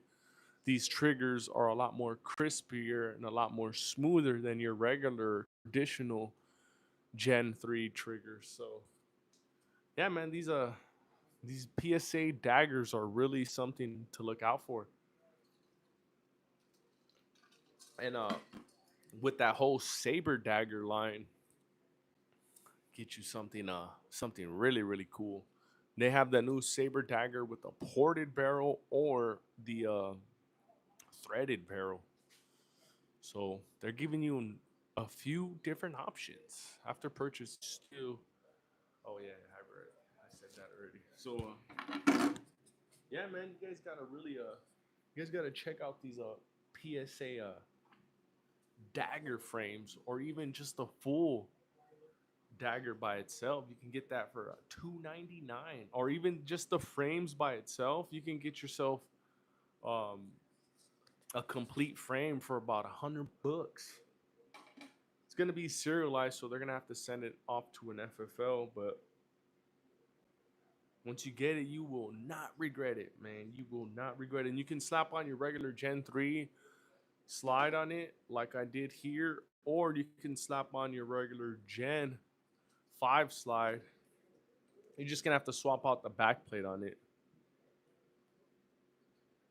these triggers are a lot more crispier and a lot more smoother than your regular traditional Gen 3 triggers. So, yeah, man, these PSA daggers are really something to look out for. And with that whole saber dagger line, get you something really really cool. They have the new saber dagger with a ported barrel or the threaded barrel. So they're giving you a few different options after purchase. Still, oh yeah, I said that already. So yeah, man, you guys gotta check out these PSA dagger frames or even just the full dagger by itself. You can get that for $299, or even just the frames by itself. You can get yourself um, a complete frame for about $100. It's gonna be serialized, so they're gonna have to send it off to an FFL. But once you get it, you will not regret it, man. You will not regret it. And you can slap on your regular Gen 3 slide on it, like I did here, or you can slap on your regular Gen 5 slide. You're just gonna have to swap out the back plate on it.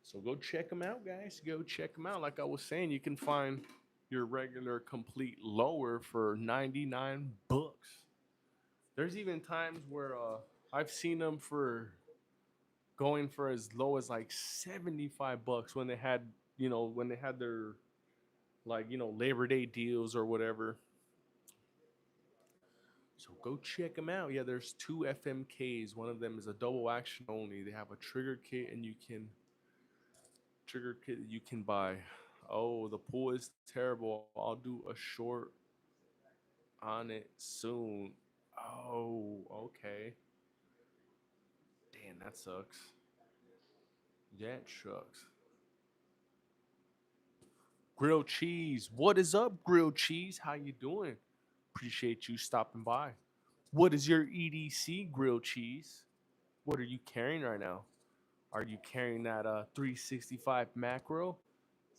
So go check them out, guys. Go check them out. Like I was saying, you can find your regular complete lower for $99. There's even times where I've seen them for going for as low as like $75 when they had their Labor Day deals or whatever. So go check them out. Yeah, there's two FMKs. One of them is a double action only. They have a trigger kit you can buy. Oh, the pool is terrible. I'll do a short on it soon. Oh, okay. Damn, that sucks. That sucks. Grilled cheese. What is up, grilled cheese? How you doing? Appreciate you stopping by. What is your EDC, grilled cheese? What are you carrying right now? Are you carrying that 365 macro?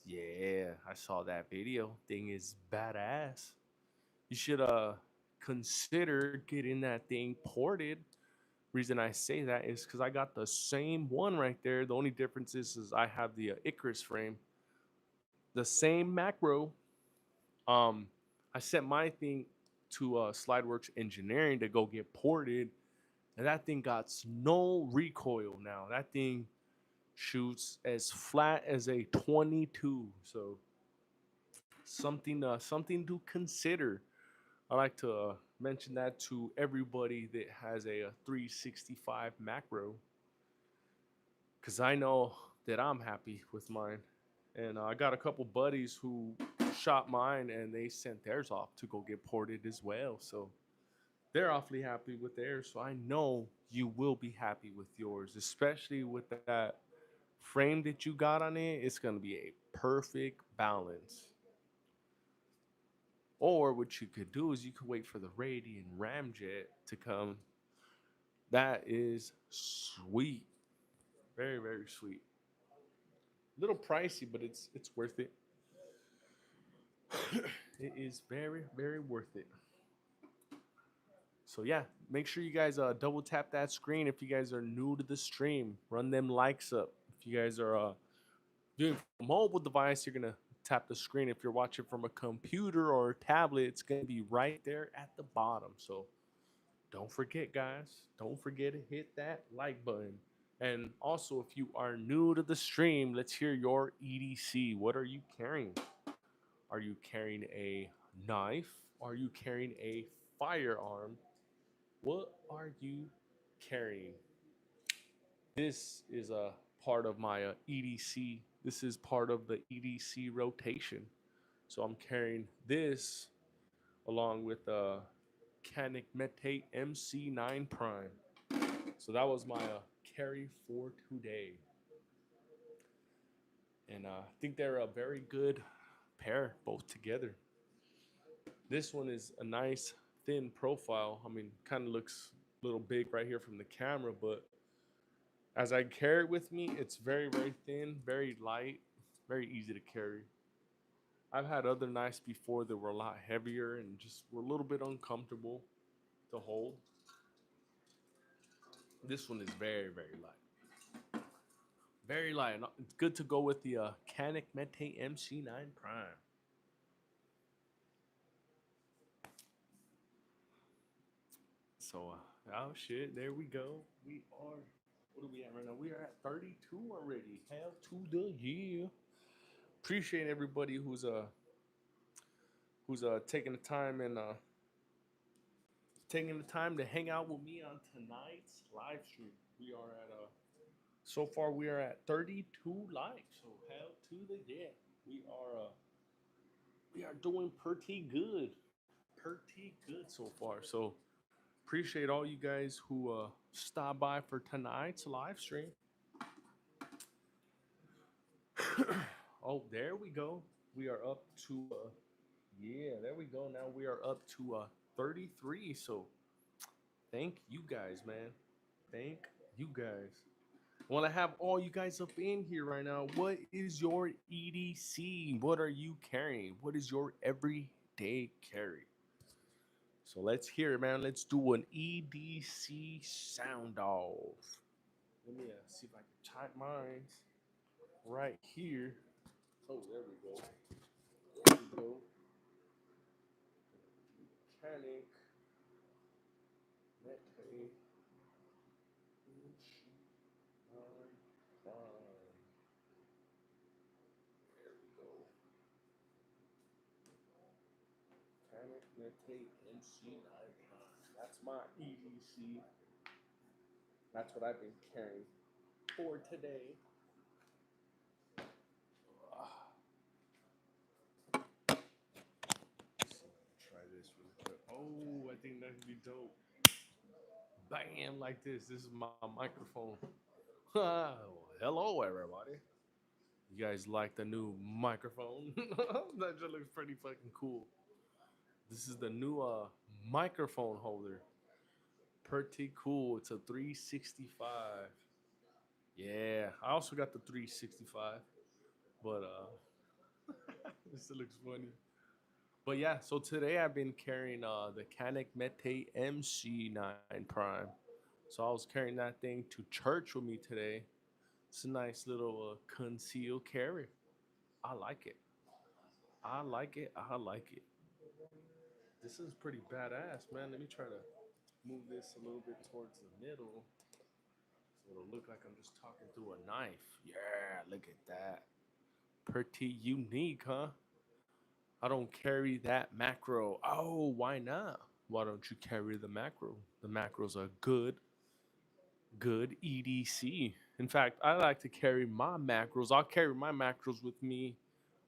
Yeah, I saw that video. Thing is badass. You should consider getting that thing ported. Reason I say that is because I got the same one right there. The only difference is I have the Icarus frame, the same macro. Um, I sent my thing to SlideWorks Engineering to go get ported, and that thing got no recoil now. That thing shoots as flat as a 22. So something to consider. I like to mention that to everybody that has a 365 macro, because I know that I'm happy with mine. And I got a couple buddies who shot mine and they sent theirs off to go get ported as well. So they're awfully happy with theirs. So I know you will be happy with yours, especially with that frame that you got on it. It's going to be a perfect balance. Or what you could do is you could wait for the Radiant Ramjet to come. That is sweet. Very, very sweet. Little pricey, but it's worth it. It is very, very worth it. So yeah, make sure you guys double tap that screen if you guys are new to the stream. Run them likes up. If you guys are doing from a mobile device, you're gonna tap the screen. If you're watching from a computer or a tablet, it's gonna be right there at the bottom. So don't forget, guys. Don't forget to hit that like button. And also, if you are new to the stream, let's hear your EDC. What are you carrying? Are you carrying a knife? Are you carrying a firearm? What are you carrying? This is a part of my EDC. This is part of the EDC rotation. So I'm carrying this along with Canic Metate MC9 Prime. So that was my carry for today. And I think they're a very good pair both together. This one is a nice thin profile. I mean, kind of looks a little big right here from the camera, but as I carry it with me, it's very, very thin, very light, very easy to carry. I've had other knives before that were a lot heavier and just were a little bit uncomfortable to hold. This one is very, very light. Very light. And it's good to go with the Canic Mete MC9 Prime. So, oh shit, there we go. We are, what are we at right now? We are at 32 already. Hell to the yeah. Appreciate everybody who's taking the time and taking the time to hang out with me on tonight's live stream. We are at so far we are at 32 likes. So hell to the yeah. We are doing pretty good. Pretty good so far. So appreciate all you guys who stopped by for tonight's live stream. Oh, there we go. We are up to yeah, there we go. Now we are up to 33. So thank you guys, man. Thank you guys. I want to have all you guys up in here right now. What is your EDC? What are you carrying? What is your everyday carry? So let's hear it, man. Let's do an EDC sound off. Let me see if I can type mine right here. Oh, there we go. There we go. Mechanic. Mete. There we go. Panic Meditate MC9. That's my EDC. That's what I've been carrying for today. Try this really quick. Oh, I think that could be dope. Bam, like this. This is my microphone. Hello, everybody. You guys like the new microphone? That just looks pretty fucking cool. This is the new microphone holder. Pretty cool. It's a 365. Yeah, I also got the 365, but this looks funny. But yeah, so today I've been carrying the Canic Mete MC9 Prime. So I was carrying that thing to church with me today. It's a nice little concealed carry. I like it. I like it. I like it. This is pretty badass, man. Let me try to move this a little bit towards the middle so it'll look like I'm just talking through a knife. Yeah, look at that. Pretty unique, huh? I don't carry that macro. Oh, why not? Why don't you carry the macro? The macro's a good EDC. In fact, I like to carry my macros. I'll carry my macros with me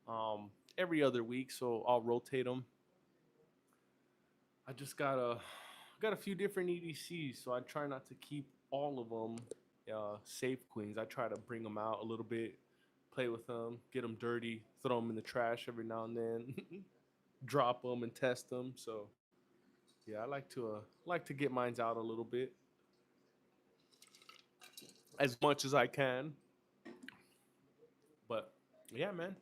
um, every other week, so I'll rotate them. I just got a few different EDCs, so I try not to keep all of them safe queens. I try to bring them out a little bit, play with them, get them dirty, throw them in the trash every now and then, drop them and test them. So yeah, I like to get mines out a little bit as much as I can. But yeah, man,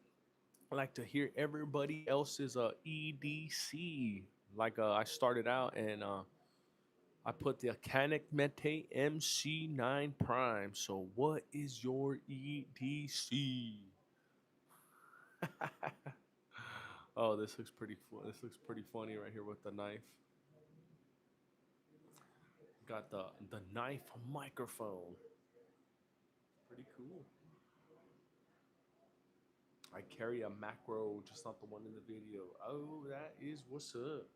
I like to hear everybody else's EDC. Like I started out and I put the Canic Mete MC9 Prime. So what is your EDC? Oh, this looks pretty this looks pretty funny right here with the knife. Got the knife microphone. Pretty cool. I carry a macro, just not the one in the video. Oh, that is what's up.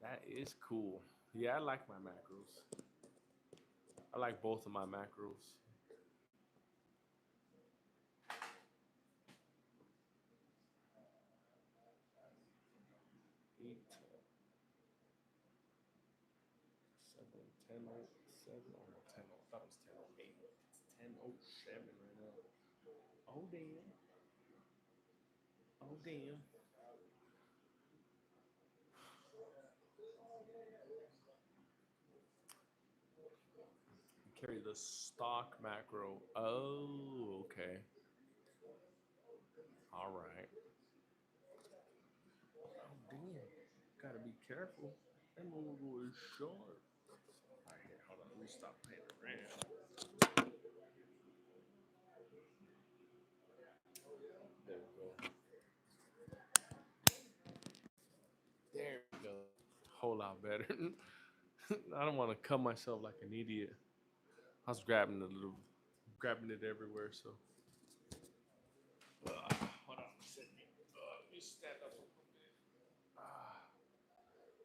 That is cool. Yeah, I like my macros. I like both of my macros. Eight, 7, 10, 7. Oh, no, 10. I thought it was 10:08. It's 10:07 right now. Oh, damn. Oh, damn. Carry the stock macro. Oh, okay. All right. Oh, damn. Gotta be careful. That logo is sharp. All right, here, hold on. Let me stop playing around. There we go. There we go. Whole lot better. I don't want to cut myself like an idiot. I was grabbing it everywhere. So, hold on a second. Let me stand up a little bit.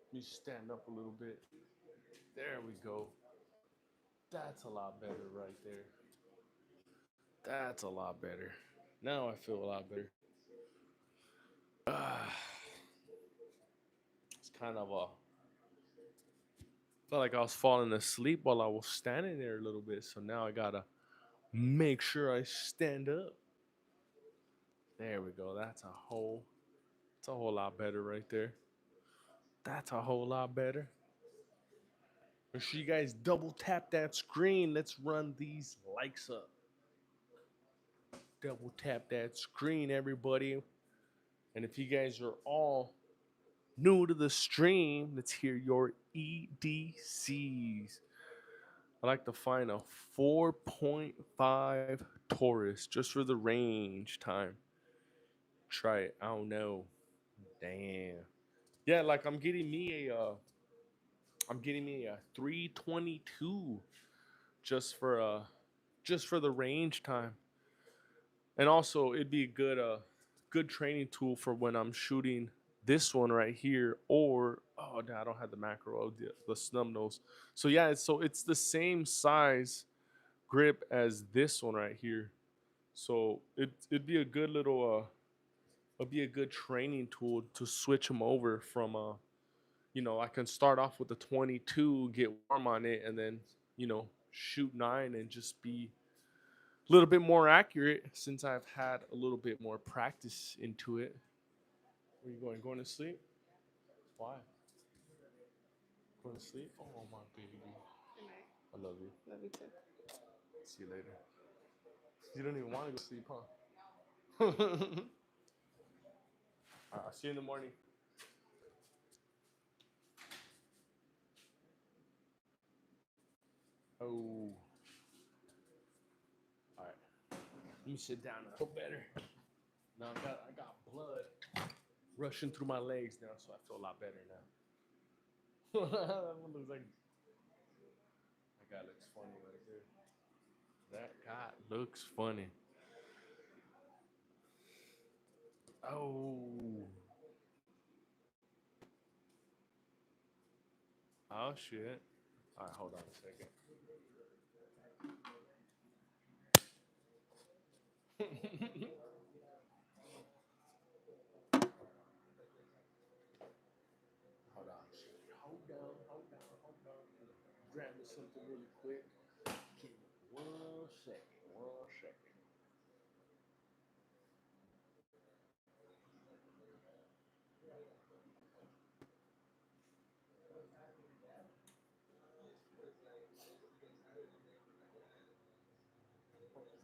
Let me stand up a little bit. There we go. That's a lot better right there. That's a lot better. Now I feel a lot better. Uh, it's kind of a felt like I was falling asleep while I was standing there a little bit. So now I gotta make sure I stand up. There we go. It's a whole lot better right there. That's a whole lot better. Make sure you guys double tap that screen. Let's run these likes up. Double tap that screen, everybody. And if you guys are all new to the stream, let's hear your EDCs. I like to find a 4.5 Taurus just for the range time. Try it. I don't know. Damn. Yeah, like I'm getting me a 322 just for just for the range time. And also it'd be a good training tool for when I'm shooting this one right here or oh no, I don't have the macro, the snub nose. So yeah, it's the same size grip as this one right here. So it'd be a good little it'd be a good training tool to switch them over from I can start off with the 22, get warm on it, and then shoot 9 and just be a little bit more accurate since I've had a little bit more practice into it. Where you going? Going to sleep? Why? Going to sleep? Oh my baby. I love you. Love you too. See you later. You don't even want to go sleep, huh? I'll see you in the morning. Oh. All right. Let me sit down a little better. Now I got blood rushing through my legs now, so I feel a lot better now. That one looks like that guy looks funny right there. That guy looks funny. Oh. Oh shit. All right, hold on a second. Hold on, hold on, hold on, hold on. Grab me something really quick. Give me 1 second, 1 second.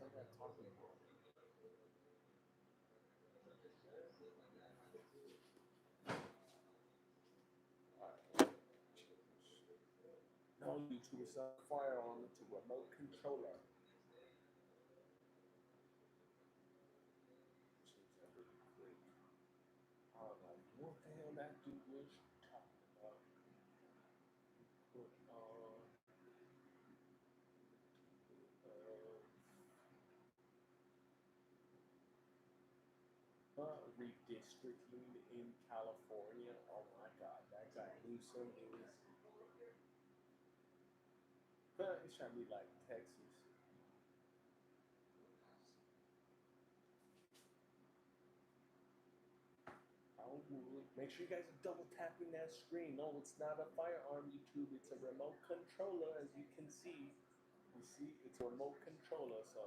What was I talking about? No, YouTube, it's not a firearm, it's a remote controller. I was like, what the hell that dude was talking about? Put on redistricting in California. Oh my God, that guy Newsom is. He's trying to be like Texas. Oh, make sure you guys are double tapping that screen. No, it's not a firearm, YouTube. It's a remote controller, as you can see. You see, it's a remote controller. So,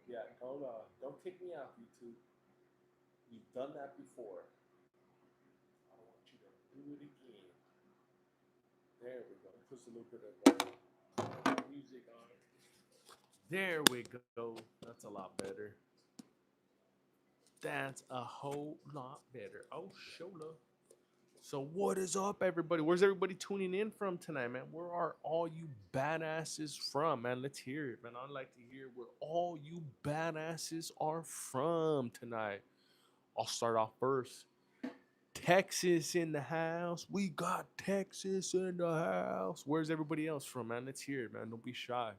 yeah, don't kick me out, YouTube. You've done that before. I don't want you to do it again. There we go. Puts a little bit of music on it. There we go. That's a lot better. That's a whole lot better. Oh, shoulder. So what is up, everybody? Where's everybody tuning in from tonight, man? Where are all you badasses from, man? Let's hear it, man. I'd like to hear where all you badasses are from tonight. I'll start off first. Texas in the house. We got Texas in the house. Where's everybody else from, man? Let's hear it, man. Don't be shy.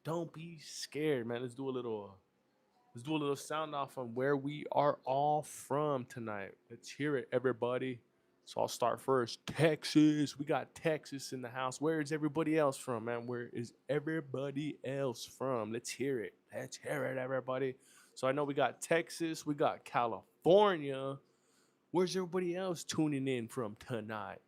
Don't be scared, man. Let's do a little sound off on where we are all from tonight. Let's hear it, everybody. So I'll start first. Texas. We got Texas in the house. Where is everybody else from, man? Where is everybody else from? Let's hear it. Let's hear it, everybody. So I know we got Texas. We got California. Where's everybody else tuning in from tonight?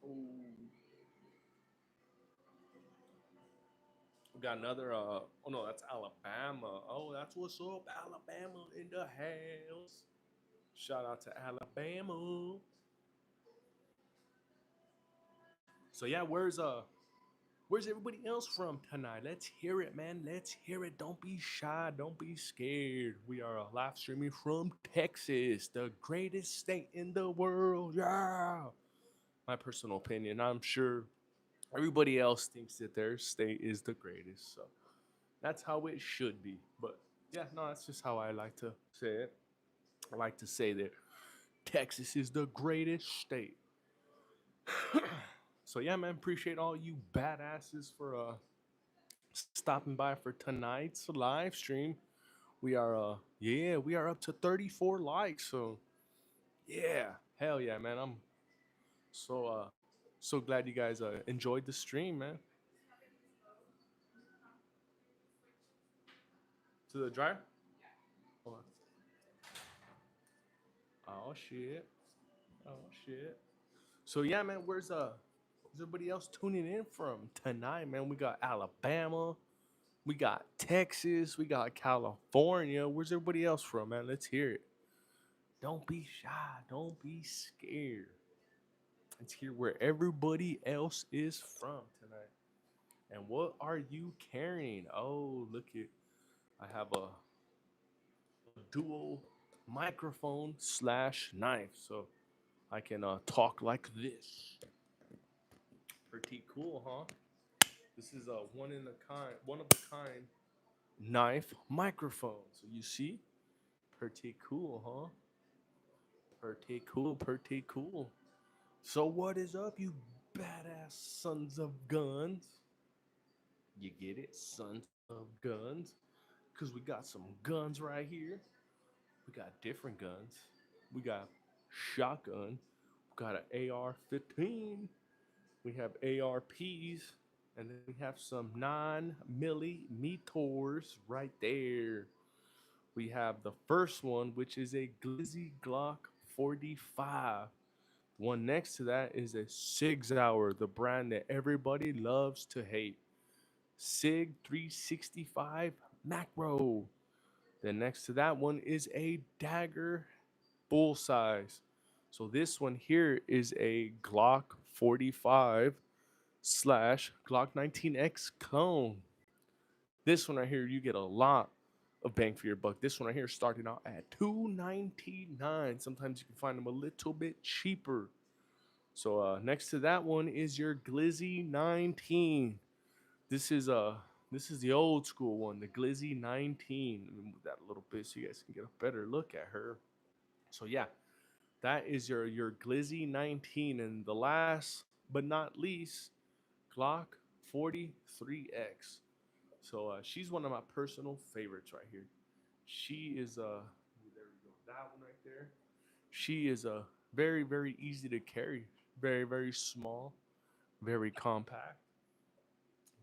Ooh. We got another. Oh no, that's Alabama. Oh, that's what's up, Alabama in the house. Shout out to Alabama. So yeah, where's everybody else from tonight? Let's hear it, man. Let's hear it. Don't be shy. Don't be scared. We are live streaming from Texas, the greatest state in the world. Yeah. My personal opinion. I'm sure everybody else thinks that their state is the greatest. So that's how it should be. But yeah, no, that's just how I like to say it. I like to say that Texas is the greatest state. So yeah, man, appreciate all you badasses for stopping by for tonight's live stream. We are up to 34 likes. So yeah, hell yeah, man. I'm so so glad you guys enjoyed the stream, man. To the dryer? Oh, oh shit. Oh shit. So yeah, man, where's everybody else tuning in from tonight, man? We got Alabama, we got Texas, we got California. Where's everybody else from, man? Let's hear it. Don't be shy. Don't be scared. Let's hear where everybody else is from tonight. And what are you carrying? Oh, look at I have a dual microphone slash knife, so I can talk like this. Pretty cool, huh? This is a one of a kind knife microphone. So you see, pretty cool, huh? Pretty cool, pretty cool. So what is up, you badass sons of guns? You get it, sons of guns? Cause we got some guns right here. We got different guns. We got shotgun. We got an AR-15. We have ARPs, and then we have some 9 millimeters right there. We have the first one, which is a Glizzy Glock 45. One next to that is a Sig Sauer, the brand that everybody loves to hate. Sig 365 Macro. Then next to that one is a Dagger full size. So this one here is a Glock 45 slash Glock 19X clone. This one right here, you get a lot of bang for your buck. This one right here starting out at $299. Sometimes you can find them a little bit cheaper. So next to that one is your Glizzy 19. This is this is the old school one, the Glizzy 19. Let me move that a little bit so you guys can get a better look at her. So yeah, that is your Glizzy 19, and the last but not least, Glock 43X. So she's one of my personal favorites right here. She is there we go, that one right there. She is very easy to carry, very small, very compact.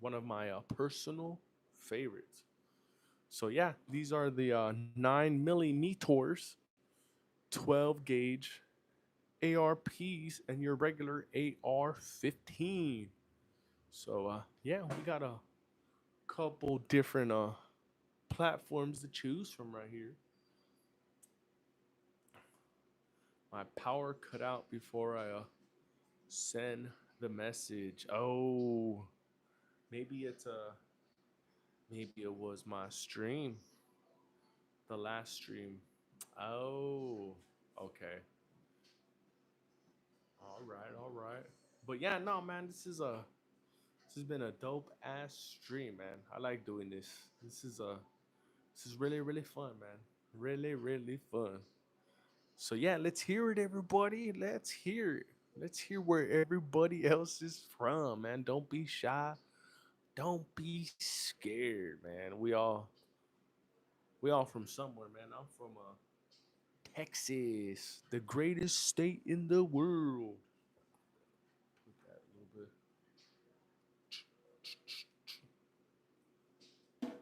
One of my personal favorites. So yeah, these are the 9 millimeters, 12 gauge ARPs, and your regular AR-15. So yeah, we got a couple different platforms to choose from right here. My power cut out before I send the message. Oh, maybe it's maybe it was my stream, the last stream. Oh, okay. All right, all right. But yeah, no, man, this has been a dope ass stream, man. I like doing this. This is really fun, man. Really fun. So yeah, let's hear it, everybody. Let's hear it. Let's hear where everybody else is from, man. Don't be shy. Don't be scared, man. We all from somewhere, man. I'm from Texas, the greatest state in the world. Put that a little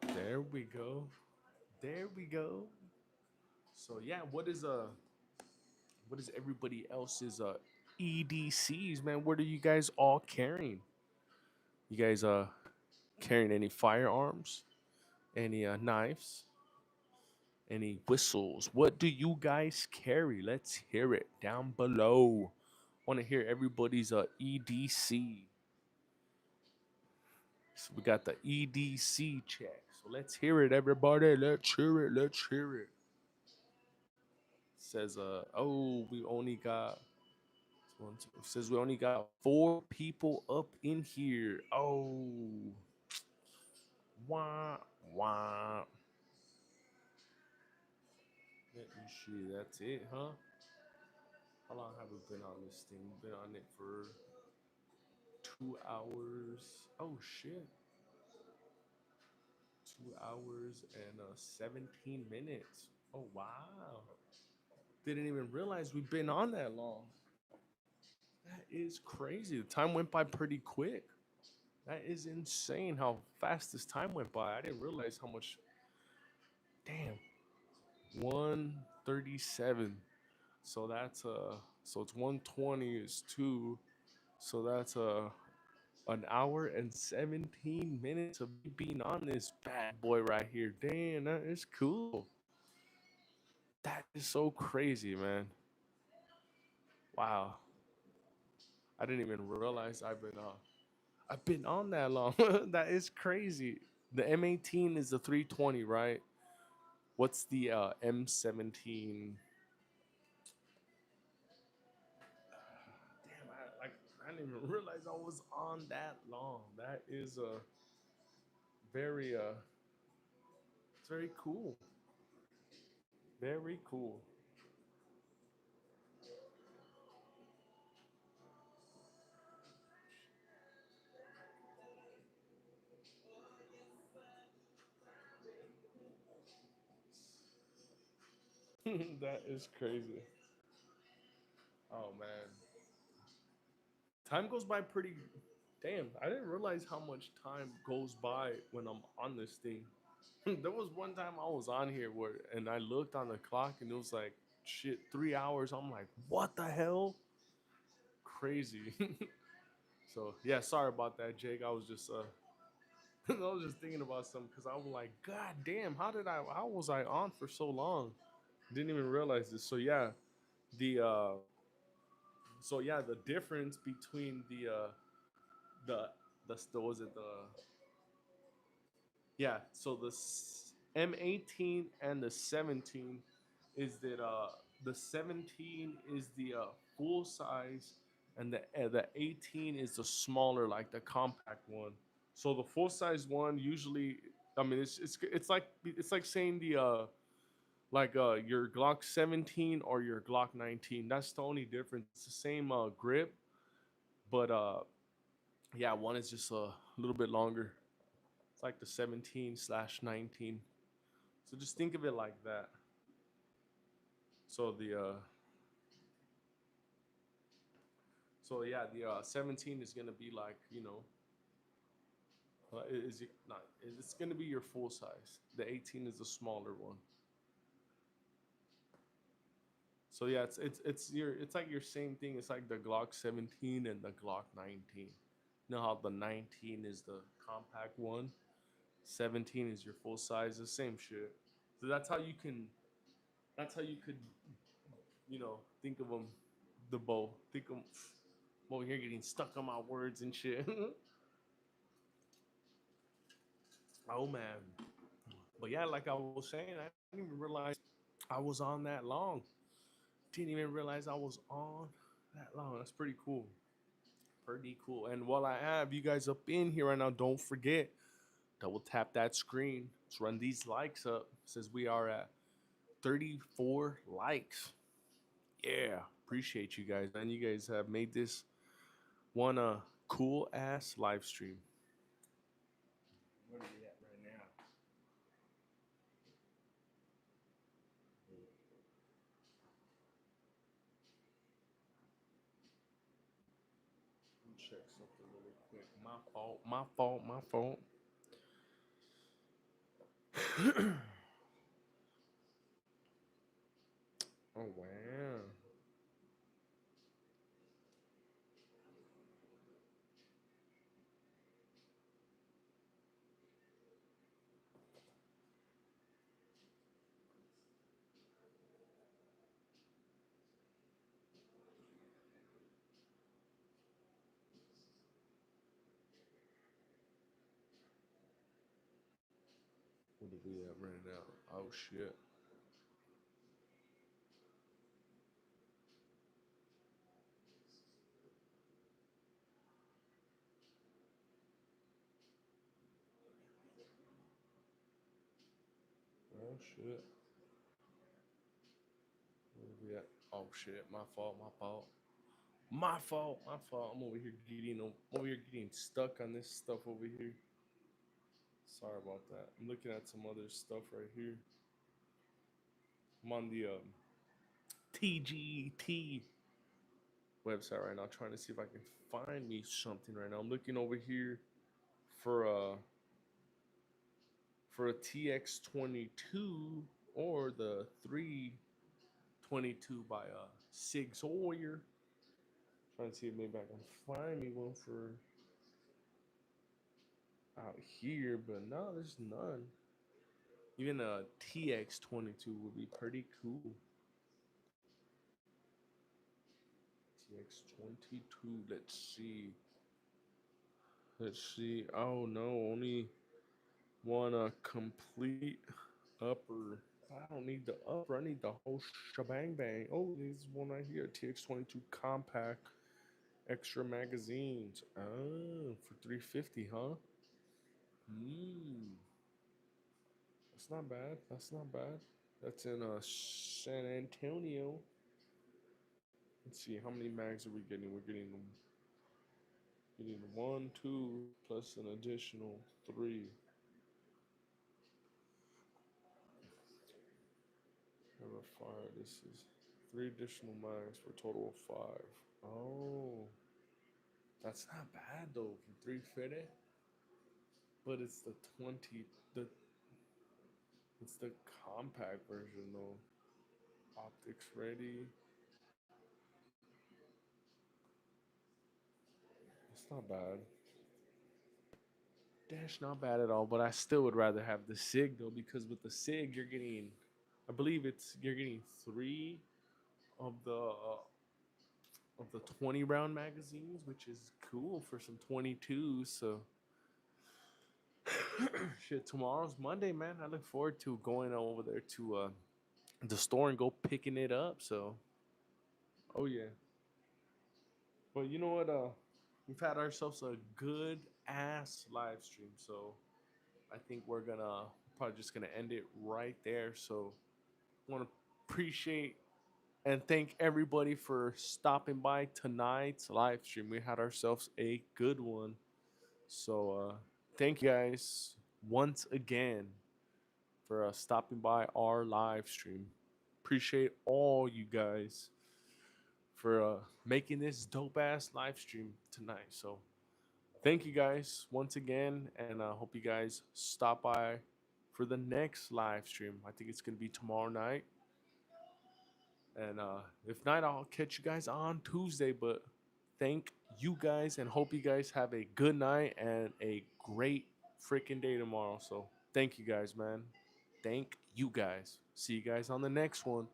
bit. There we go. There we go. So yeah, what is everybody else's EDCs, man? What are you guys all carrying? You guys carrying any firearms? Any knives? Any whistles? What do you guys carry? Let's hear it down below. Want to hear everybody's EDC. So we got the EDC check. So let's hear it, everybody. Let's hear it. Let's hear it. Says oh, we only got it says we only got 4 people up in here. Oh, wah wah. Let me see. That's it, huh? How long have we been on this thing? We've been on it for 2 hours. Oh shit. 2 hours and 17 minutes. Oh wow. Didn't even realize we've been on that long. That is crazy. The time went by pretty quick. That is insane how fast this time went by. I didn't realize how much. Damn. 137. So that's so it's 120 is 2. So that's an hour and 17 minutes of me being on this bad boy right here. Damn, that is cool. That is so crazy, man. Wow. I didn't even realize I've been on that long. That is crazy. The M18 is the 320, right? What's the M17? Damn, I didn't even realize I was on that long. That is very very cool. Very cool. That is crazy. Oh man, time goes by pretty. Damn, I didn't realize how much time goes by when I'm on this thing. There was one time I was on here where, and I looked on the clock and it was like, shit, 3 hours. I'm like, what the hell? Crazy. So yeah, sorry about that, Jake. I was just I was just thinking about something because I was like, God damn, how was I on for so long? Didn't even realize this. The the difference between the the was it the yeah, so the M18 and the 17 is that the 17 is the full size, and the 18 is the smaller, like the compact one. So the full size one usually, I mean, it's like saying the your Glock 17 or your Glock 19. That's the only difference. It's the same grip, but yeah, one is just a little bit longer. It's like the 17/19. So just think of it like that. So the 17 is gonna be like, is it not? It's gonna be your full size. The 18 is the smaller one. So yeah, it's like your same thing. It's like the Glock 17 and the Glock 19. You know how the 19 is the compact one, 17 is your full size. The same shit. So that's how you can. That's how you could, think of them. The bow. Think of. I'm over here getting stuck on my words and shit. Oh man. But yeah, like I was saying, I didn't even realize I was on that long. Didn't even realize I was on that long. That's pretty cool. Pretty cool. And while I have you guys up in here right now, don't forget, double tap that screen. Let's run these likes up. Says we are at 34 likes. Yeah. Appreciate you guys, man. You guys have made this one a cool ass live stream. Where are we at right now? Let me check something really quick. My fault. My fault. My fault. Oh wow. What are we at right now? Oh shit. Oh shit. Where are we at? Oh shit. My fault. My fault. My fault. My fault. I'm over here getting stuck on this stuff over here. Sorry about that. I'm looking at some other stuff right here. I'm on the TGT website right now, trying to see if I can find me something right now. I'm looking over here for uh for a TX22 or the 322 by Sig Sauer. Trying to see if maybe I can find me one for out here, but no, there's none. Even a TX22 would be pretty cool. TX22. Let's see. Let's see. Oh no, only one complete upper. I don't need the upper. I need the whole shebang bang. Oh, there's one right here. TX22 compact, extra magazines. Oh, for 350, huh? Hmm. not bad. That's not bad. That's in San Antonio. Let's see, how many mags are we getting? We're getting one, two, plus an additional three. Never fire. This is three additional mags for a total of five. Oh, that's not bad though for 350. But it's the 20. The it's the compact version though. Optics ready. It's not bad. Dash not bad at all, but I still would rather have the Sig though because with the Sig you're getting, I believe you're getting three of the 20 round magazines, which is cool for some 22s. So shit, tomorrow's Monday, man. I look forward to going over there to the store and go picking it up. So oh yeah, but you know what? We've had ourselves a good ass live stream, so I think we're gonna probably just gonna end it right there. So want to appreciate and thank everybody for stopping by tonight's live stream. We had ourselves a good one. So thank you guys once again for stopping by our live stream. Appreciate all you guys for making this dope ass live stream tonight. So thank you guys once again, and I hope you guys stop by for the next live stream. I think it's gonna be tomorrow night, and if not, I'll catch you guys on Tuesday. But thank you guys, and hope you guys have a good night and a great freaking day tomorrow. So thank you guys, man. Thank you guys. See you guys on the next one.